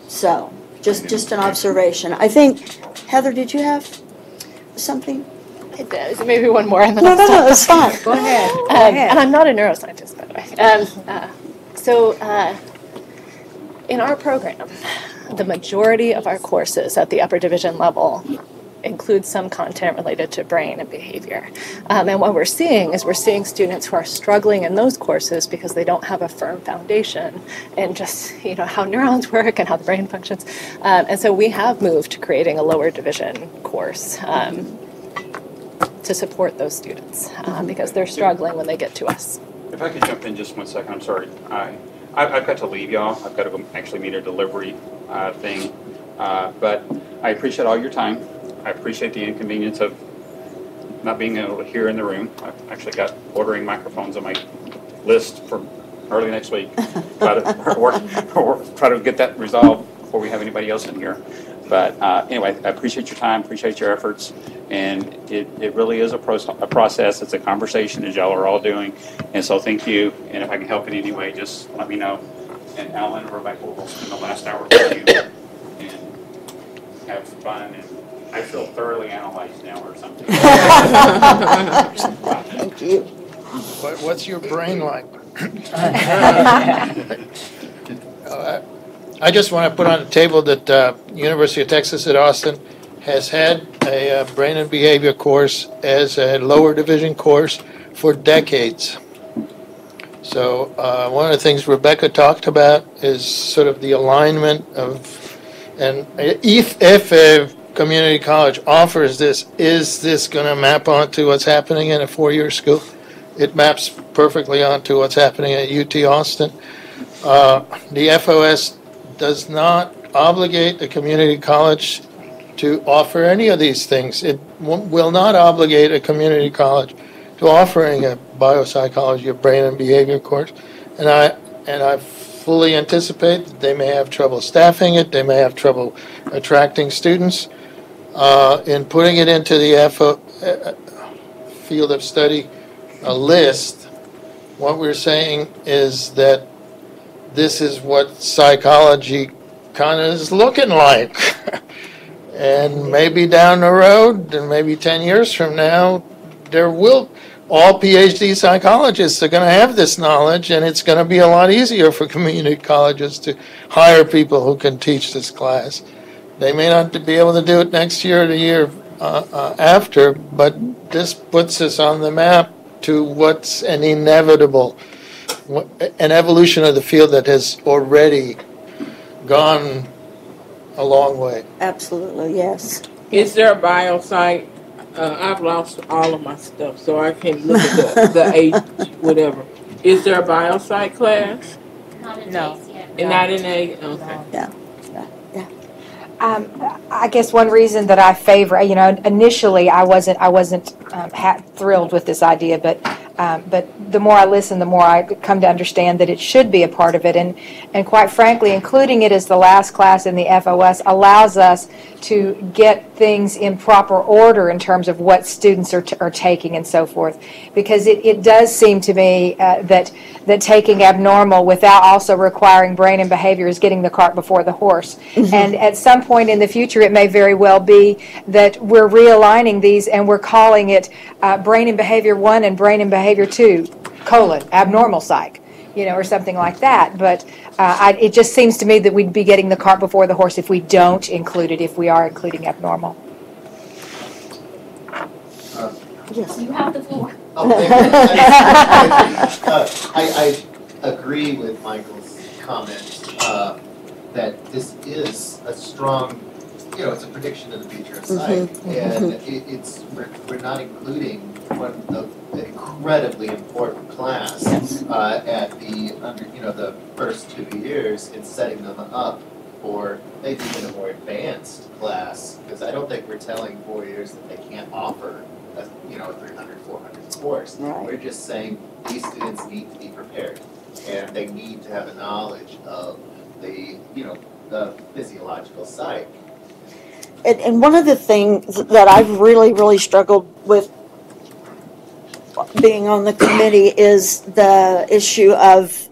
So, just an observation. I think, Heather, did you have something? Maybe one more and then No, I'll it's stop. fine. Go ahead. And I'm not a neuroscientist, by the way. In our program, the majority of our courses at the upper division level include some content related to brain and behavior. And what we're seeing students who are struggling in those courses because they don't have a firm foundation in just how neurons work and how the brain functions. And so we have moved to creating a lower division course to support those students because they're struggling when they get to us. If I could jump in just 1 second, I'm sorry. I've got to leave y'all. I've got to go actually meet a delivery thing. But I appreciate all your time. I appreciate the inconvenience of not being able to hear in the room. I've actually got ordering microphones on my list for early next week. Try to get that resolved before we have anybody else in here. But anyway, I appreciate your time, appreciate your efforts. And it really is a process. It's a conversation, as y'all are all doing. And so thank you. And if I can help in any way, just let me know. And Alan and Rebecca will spend the last hour with you and have fun. And I feel thoroughly analyzed now or something. Thank you. What's your brain like? I I just want to put on the table that University of Texas at Austin has had a brain and behavior course as a lower division course for decades. So one of the things Rebecca talked about is sort of the alignment of, and if a community college offers this, is this going to map onto what's happening in a four-year school? It maps perfectly onto what's happening at UT Austin. The FOS does not obligate the community college to offer any of these things. It will not obligate a community college to offering a biopsychology of brain and behavior course. And I fully anticipate that they may have trouble staffing it, they may have trouble attracting students. In putting it into the field of study list, what we're saying is that this is what psychology kind of is looking like. And maybe down the road, and maybe 10 years from now, all PhD psychologists are going to have this knowledge, and it's going to be a lot easier for community colleges to hire people who can teach this class. They may not be able to do it next year or the year after, but this puts us on the map to what's an inevitable, an evolution of the field that has already gone a long way. Absolutely, yes. Is there a biopsych? I've lost all of my stuff, so I can't look at the age, whatever. Is there a biopsych class? Not in No. And not in A? Okay. Yeah. I guess one reason that I favor, initially I wasn't thrilled with this idea, but the more I listen, the more I come to understand that it should be a part of it, and quite frankly, including it as the last class in the FOS allows us to get things in proper order in terms of what students are taking and so forth, because it does seem to me that taking abnormal without also requiring brain and behavior is getting the cart before the horse. And at some point in the future, it may very well be that we're realigning these and we're calling it brain and behavior 1 and brain and behavior 2, abnormal psych, or something like that. But it just seems to me that we'd be getting the cart before the horse if we don't include it, if we are including abnormal. Yes. You have the floor. I agree with Michael's comment that this is a strong, it's a prediction of the future of psych, and we're not including one of the incredibly important class at the first 2 years in setting them up for maybe even a more advanced class, because I don't think we're telling 4 years that they can't offer a 300, 400 course. Right. We're just saying these students need to be prepared, and they need to have a knowledge of the physiological psych. And one of the things that I've really, really struggled with being on the committee is the issue of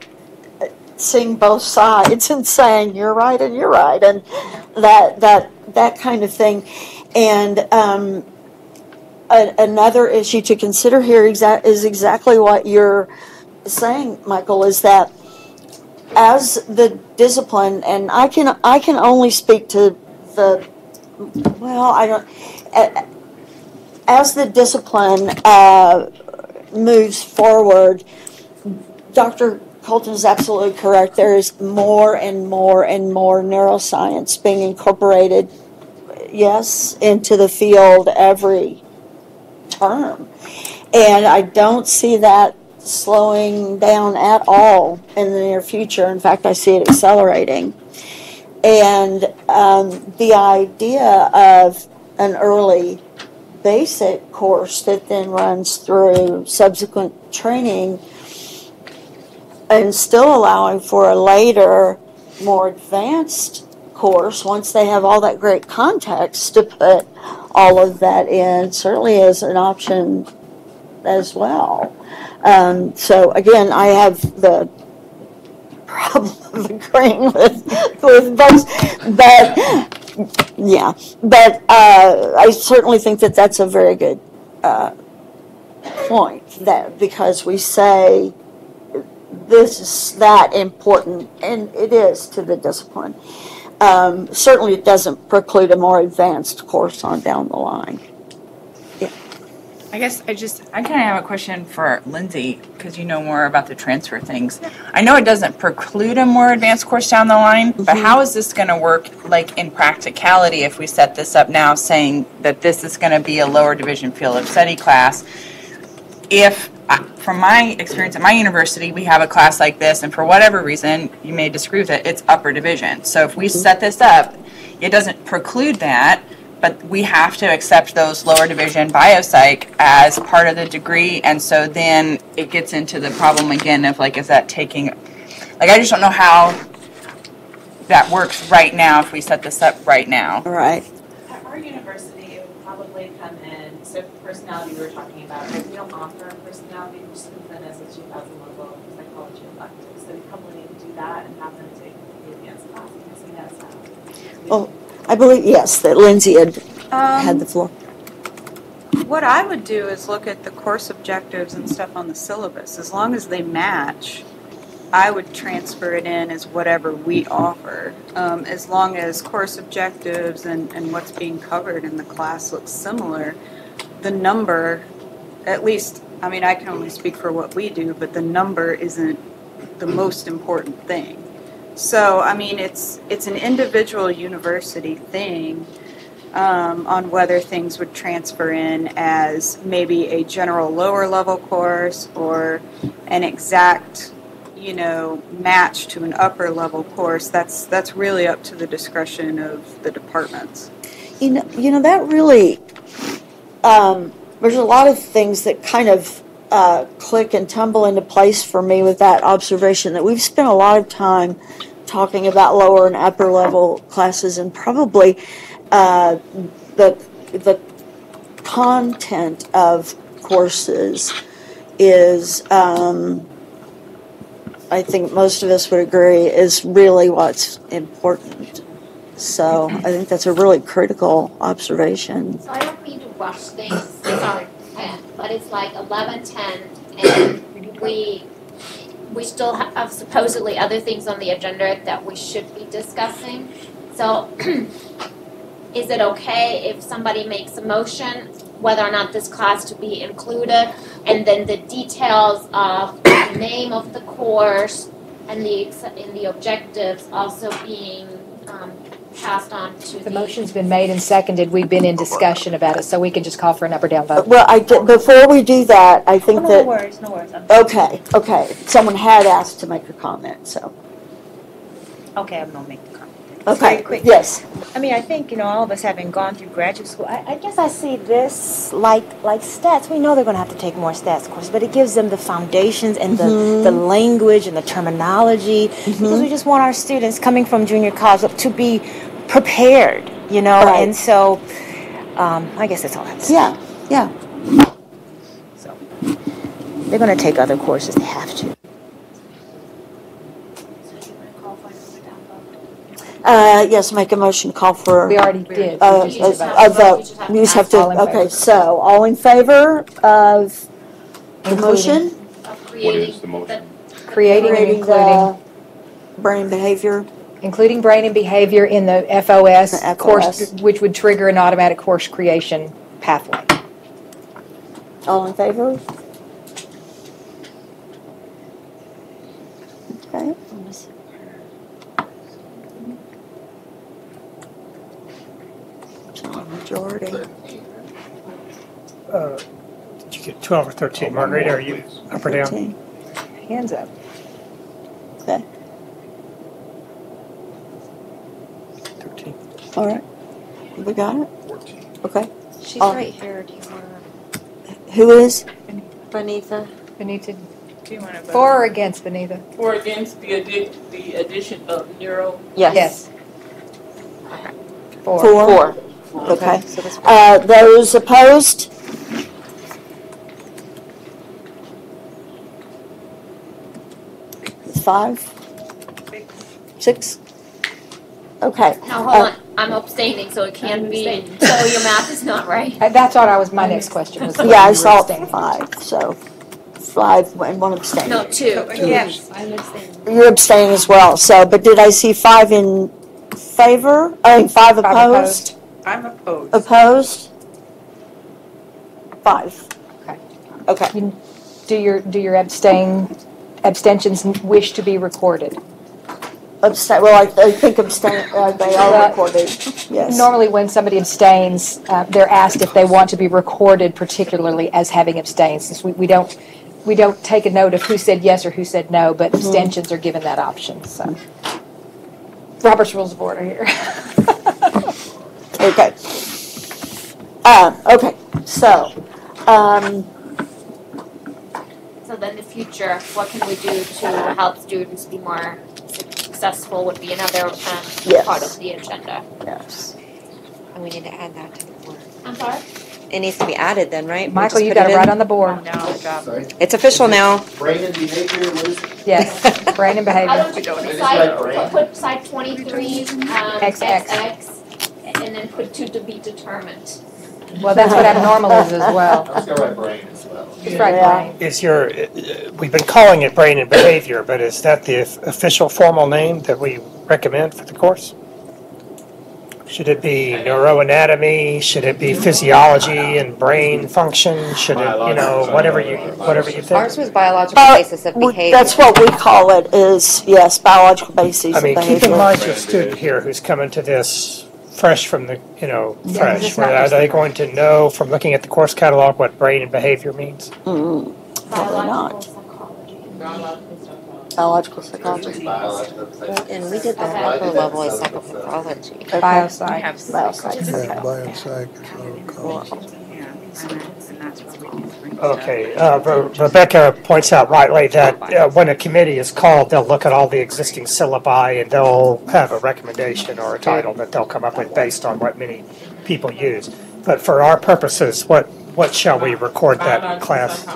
seeing both sides and saying you're right and you're right, and that kind of thing. And another issue to consider here is exactly what you're saying, Michael, is that as the discipline, and I can only speak to as the discipline moves forward, Dr. Colton is absolutely correct. There is more and more and more neuroscience being incorporated, yes, into the field every term. And I don't see that slowing down at all in the near future. In fact, I see it accelerating. And the idea of an early basic course that then runs through subsequent training and still allowing for a later, more advanced course once they have all that great context to put all of that in certainly is an option as well. So again, I have the problem of agreeing with both, but I certainly think that that's a very good point, that because we say this is that important, and it is to the discipline. Certainly it doesn't preclude a more advanced course on down the line. I guess I kind of have a question for Lindsay, because you know more about the transfer things. I know it doesn't preclude a more advanced course down the line, but how is this going to work, like, in practicality if we set this up now saying that this is going to be a lower division field of study class? If, from my experience at my university, we have a class like this, and for whatever reason, you may disagree with it, it's upper division. So if we set this up, it doesn't preclude that, but we have to accept those lower division biopsych as part of the degree, and so then it gets into the problem again of, like, is that taking, like, I just don't know how that works right now if we set this up right now. Right. At our university, it would probably come in, so personality we were talking about, right? We don't offer personality, we just come in as a 2000 level psychology elective, so we probably need to do that and have them take the advanced class, because we know that. Oh, I believe, yes, that Lindsay had the floor. What I would do is look at the course objectives and stuff on the syllabus. As long as they match, I would transfer it in as whatever we offer. As long as course objectives and what's being covered in the class looks similar, the number, at least, I mean, I can only speak for what we do, but the number isn't the most important thing. So, I mean, it's an individual university thing on whether things would transfer in as maybe a general lower level course or an exact, match to an upper level course. That's really up to the discretion of the departments. That really, there's a lot of things that kind of click and tumble into place for me with that observation, that we've spent a lot of time talking about lower and upper level classes, and probably the content of courses is, I think most of us would agree, is really what's important. So I think that's a really critical observation. So I don't mean to rush things, sorry, but it's like 11:10, and we still have supposedly other things on the agenda that we should be discussing. So is it okay if somebody makes a motion whether or not this class to be included, and then the details of the name of the course and the objectives also being passed on to the motion's been made and seconded. We've been in discussion about it, so we can just call for an up or down vote. Well, before we do that, I think no that... worries. Okay. Someone had asked to make a comment, so... Okay, I'm going to make the comment. Okay, Very quick. yes. I mean, I think, all of us having gone through graduate school, I guess I see this like stats. We know they're going to have to take more stats courses, but it gives them the foundations and the language and the terminology, because we just want our students coming from junior college to be prepared, Right. And so I guess that's all I have to say. Yeah. So they're going to take other courses. They have to. Yes, make a motion, call for... We already did. A vote. You just have to, All in favor. okay, so, all in favor of the motion? What is the motion? Creating and Creating including. Brain behavior. Including brain and behavior in the FOS, The FOS. course, which would trigger an automatic course creation pathway. All in favor? Okay. Majority. Did you get 12 or 13? Margarita, are you up or down? 13. Hands up. Okay. 13. All right. We got it? Okay. She's right here. Do you want Who is? Benita? Benita, Do you want to vote? for or against Benita? For against the addition of neuro. Yes. Four. Okay. So this Those opposed? Five? Six? Okay. No, hold on. I'm abstaining, so it can't be. So your math is not right. That's what my next question was. Yeah, I saw 5, so 5 and 1 abstain? No, 2. Yes. I'm abstaining. You're abstaining as well, so, but did I see 5 in favor? 5 opposed? I'm opposed. Opposed? 5. Okay. Okay. Do your abstentions wish to be recorded? Abstain, well, I think abstain, they are recorded, yes. Normally, when somebody abstains, they're asked if they want to be recorded, particularly as having abstained. Since we don't take a note of who said yes or who said no, but abstentions are given that option. So, Robert's Rules of Order here. Okay. Okay. So, So then in the future, what can we do to help students be more successful would be another Yes. part of the agenda. Yes. And we need to add that to the board. I'm sorry? It needs to be added then, right? We Michael, just you put got it in? right on the board. Sorry? It's official now. Brain and behavior, what is it? Yes, brain and How behavior. don't you I just like put brain. put side 23, XX. XX, and then put to be determined. Well, that's what abnormal is as well. I was gonna write brain as well. Just right, Yeah. brain. Is your, we've been calling it brain and behavior, but is that the official formal name that we recommend for the course? Should it be neuroanatomy? Should it be physiology and brain function? Should it, whatever you think? Ours was biological basis of behavior. That's what we call it, is, yes, biological basis I of mean, behavior. keep in mind your student here who's coming to this fresh from the, fresh. it's not Are just they the going to know from looking at the course catalog what brain and behavior means? Probably not. Biological psychology. And we did that at the level of psychopathology. Biopsych. Okay, Rebecca points out rightly that when a committee is called, they'll look at all the existing syllabi and they'll have a recommendation or a title that they'll come up with based on what many people use. But for our purposes, what shall we record that class?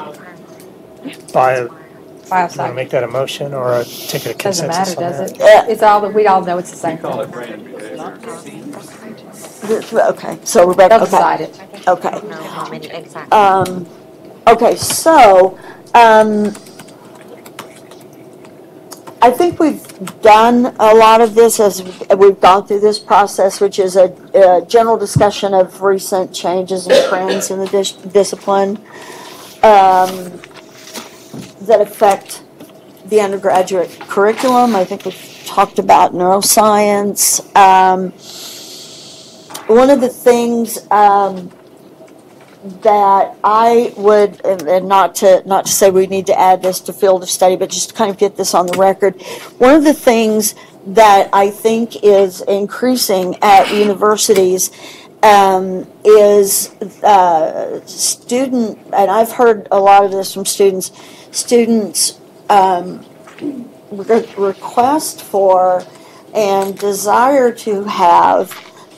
You want to make that a motion or take a Doesn't consensus matter, on does that? it? It's all that we all know it's the same Call it thing. brain and behavior. Okay, so Rebecca, They'll decide okay. it. Okay. No, how many, exactly. Okay, so, I think we've done a lot of this as we've gone through this process, which is a general discussion of recent changes and trends in the discipline that affect the undergraduate curriculum. I think we've talked about neuroscience. One of the things that I would, and not to say we need to add this to field of study, but just to kind of get this on the record, one of the things that I think is increasing at universities is student, and I've heard a lot of this from students request for and desire to have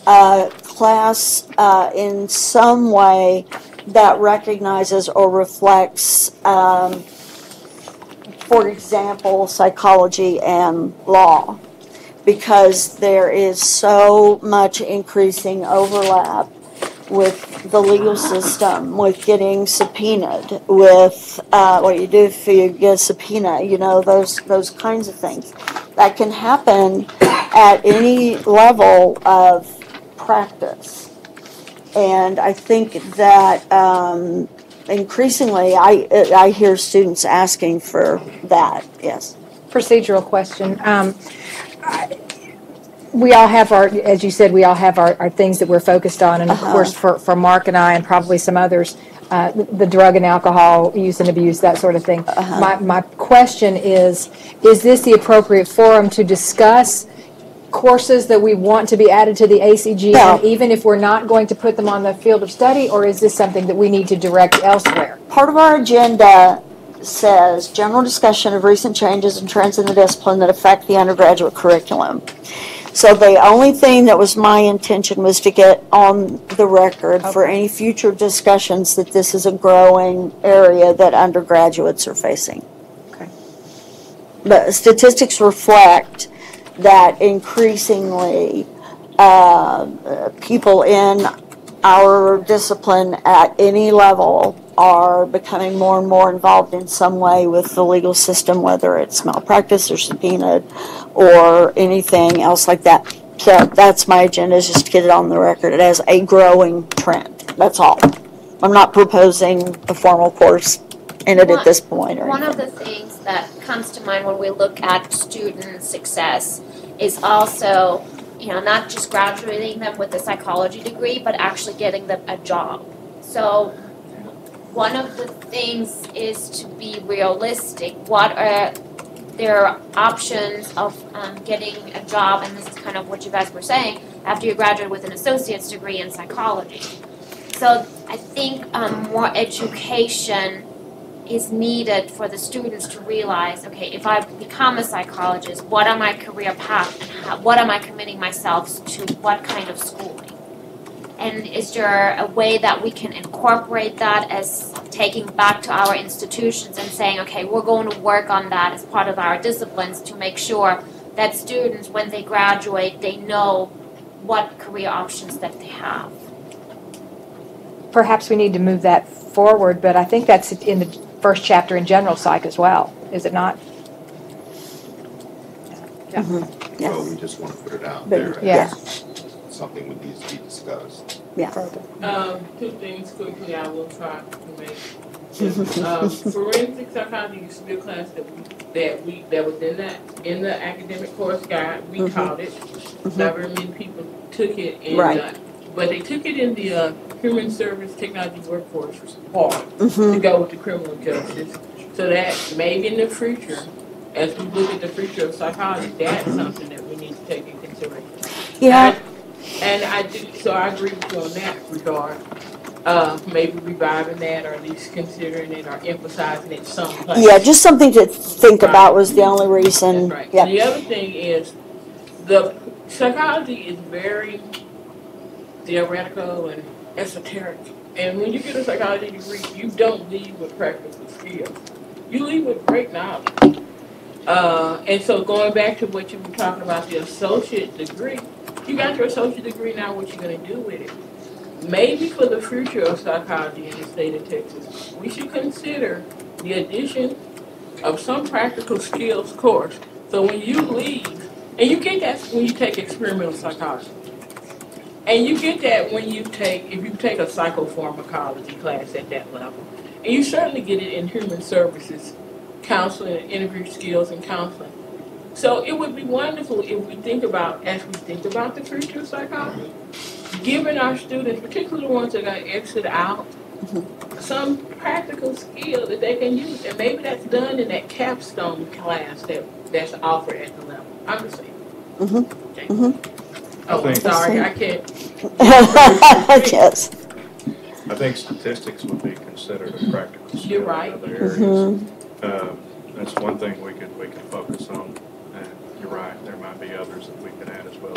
a class in some way that recognizes or reflects, for example, psychology and law, because there is so much increasing overlap with the legal system, with getting subpoenaed, with what you do if you get a subpoena, those kinds of things. That can happen at any level of practice. And I think that increasingly I hear students asking for that, yes. Procedural question. We all have as you said, we all have our things that we're focused on. And of course, for Mark and I and probably some others, the drug and alcohol use and abuse, that sort of thing. My question is this the appropriate forum to discuss courses that we want to be added to the ACG, and even if we're not going to put them on the field of study, or is this something that we need to direct elsewhere? Part of our agenda says general discussion of recent changes and trends in the discipline that affect the undergraduate curriculum. So the only thing that was my intention was to get on the record for any future discussions that this is a growing area that undergraduates are facing. Okay. But statistics reflect that increasingly people in our discipline at any level are becoming more and more involved in some way with the legal system, whether it's malpractice or subpoenaed or anything else like that. So that's my agenda, is just to get it on the record. It has a growing trend. That's all. I'm not proposing a formal course in it at this point or One anything. of the things that comes to mind when we look at student success is also, not just graduating them with a psychology degree, but actually getting them a job. So one of the things is to be realistic. What are their options of getting a job? And this is kind of what you guys were saying, after you graduate with an associate's degree in psychology. So I think more education is needed for the students to realize, okay, if I become a psychologist, what are my career path and what am I committing myself to, what kind of schooling? And is there a way that we can incorporate that as taking back to our institutions and saying, okay, we're going to work on that as part of our disciplines to make sure that students, when they graduate, they know what career options that they have? Perhaps we need to move that forward, but I think that's in the first chapter in general psych as well, is it not? Yeah. Well, we just want to put it out But, there. yeah. as Something that needs to be discussed. Yeah. Two things quickly I will try to make. Forensic psychology used to be a class that was in the academic course guide. We taught it. Not very many people took it in but they took it in the human service technology workforce part to go with the criminal justice. So that maybe in the future, as we look at the future of psychology, that's something that we need to take in consideration. Yeah. And I do, so I agree with you on that regard. Maybe reviving that, or at least considering it, or emphasizing it someplace. Yeah, just something to think about was the only reason. That's right. Yeah. And the other thing is, the psychology is very theoretical and esoteric. And when you get a psychology degree, you don't leave with practical skills. You leave with great knowledge. And so going back to what you were talking about, the associate degree, you got your associate degree, now what you going to do with it? Maybe for the future of psychology in the state of Texas, we should consider the addition of some practical skills course. So when you leave, and you get that when you take experimental psychology, and you get that when you take, if you take a psychopharmacology class at that level, and you certainly get it in human services, counseling, and interview skills and counseling. So it would be wonderful if we think about, as we think about the future of psychology, giving our students, particularly the ones that are going to exit out, some practical skill that they can use. And maybe that's done in that capstone class that's offered at the level. I'm just saying. Oh, sorry, I can't. Yes. I think statistics would be considered a practical skill. You're right. In other areas. That's one thing we can focus on. And you're right, there might be others that we can add as well.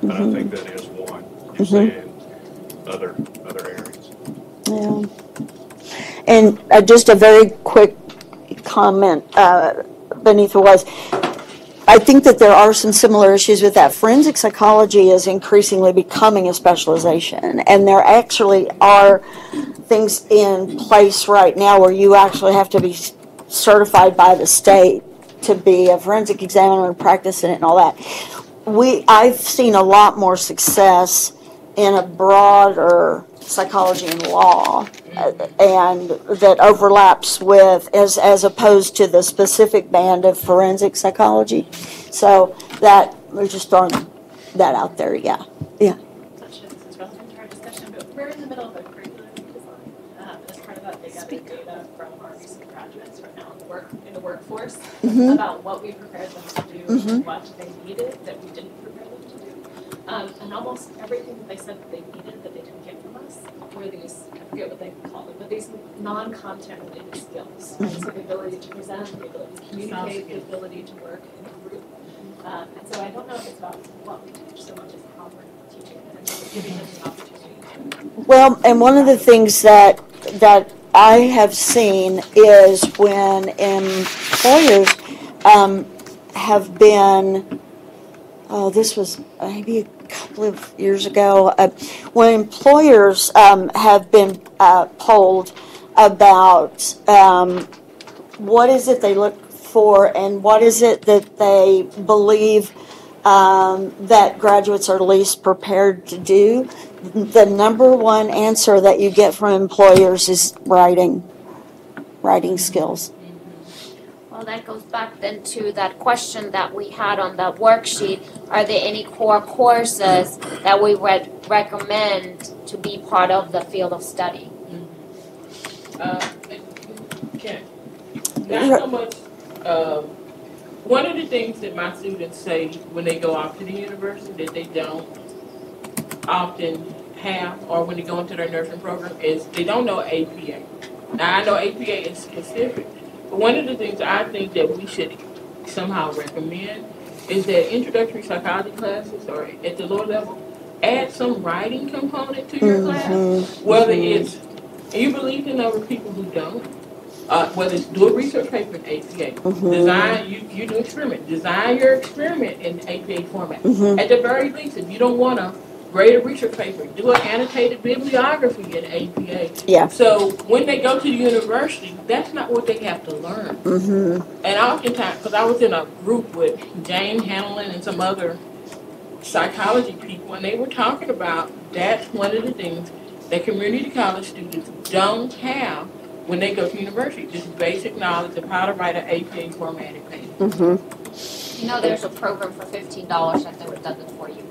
But I think that is one you see in other areas. Yeah. And just a very quick comment, Benita, was I think that there are some similar issues with that. Forensic psychology is increasingly becoming a specialization, and there actually are things in place right now where you actually have to be certified by the state to be a forensic examiner and practice in it and all that. I've seen a lot more success in a broader psychology and law, and that overlaps with as opposed to the specific band of forensic psychology. So that we're just throwing that out there. Yeah. Such as relevant to our discussion, but we're in the middle of a curriculum design. As part of that, they gathered data from our recent graduates right now in the workforce about what we prepared them to do and what they needed that we didn't prepare them to do. And almost everything that they said that they needed that they didn't get from us were these, I forget what they call them, but these non-content related skills. Right? So the ability to present, the ability to communicate, the ability to work in a group. And so I don't know if it's about what we teach so much as how we're teaching it and giving them the opportunity to. Well, and one of the things that I have seen is when employers have been, this was maybe a couple of years ago, when employers have been polled about what is it they look for and what is it that they believe that graduates are least prepared to do, the number one answer that you get from employers is writing skills. Well, that goes back then to that question that we had on that worksheet. Are there any core courses that we would recommend to be part of the field of study? Not so much. One of the things that my students say when they go off to the university that they don't often have, or when they go into their nursing program, is they don't know APA. Now, I know APA is specific, but one of the things I think that we should somehow recommend is that introductory psychology classes, or at the lower level, add some writing component to your class, whether it's, and you believe in other people who don't, whether it's do a research paper in APA, design, you do experiment, design your experiment in APA format. At the very least, if you don't want to grade a research paper, do an annotated bibliography in APA. Yeah. So when they go to the university, that's not what they have to learn. And oftentimes, because I was in a group with James Hanlon and some other psychology people, and they were talking about that's one of the things that community college students don't have when they go to university, just basic knowledge of how to write an APA formatted paper. You know, there's a program for $15 that would have done it for you.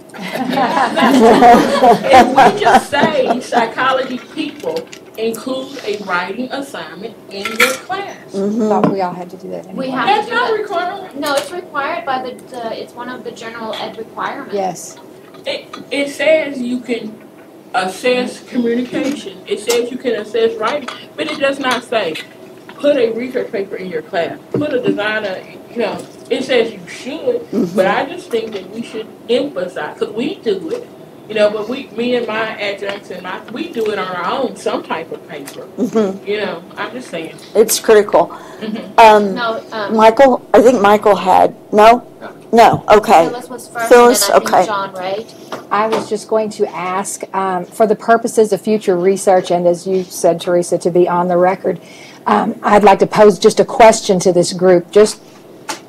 If we just say psychology people include a writing assignment in your class. Thought we all had to do that. We have That's to do not that. required. No, it's required by it's one of the general ed requirements. Yes. It says you can assess communication. It says you can assess writing, but it does not say put a research paper in your class. Put a designer, it says you should, but I just think that we should emphasize, because we do it, but me and my adjuncts we do it on our own, some type of paper. I'm just saying. It's critical. Michael, I think Michael had, no, okay. Phyllis was first, Phyllis, and then I okay. think John, right? I was just going to ask, for the purposes of future research, and as you said, Teresa, to be on the record, I'd like to pose just a question to this group, just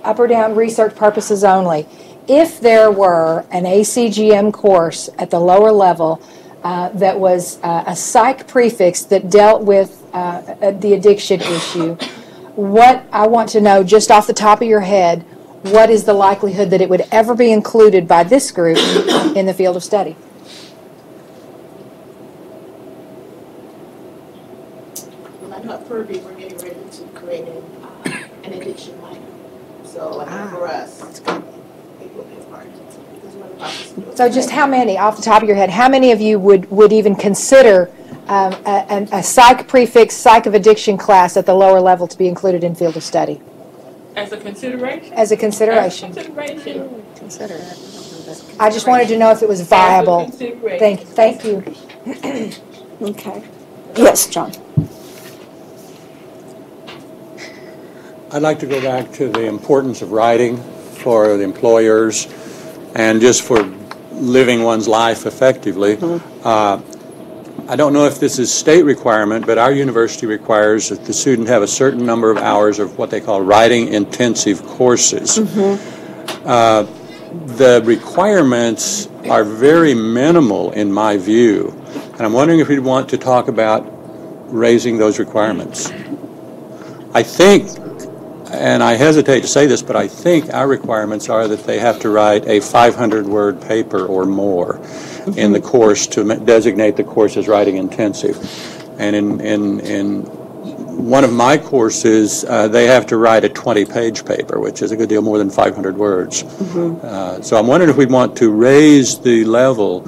up or down research purposes only. If there were an ACGM course at the lower level that was a psych prefix that dealt with the addiction issue, what I want to know, just off the top of your head, what is the likelihood that it would ever be included by this group in the field of study? Well, I know at Purvey we're getting ready to create an addiction minor. So I know for us, it will be a part. So just how many, off the top of your head, how many of you would even consider a psych prefix, psych of addiction class at the lower level to be included in field of study? As a consideration? As a consideration. As a consideration. Consider it. I just wanted to know if it was viable. Thank you. Okay. Yes, John. I'd like to go back to the importance of writing for the employers and just for living one's life effectively. I don't know if this is state requirement, but our university requires that the student have a certain number of hours of what they call writing intensive courses. The requirements are very minimal in my view, and I'm wondering if we'd want to talk about raising those requirements. I think, and I hesitate to say this, but I think our requirements are that they have to write a 500-word paper or more in the course to designate the course as writing intensive. And in one of my courses, they have to write a 20-page paper, which is a good deal more than 500 words. So I'm wondering if we'd want to raise the level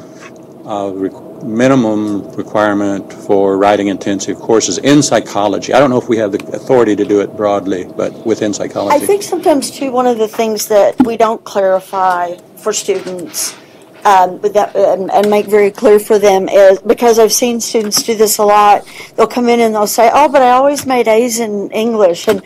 of minimum requirement for writing intensive courses in psychology. I don't know if we have the authority to do it broadly, but within psychology. I think sometimes, too, one of the things that we don't clarify for students and make very clear for them is, because I've seen students do this a lot, they'll come in and they'll say, oh, but I always made A's in English. And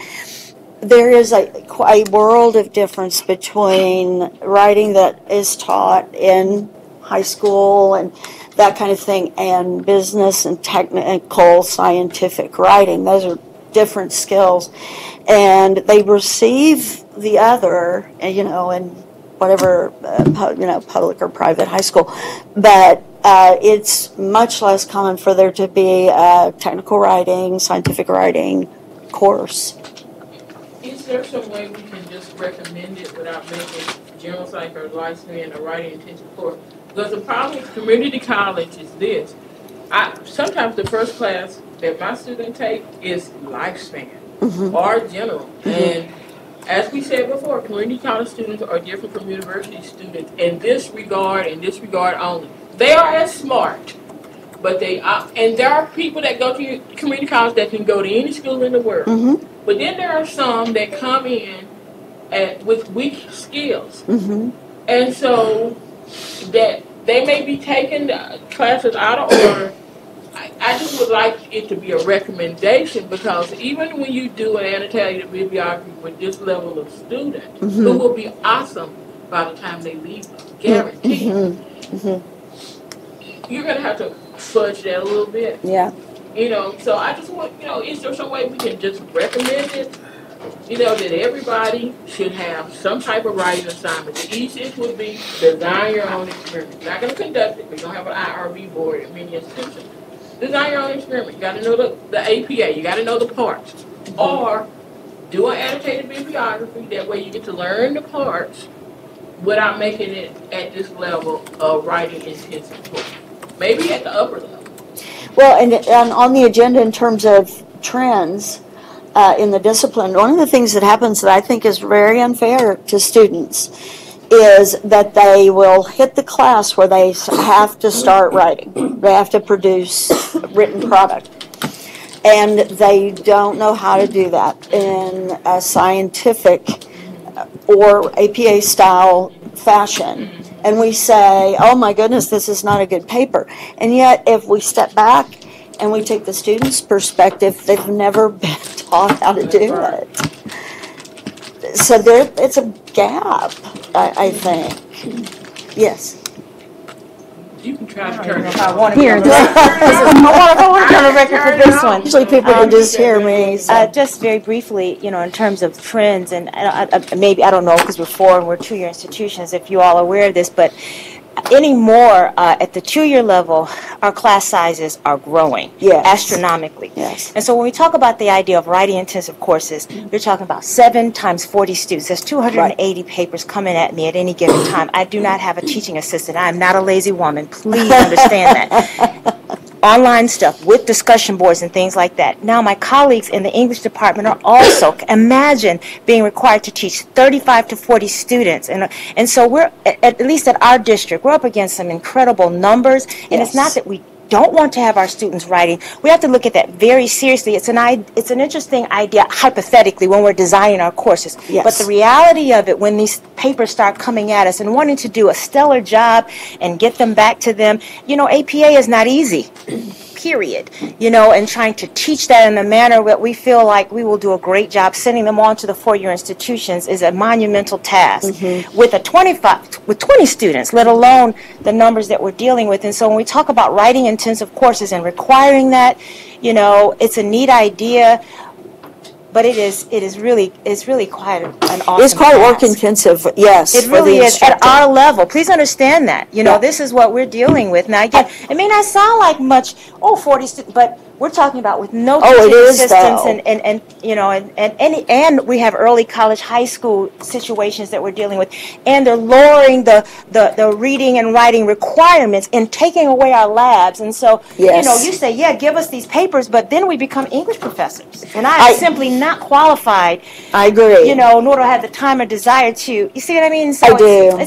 there is a world of difference between writing that is taught in high school and that kind of thing, and business and technical scientific writing. Those are different skills, and they receive the other, you know, in whatever, you know, public or private high school, but it's much less common for there to be a technical writing, scientific writing course. Is there some way we can just recommend it without making general psych or lifespan or writing intensive course? Because the problem with community college is this. Sometimes the first class that my students take is lifespan or general. And as we said before, community college students are different from university students in this regard only. They are as smart, but they are, and there are people that go to community college that can go to any school in the world. But then there are some that come in with weak skills. And so that they may be taking classes out of order. I just would like it to be a recommendation, because even when you do an annotated bibliography with this level of student, who will be awesome by the time they leave, guaranteed, you're going to have to fudge that a little bit. Yeah. You know, so I just want, you know, is there some way we can just recommend it? You know, that everybody should have some type of writing assignment. The easiest would be design your own experiment. You're not going to conduct it. We don't have an IRB board at many institutions. Design your own experiment. You got to know the APA. You got to know the parts. Or do an annotated bibliography. That way you get to learn the parts without making it at this level of writing intensive course. Maybe at the upper level. Well, and on the agenda in terms of trends in the discipline, one of the things that happens that I think is very unfair to students is that they will hit the class where they have to start writing. They have to produce written product. And they don't know how to do that in a scientific or APA style fashion. And we say, oh my goodness, this is not a good paper. And yet if we step back and we take the student's perspective, they've never been taught how to do it. So it's a gap, I think. Yes. You can try to turn it I want to Here, I want to go on the record for this one. Usually people can just hear me. So. Just very briefly, you know, in terms of trends, and maybe, I don't know, because we're 4 and we're 2-year institutions, if you all are aware of this, but anymore at the 2-year level, our class sizes are growing astronomically. Yes. And so when we talk about the idea of writing intensive courses, we're talking about 7 times 40 students. There's 280 papers coming at me at any given time. I do not have a teaching assistant. I am not a lazy woman. Please understand that. Online stuff with discussion boards and things like that. Now my colleagues in the English department are also, imagine being required to teach 35 to 40 students. And so we're, at least at our district, we're up against some incredible numbers. And it's not that we don't want to have our students writing. We have to look at that very seriously. It's an interesting idea, hypothetically, when we're designing our courses. Yes. But the reality of it, when these papers start coming at us and wanting to do a stellar job and get them back to them, you know, APA is not easy. Period. You know, and trying to teach that in a manner that we feel like we will do a great job sending them on to the 4-year institutions is a monumental task with 20 students, let alone the numbers that we're dealing with. And so when we talk about writing intensive courses and requiring that, you know, it's a neat idea. But it's really quite an awesome It's quite task. work intensive, yes. It really is at our level. Please understand that. You know, this is what we're dealing with. Now, again, it may not sound like much, 40 students, but we're talking about with no teaching assistants and you know, and we have early college, high school situations that we're dealing with, and they're lowering the reading and writing requirements and taking away our labs. And so, you know, you say, yeah, give us these papers, but then we become English professors, and I am simply not qualified. I agree. You know, nor do I have the time or desire to. You see what I mean? So I do.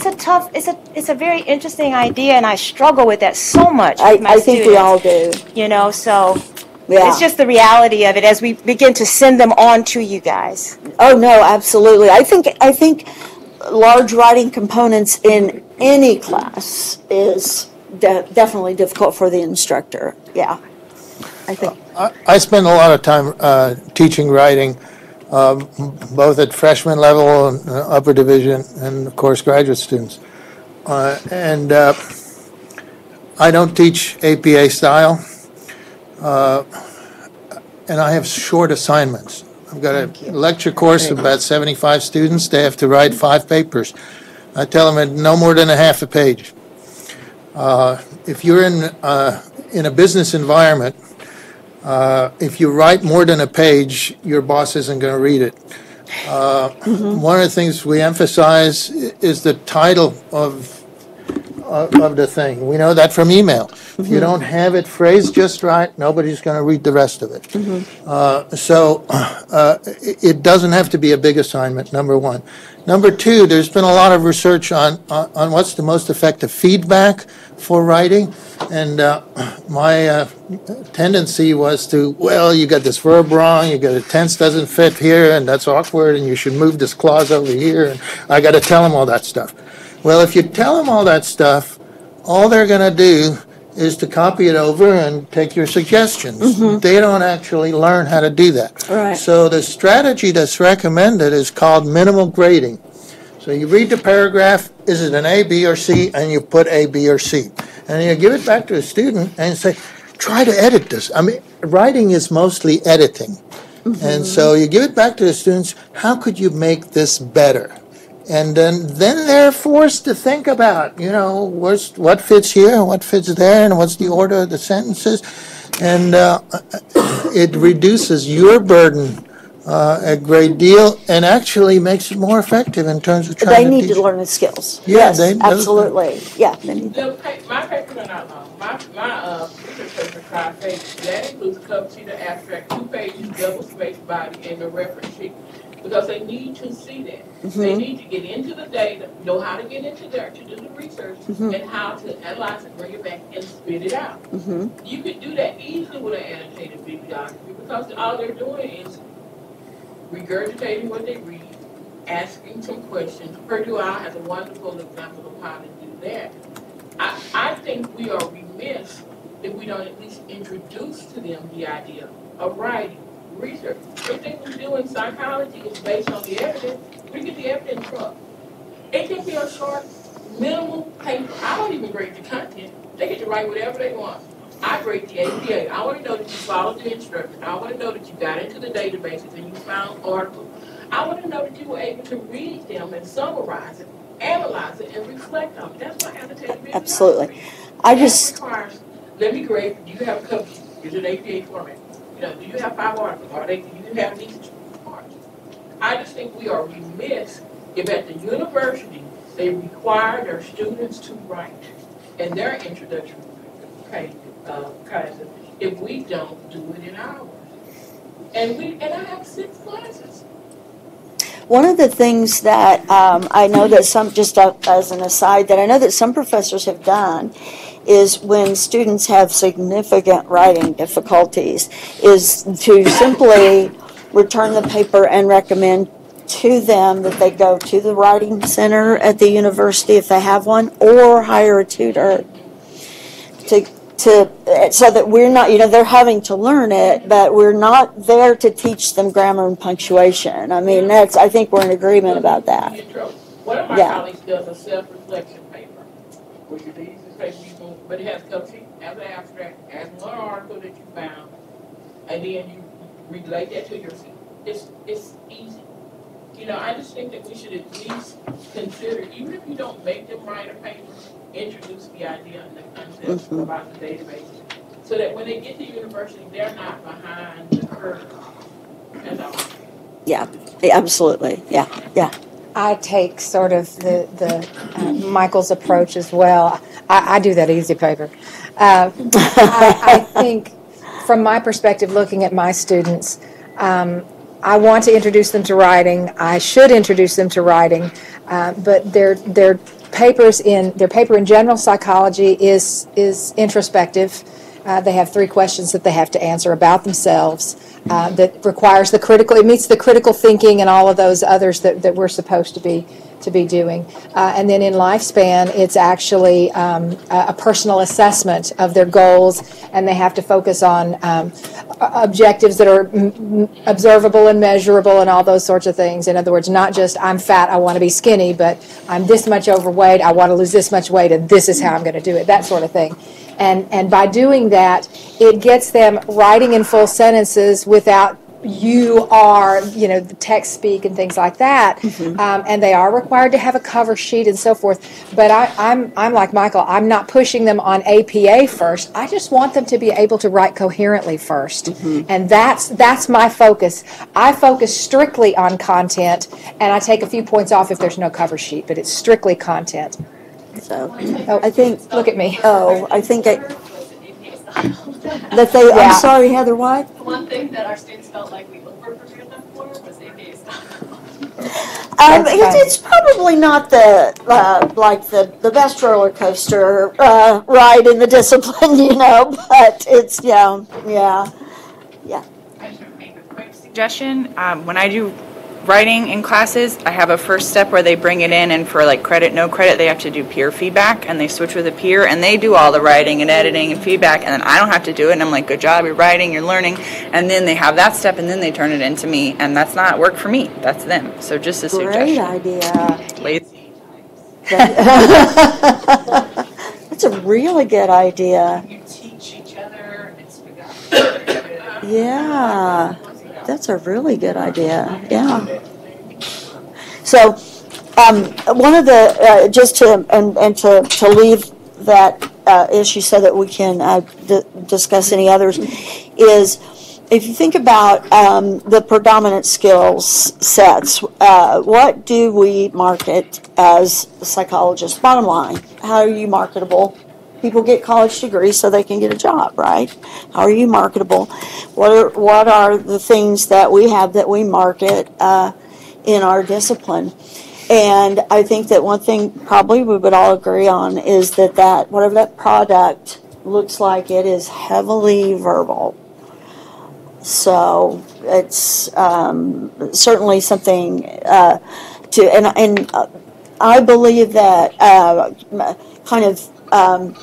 It's a very interesting idea, and I struggle with that so much. I think we all do. You know, so. Yeah. It's just the reality of it as we begin to send them on to you guys. Oh no, absolutely. I think large writing components in any class is definitely difficult for the instructor. Yeah, I think. I spend a lot of time teaching writing, both at freshman level and upper division, and of course graduate students. I don't teach APA style, and I have short assignments. I've got a lecture course of about 75 students. They have to write 5 papers. I tell them no more than a half a page. If you're in a business environment, if you write more than a page, your boss isn't going to read it. One of the things we emphasize is the title of the thing. We know that from email. If you don't have it phrased just right, nobody's going to read the rest of it. So it doesn't have to be a big assignment, number one. Number two, there's been a lot of research on what's the most effective feedback for writing. And my tendency was to, well, you got this verb wrong, you got a tense doesn't fit here, and that's awkward, and you should move this clause over here, and I got to tell them all that stuff. Well, if you tell them all that stuff, all they're going to do is to copy it over and take your suggestions. They don't actually learn how to do that. Right. So the strategy that's recommended is called minimal grading. So you read the paragraph, is it an A, B, or C, and you put A, B, or C. And you give it back to a student and say, try to edit this. I mean, writing is mostly editing. And so you give it back to the students, how could you make this better? And then they're forced to think about, what fits here and what fits there and what's the order of the sentences. And it reduces your burden a great deal and actually makes it more effective in terms of trying They need to learn the skills. Yeah, Yes, absolutely. Yeah, they need to. My papers are not long. My research paper trial pages. That includes cover sheet, the abstract, 2 pages, double-spaced body, and the reference sheet. Because they need to see that. They need to get into the data, know how to get into there to do the research, and how to analyze it, bring it back, and spit it out. You could do that easily with an annotated bibliography because all they're doing is regurgitating what they read, asking some questions. Purdue Owl has a wonderful example of how to do that. I think we are remiss if we don't at least introduce to them the idea of writing. Research. Everything we do in psychology is based on the evidence. We get the evidence from. It can be a short, minimal paper. I don't even grade the content. They get to write whatever they want. I grade the APA. I want to know that you followed the instructions. I want to know that you got into the databases and you found articles. I want to know that you were able to read them and summarize it, analyze it, and reflect on it. That's my annotated bibliography. Absolutely. That requires, let me grade, do you have a cover sheet? Is it APA format? Do you have 5 articles? Do you have these parts? I just think we are remiss if at the university they require their students to write in their introductory classes if we don't do it in ours. And I have 6 classes. One of the things that I know that some, just as an aside, that I know that some professors have done is when students have significant writing difficulties, is to simply return the paper and recommend to them that they go to the writing center at the university if they have one, or hire a tutor so that we're not, they're having to learn it, but we're not there to teach them grammar and punctuation. I mean, I think we're in agreement about that. One of my colleagues does a self-reflection paper, which is the easiest paper you can, but it has cover sheet, has an abstract, has one article that you found, and then you relate that to your student. It's easy. I just think that we should at least consider, even if you don't make them write a paper, introduce the idea and the concept about the database, so that when they get to university, they're not behind the curve. That's all. Yeah, absolutely. Yeah. I take sort of the Michael's approach as well. I do that easy paper. I think from my perspective, looking at my students, I want to introduce them to writing. I should introduce them to writing, but their paper in general psychology is introspective. They have 3 questions that they have to answer about themselves. That requires it meets the critical thinking and all of those others that we're supposed to be to be doing. And then in lifespan, it's actually a personal assessment of their goals, and they have to focus on objectives that are observable and measurable and all those sorts of things. In other words, not just I'm fat, I want to be skinny, but I'm this much overweight, I want to lose this much weight, and this is how I'm going to do it, that sort of thing. And by doing that, it gets them writing in full sentences without you are, the text speak and things like that. And they are required to have a cover sheet and so forth. But I'm like Michael, I'm not pushing them on APA first. I just want them to be able to write coherently first. And that's my focus. I focus strictly on content, and I take a few points off if there's no cover sheet, but it's strictly content. So I think, look at me. I think that they, Yeah. I'm sorry, Heather, what? One thing that our students felt like we over-prepared them for was APA stuff. It's probably not the like the best roller coaster ride in the discipline, but it's yeah. Suggestion, when I do writing in classes, I have a first step where they bring it in, and for like credit, no credit, they have to do peer feedback, and they switch with a peer, and they do all the writing and editing and feedback, and then I don't have to do it, and I'm like, good job, you're writing, you're learning, and then they have that step, and then they turn it into me, and that's not work for me, that's them. So just a Great suggestion. idea. Lazy. That's a really good idea. You teach each other, it's Yeah, that's a really good idea. Yeah. So, one of the just to and to leave that issue so that we can discuss any others is, if you think about the predominant skills sets, what do we market as psychologists? Bottom line, how are you marketable? People get college degrees so they can get a job, right? How are you marketable? What are the things that we have that we market in our discipline? And I think that one thing probably we would all agree on is that whatever that product looks like, it is heavily verbal. So it's certainly something and I believe that kind of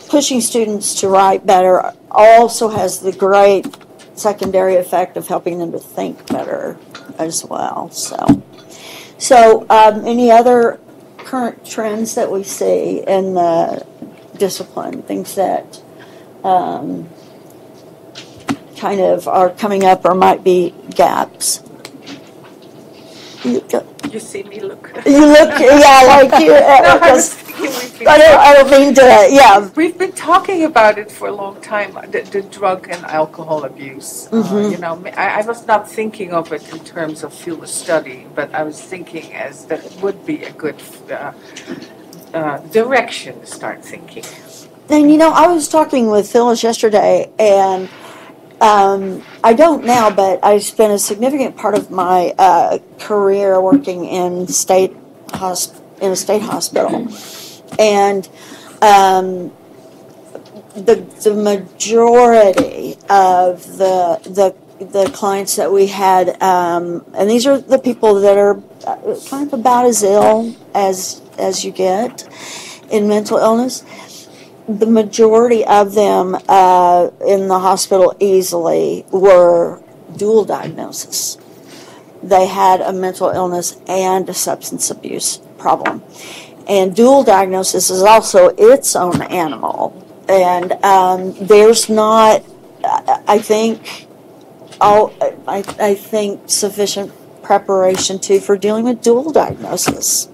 pushing students to write better also has the great secondary effect of helping them to think better as well. So any other current trends that we see in the discipline, things that kind of are coming up or might be gaps? You see me look. You look, yeah, like you. I don't mean to, yeah. We've been talking about it for a long time, the drug and alcohol abuse. I was not thinking of it in terms of field of study, but I was thinking as that it would be a good direction to start thinking. And I was talking with Phyllis yesterday, and I don't now, but I spent a significant part of my career working in a state hospital, and the majority of the clients that we had, and these are the people that are kind of about as ill as you get in mental illness. The majority of them in the hospital easily were dual diagnosis. They had a mental illness and a substance abuse problem. And dual diagnosis is also its own animal. And there's not, I think sufficient preparation too for dealing with dual diagnosis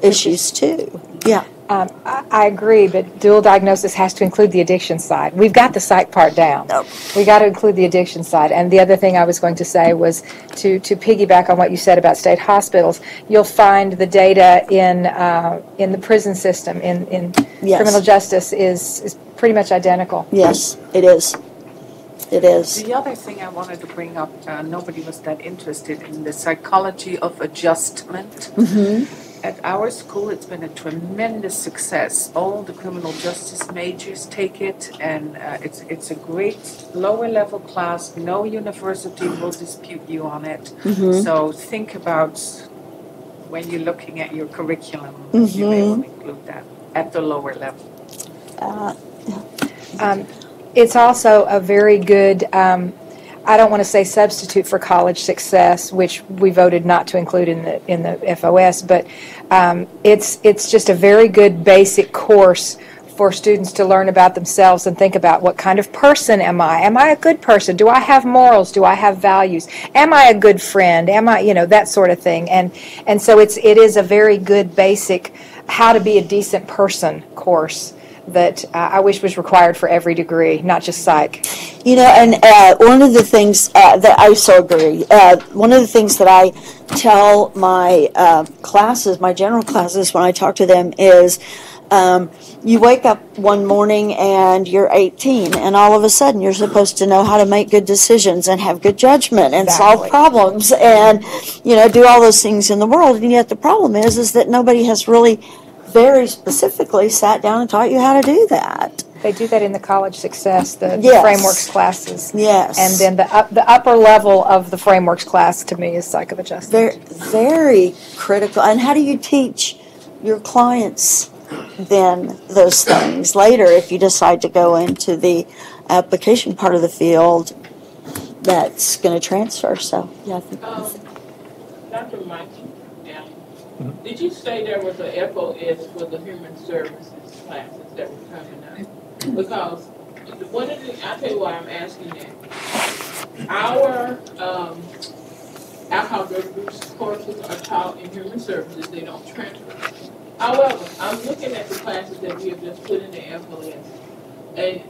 issues too. Yeah. I agree, but dual diagnosis has to include the addiction side. We've got the psych part down. Nope. We got to include the addiction side. And the other thing I was going to say was to piggyback on what you said about state hospitals. You'll find the data in the prison system, in Yes. criminal justice is pretty much identical. Yes, it is. It is. The other thing I wanted to bring up, nobody was that interested in the psychology of adjustment. Mm-hmm. At our school, it's been a tremendous success. All the criminal justice majors take it, and it's a great lower level class. No university will dispute you on it. Mhm. So think about when you're looking at your curriculum, you may want to include that at the lower level. It's also a very good, I don't want to say substitute for college success, which we voted not to include in the FOS, but it's just a very good basic course for students to learn about themselves and think about what kind of person am I? Am I a good person? Do I have morals? Do I have values? Am I a good friend? Am I, that sort of thing. And so it is a very good basic how to be a decent person course that I wish was required for every degree, not just psych. And one of the things that I so agree, one of the things that I tell my classes, my general classes, when I talk to them is, you wake up one morning and you're 18, and all of a sudden you're supposed to know how to make good decisions and have good judgment and solve problems and, do all those things in the world. And yet the problem is that nobody has really very specifically sat down and taught you how to do that. They do that in the college success, the Yes. frameworks classes. Yes. And then the upper level of the frameworks class to me is psych of adjustment. Very critical. And how do you teach your clients then those things later if you decide to go into the application part of the field that's going to transfer? So, yeah, I think Dr. Mike, did you say there was a FOS for the human services classes that were coming up? Because one of the, I'll tell you why I'm asking that. Our alcohol drug abuse courses are taught in human services, they don't transfer. However, I'm looking at the classes that we have just put in the FOS, and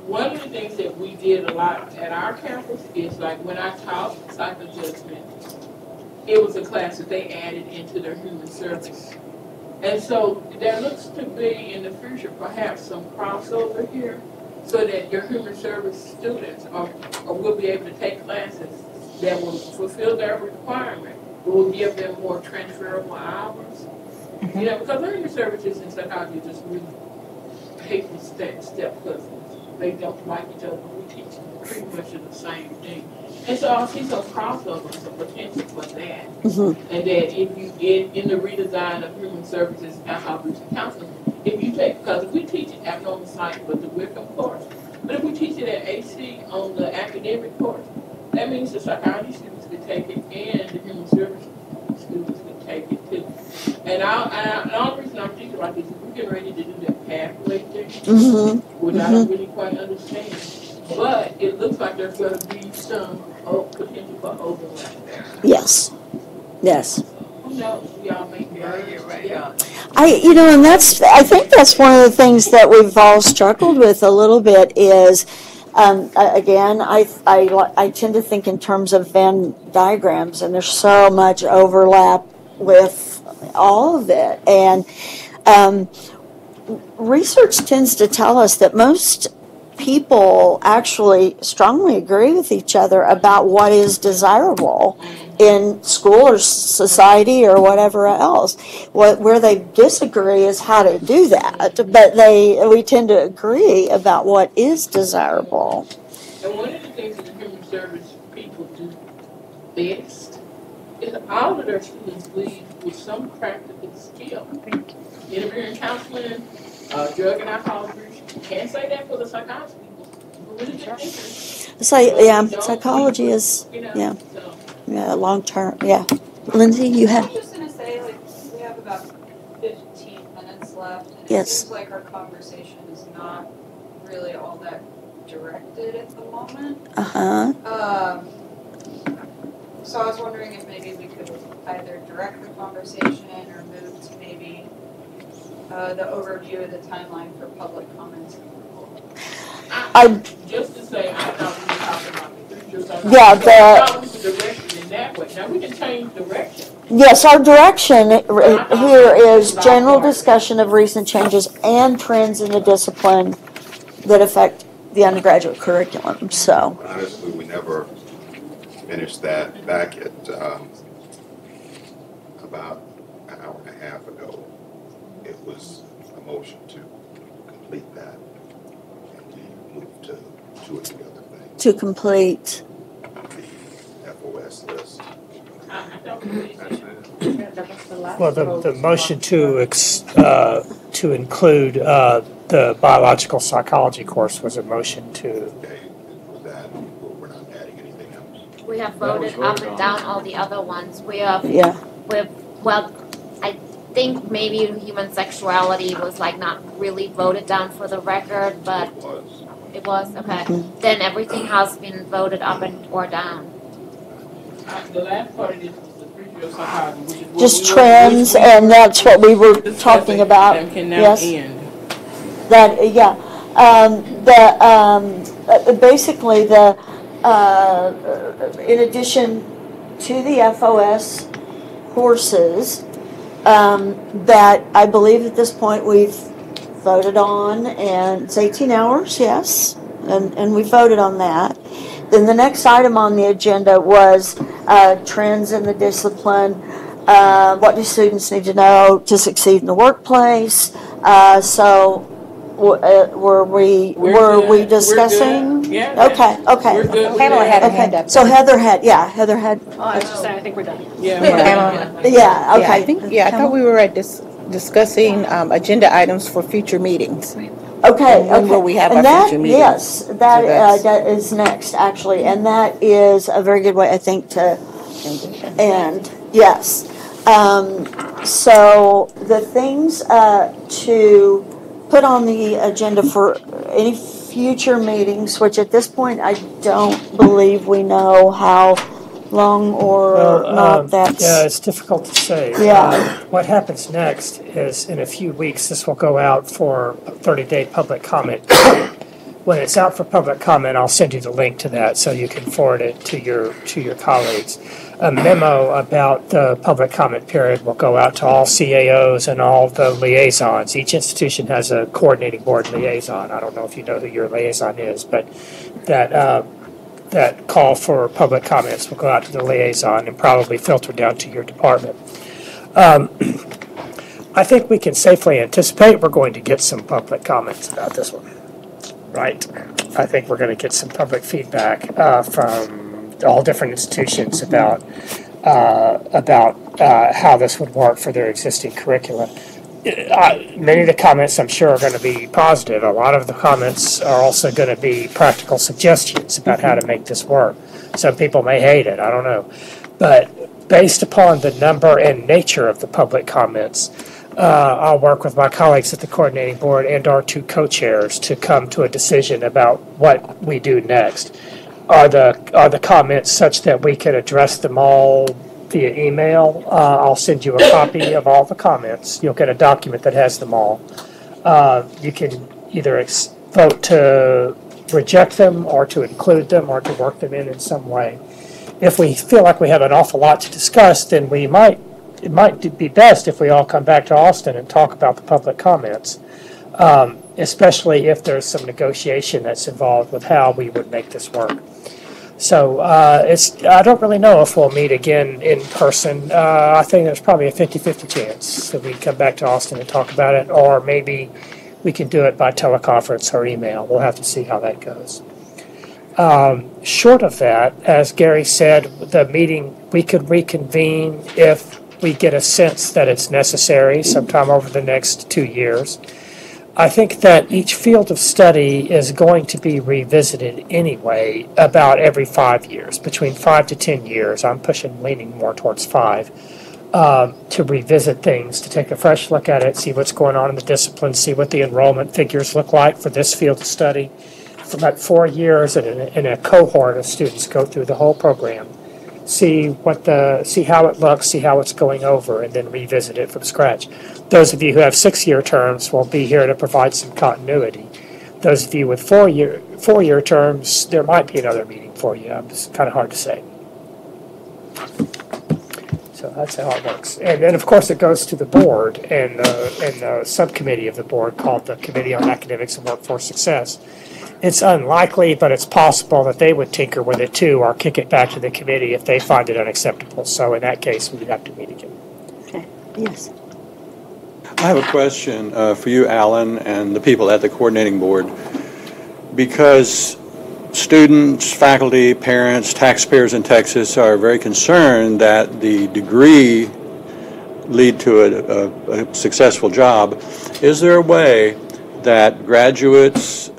one of the things that we did a lot at our campus is like when I taught psych adjustment, it was a class that they added into their human service. And so there looks to be in the future perhaps some crossover here so that your human service students will be able to take classes that will fulfill their requirement, but will give them more transferable hours. Because learning services in psychology just really hate to step cousins. They don't like each other. We teach them pretty much the same thing. And so I see some crossover, some potential for that. And that if you get in the redesign of human services, alcohol abuse and counseling, if you take, because we teach it at normal psych with the Wickham course, but if we teach it at AC on the academic course, that means the psychology students could take it and the human service students could take it too. And the only reason I'm thinking about this is we're getting ready to do that pathway thing, which I don't really quite understand. But it looks like there's going to be some potential for overlap there. yes. Who knows? Y'all make it. And I think that's one of the things that we've all struggled with a little bit is, again, I tend to think in terms of Venn diagrams, and there's so much overlap with all of it. And research tends to tell us that most people actually strongly agree with each other about what is desirable in school or society or whatever else. Where they disagree is how to do that, but we tend to agree about what is desirable. And one of the things that the human service people do best is all of their students leave with some practical skill. Interviewing, counseling, drug and alcohol abuse. Can't say that for the psychology people. Really good thinkers. Psychology is, long term, Lindsay, you had? I was just going to say, we have about 15 minutes left. And Yes. It seems like our conversation is not really all that directed at the moment. So I was wondering if maybe we could either direct the conversation or move to maybe the overview of the timeline for public comments. Just to say, I thought we were talking about the future. Yeah, I thought we were directed in that way. Now we can change direction. Yes, our direction here is general discussion of recent changes and trends in the discipline that affect the undergraduate curriculum. So honestly, we never finished that. Back at about an hour and a half ago, it was a motion to complete that, and we moved to two or three other things. To complete the FOS list. Well, the motion to include the biological psychology course was a motion to. We have voted up and down all the other ones. We have, well, I think maybe human sexuality was like not really voted down for the record, but it was, okay. Then everything has been voted up and or down. The last part of this was the previous psychology, which is what Just trends, and that's what we were talking about. and can now Yes. end. That, basically in addition to the FOS courses, that I believe at this point we've voted on, and it's 18 hours, yes, and we voted on that. Then the next item on the agenda was trends in the discipline. What do students need to know to succeed in the workplace? Were we discussing? Yeah. Okay. We're good with Pamela that. had her hand up. So Heather had. Oh, I was just saying, I think we're done. Yeah. Yeah. Okay. I thought we were discussing agenda items for future meetings. Okay. When will we have and our future meetings? Yes, that is next actually, and that is a very good way I think to end. Yes. So the things to put on the agenda for any future meetings, which at this point I don't believe we know how long or not that's. Yeah, it's difficult to say. Yeah. What happens next is in a few weeks, this will go out for a 30-day public comment. When it's out for public comment, I'll send you the link to that so you can forward it to your colleagues. A memo about the public comment period will go out to all CAOs and all the liaisons. Each institution has a coordinating board liaison. I don't know if you know who your liaison is, but that call for public comments will go out to the liaison and probably filter down to your department. I think we can safely anticipate we're going to get some public comments about this one. Right. I think we're going to get some public feedback from all different institutions about how this would work for their existing curricula. Many of the comments, I'm sure, are going to be positive. A lot of the comments are also going to be practical suggestions about how to make this work. Some people may hate it, I don't know. But based upon the number and nature of the public comments, I'll work with my colleagues at the coordinating board and our two co-chairs to come to a decision about what we do next. Are the comments such that we can address them all via email? I'll send you a copy of all the comments. You'll get a document that has them all. You can either vote to reject them or to include them or to work them in some way. If we feel like we have an awful lot to discuss, then it might be best if we all come back to Austin and talk about the public comments, especially if there's some negotiation that's involved with how we would make this work. So I don't really know if we'll meet again in person. I think there's probably a 50-50 chance that we come back to Austin and talk about it, or maybe we can do it by teleconference or email. We'll have to see how that goes. Short of that, as Gary said, the meeting, we could reconvene if we get a sense that it's necessary sometime over the next 2 years. I think that each field of study is going to be revisited anyway about every 5 years, between 5 to 10 years. I'm leaning more towards 5, to revisit things, to take a fresh look at it, see what's going on in the discipline, see what the enrollment figures look like for this field of study. For about 4 years, and a cohort of students go through the whole program. See how it looks, see how it's going over, and then revisit it from scratch. Those of you who have 6-year terms will be here to provide some continuity. Those of you with 4-year terms, there might be another meeting for you. It's kind of hard to say. So that's how it works. And then, of course, it goes to the board and the subcommittee of the board called the Committee on Academics and Workforce Success. It's unlikely, but it's possible that they would tinker with it too or kick it back to the committee if they find it unacceptable. So in that case, we'd have to meet again. Okay. Yes. I have a question for you, Alan, and the people at the coordinating board, because students, faculty, parents, taxpayers in Texas are very concerned that the degree lead to a successful job. Is there a way that graduates,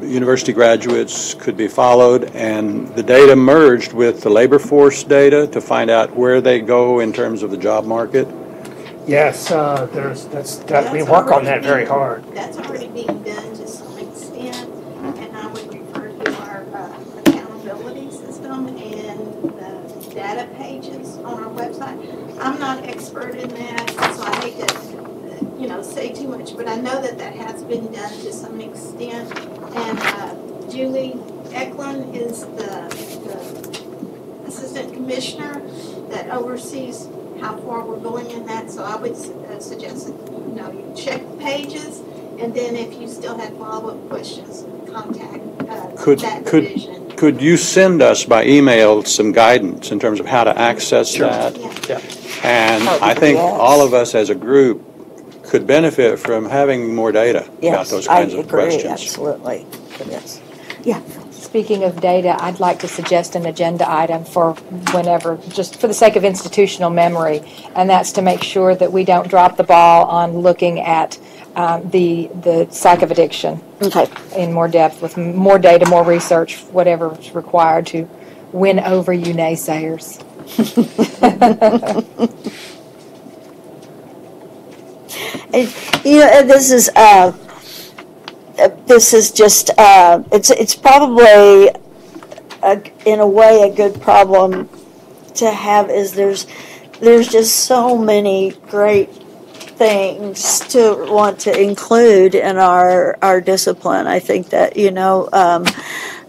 university graduates could be followed and the data merged with the labor force data to find out where they go in terms of the job market? Yes, we work on that very hard. That's already being done to some extent, and I would refer to our accountability system and the data pages on our website. I'm not expert in that, so I hate to, say too much, but I know that has been done to some extent. And Julie Eklund is the assistant commissioner that oversees how far we're going in that. So I would suggest that you check the pages, and then if you still have follow-up questions, contact that division. Could you send us by email some guidance in terms of how to access that? Yeah. And I think all of us as a group could benefit from having more data about those kinds of questions. Absolutely. Yes. Yeah. Speaking of data, I'd like to suggest an agenda item for whenever, just for the sake of institutional memory, and that's to make sure that we don't drop the ball on looking at the psych of addiction in more depth, with more data, more research, whatever is required to win over you naysayers. This is just it's probably in a way a good problem to have. Is there's just so many great things to want to include in our discipline. I think that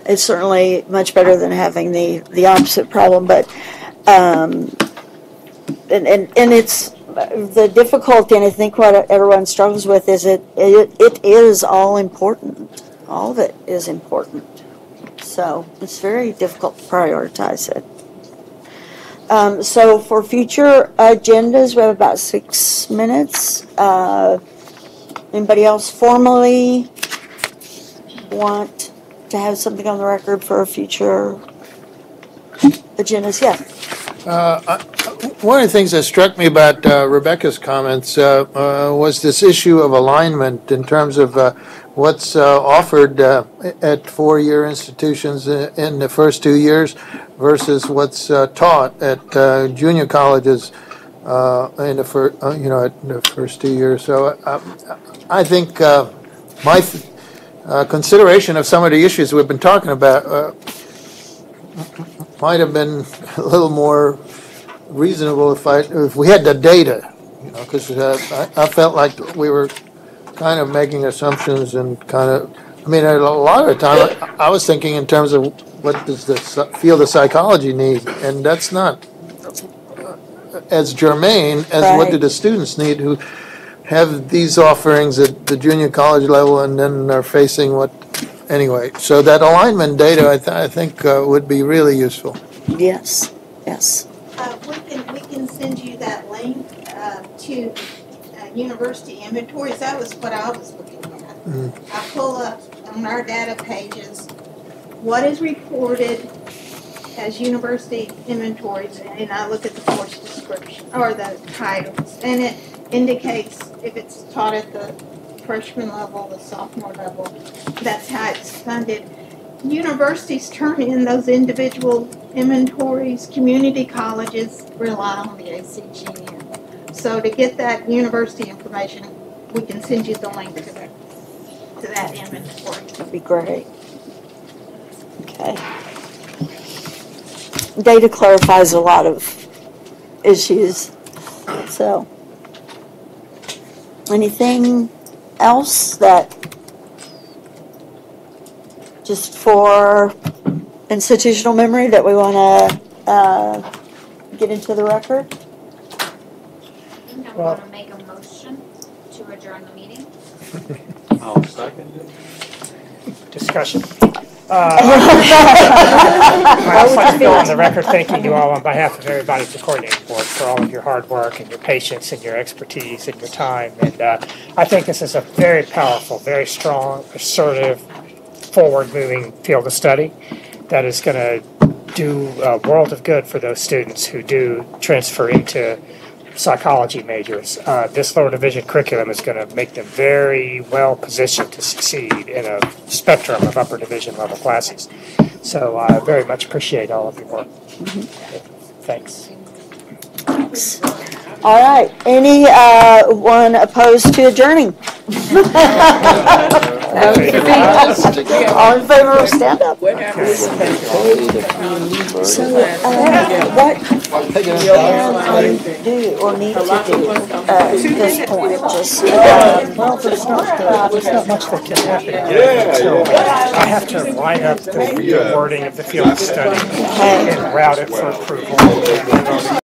it's certainly much better than having the opposite problem, but and it's the difficulty, and I think what everyone struggles with is it is all important. All of it is important. So it's very difficult to prioritize it. So for future agendas, we have about 6 minutes. Anybody else formally want to have something on the record for a future agendas? Yeah. One of the things that struck me about Rebecca's comments was this issue of alignment in terms of what's offered at four-year institutions in the first 2 years versus what's taught at junior colleges in the first 2 years. So I think my consideration of some of the issues we've been talking about might have been a little more reasonable if we had the data, because I felt like we were kind of making assumptions and a lot of the time I was thinking in terms of what does the field of psychology need, and that's not as germane as what do the students need who have these offerings at the junior college level and then are facing anyway. So that alignment data I think would be really useful. Yes. We can send you that link to university inventories. That was what I was looking at. Mm-hmm. I pull up on our data pages what is reported as university inventories, and I look at the course description or the titles, and it indicates if it's taught at the freshman level, the sophomore level. That's how it's funded. Universities turn in those individual inventories. Community colleges rely on the ACGM. So to get that university information, we can send you the link to that inventory. That'd be great. Okay. Data clarifies a lot of issues. So, anything else that just for institutional memory that we want to get into the record? I think I'm going to make a motion to adjourn the meeting. I'll second it. Discussion. I'd also like to go on the record thanking you all on behalf of everybody at the coordinating board for all of your hard work and your patience and your expertise and your time. And I think this is a very powerful, very strong, assertive, forward-moving field of study that is going to do a world of good for those students who do transfer into psychology majors. This lower division curriculum is going to make them very well positioned to succeed in a spectrum of upper division level classes. So I very much appreciate all of your work. Thanks. Thanks. All right. Any one opposed to adjourning? All in favor, stand up. So, what can I do or need to do at this point? Just, well, there's not much that can happen. So I have to line up the wording of the field study and route it for approval.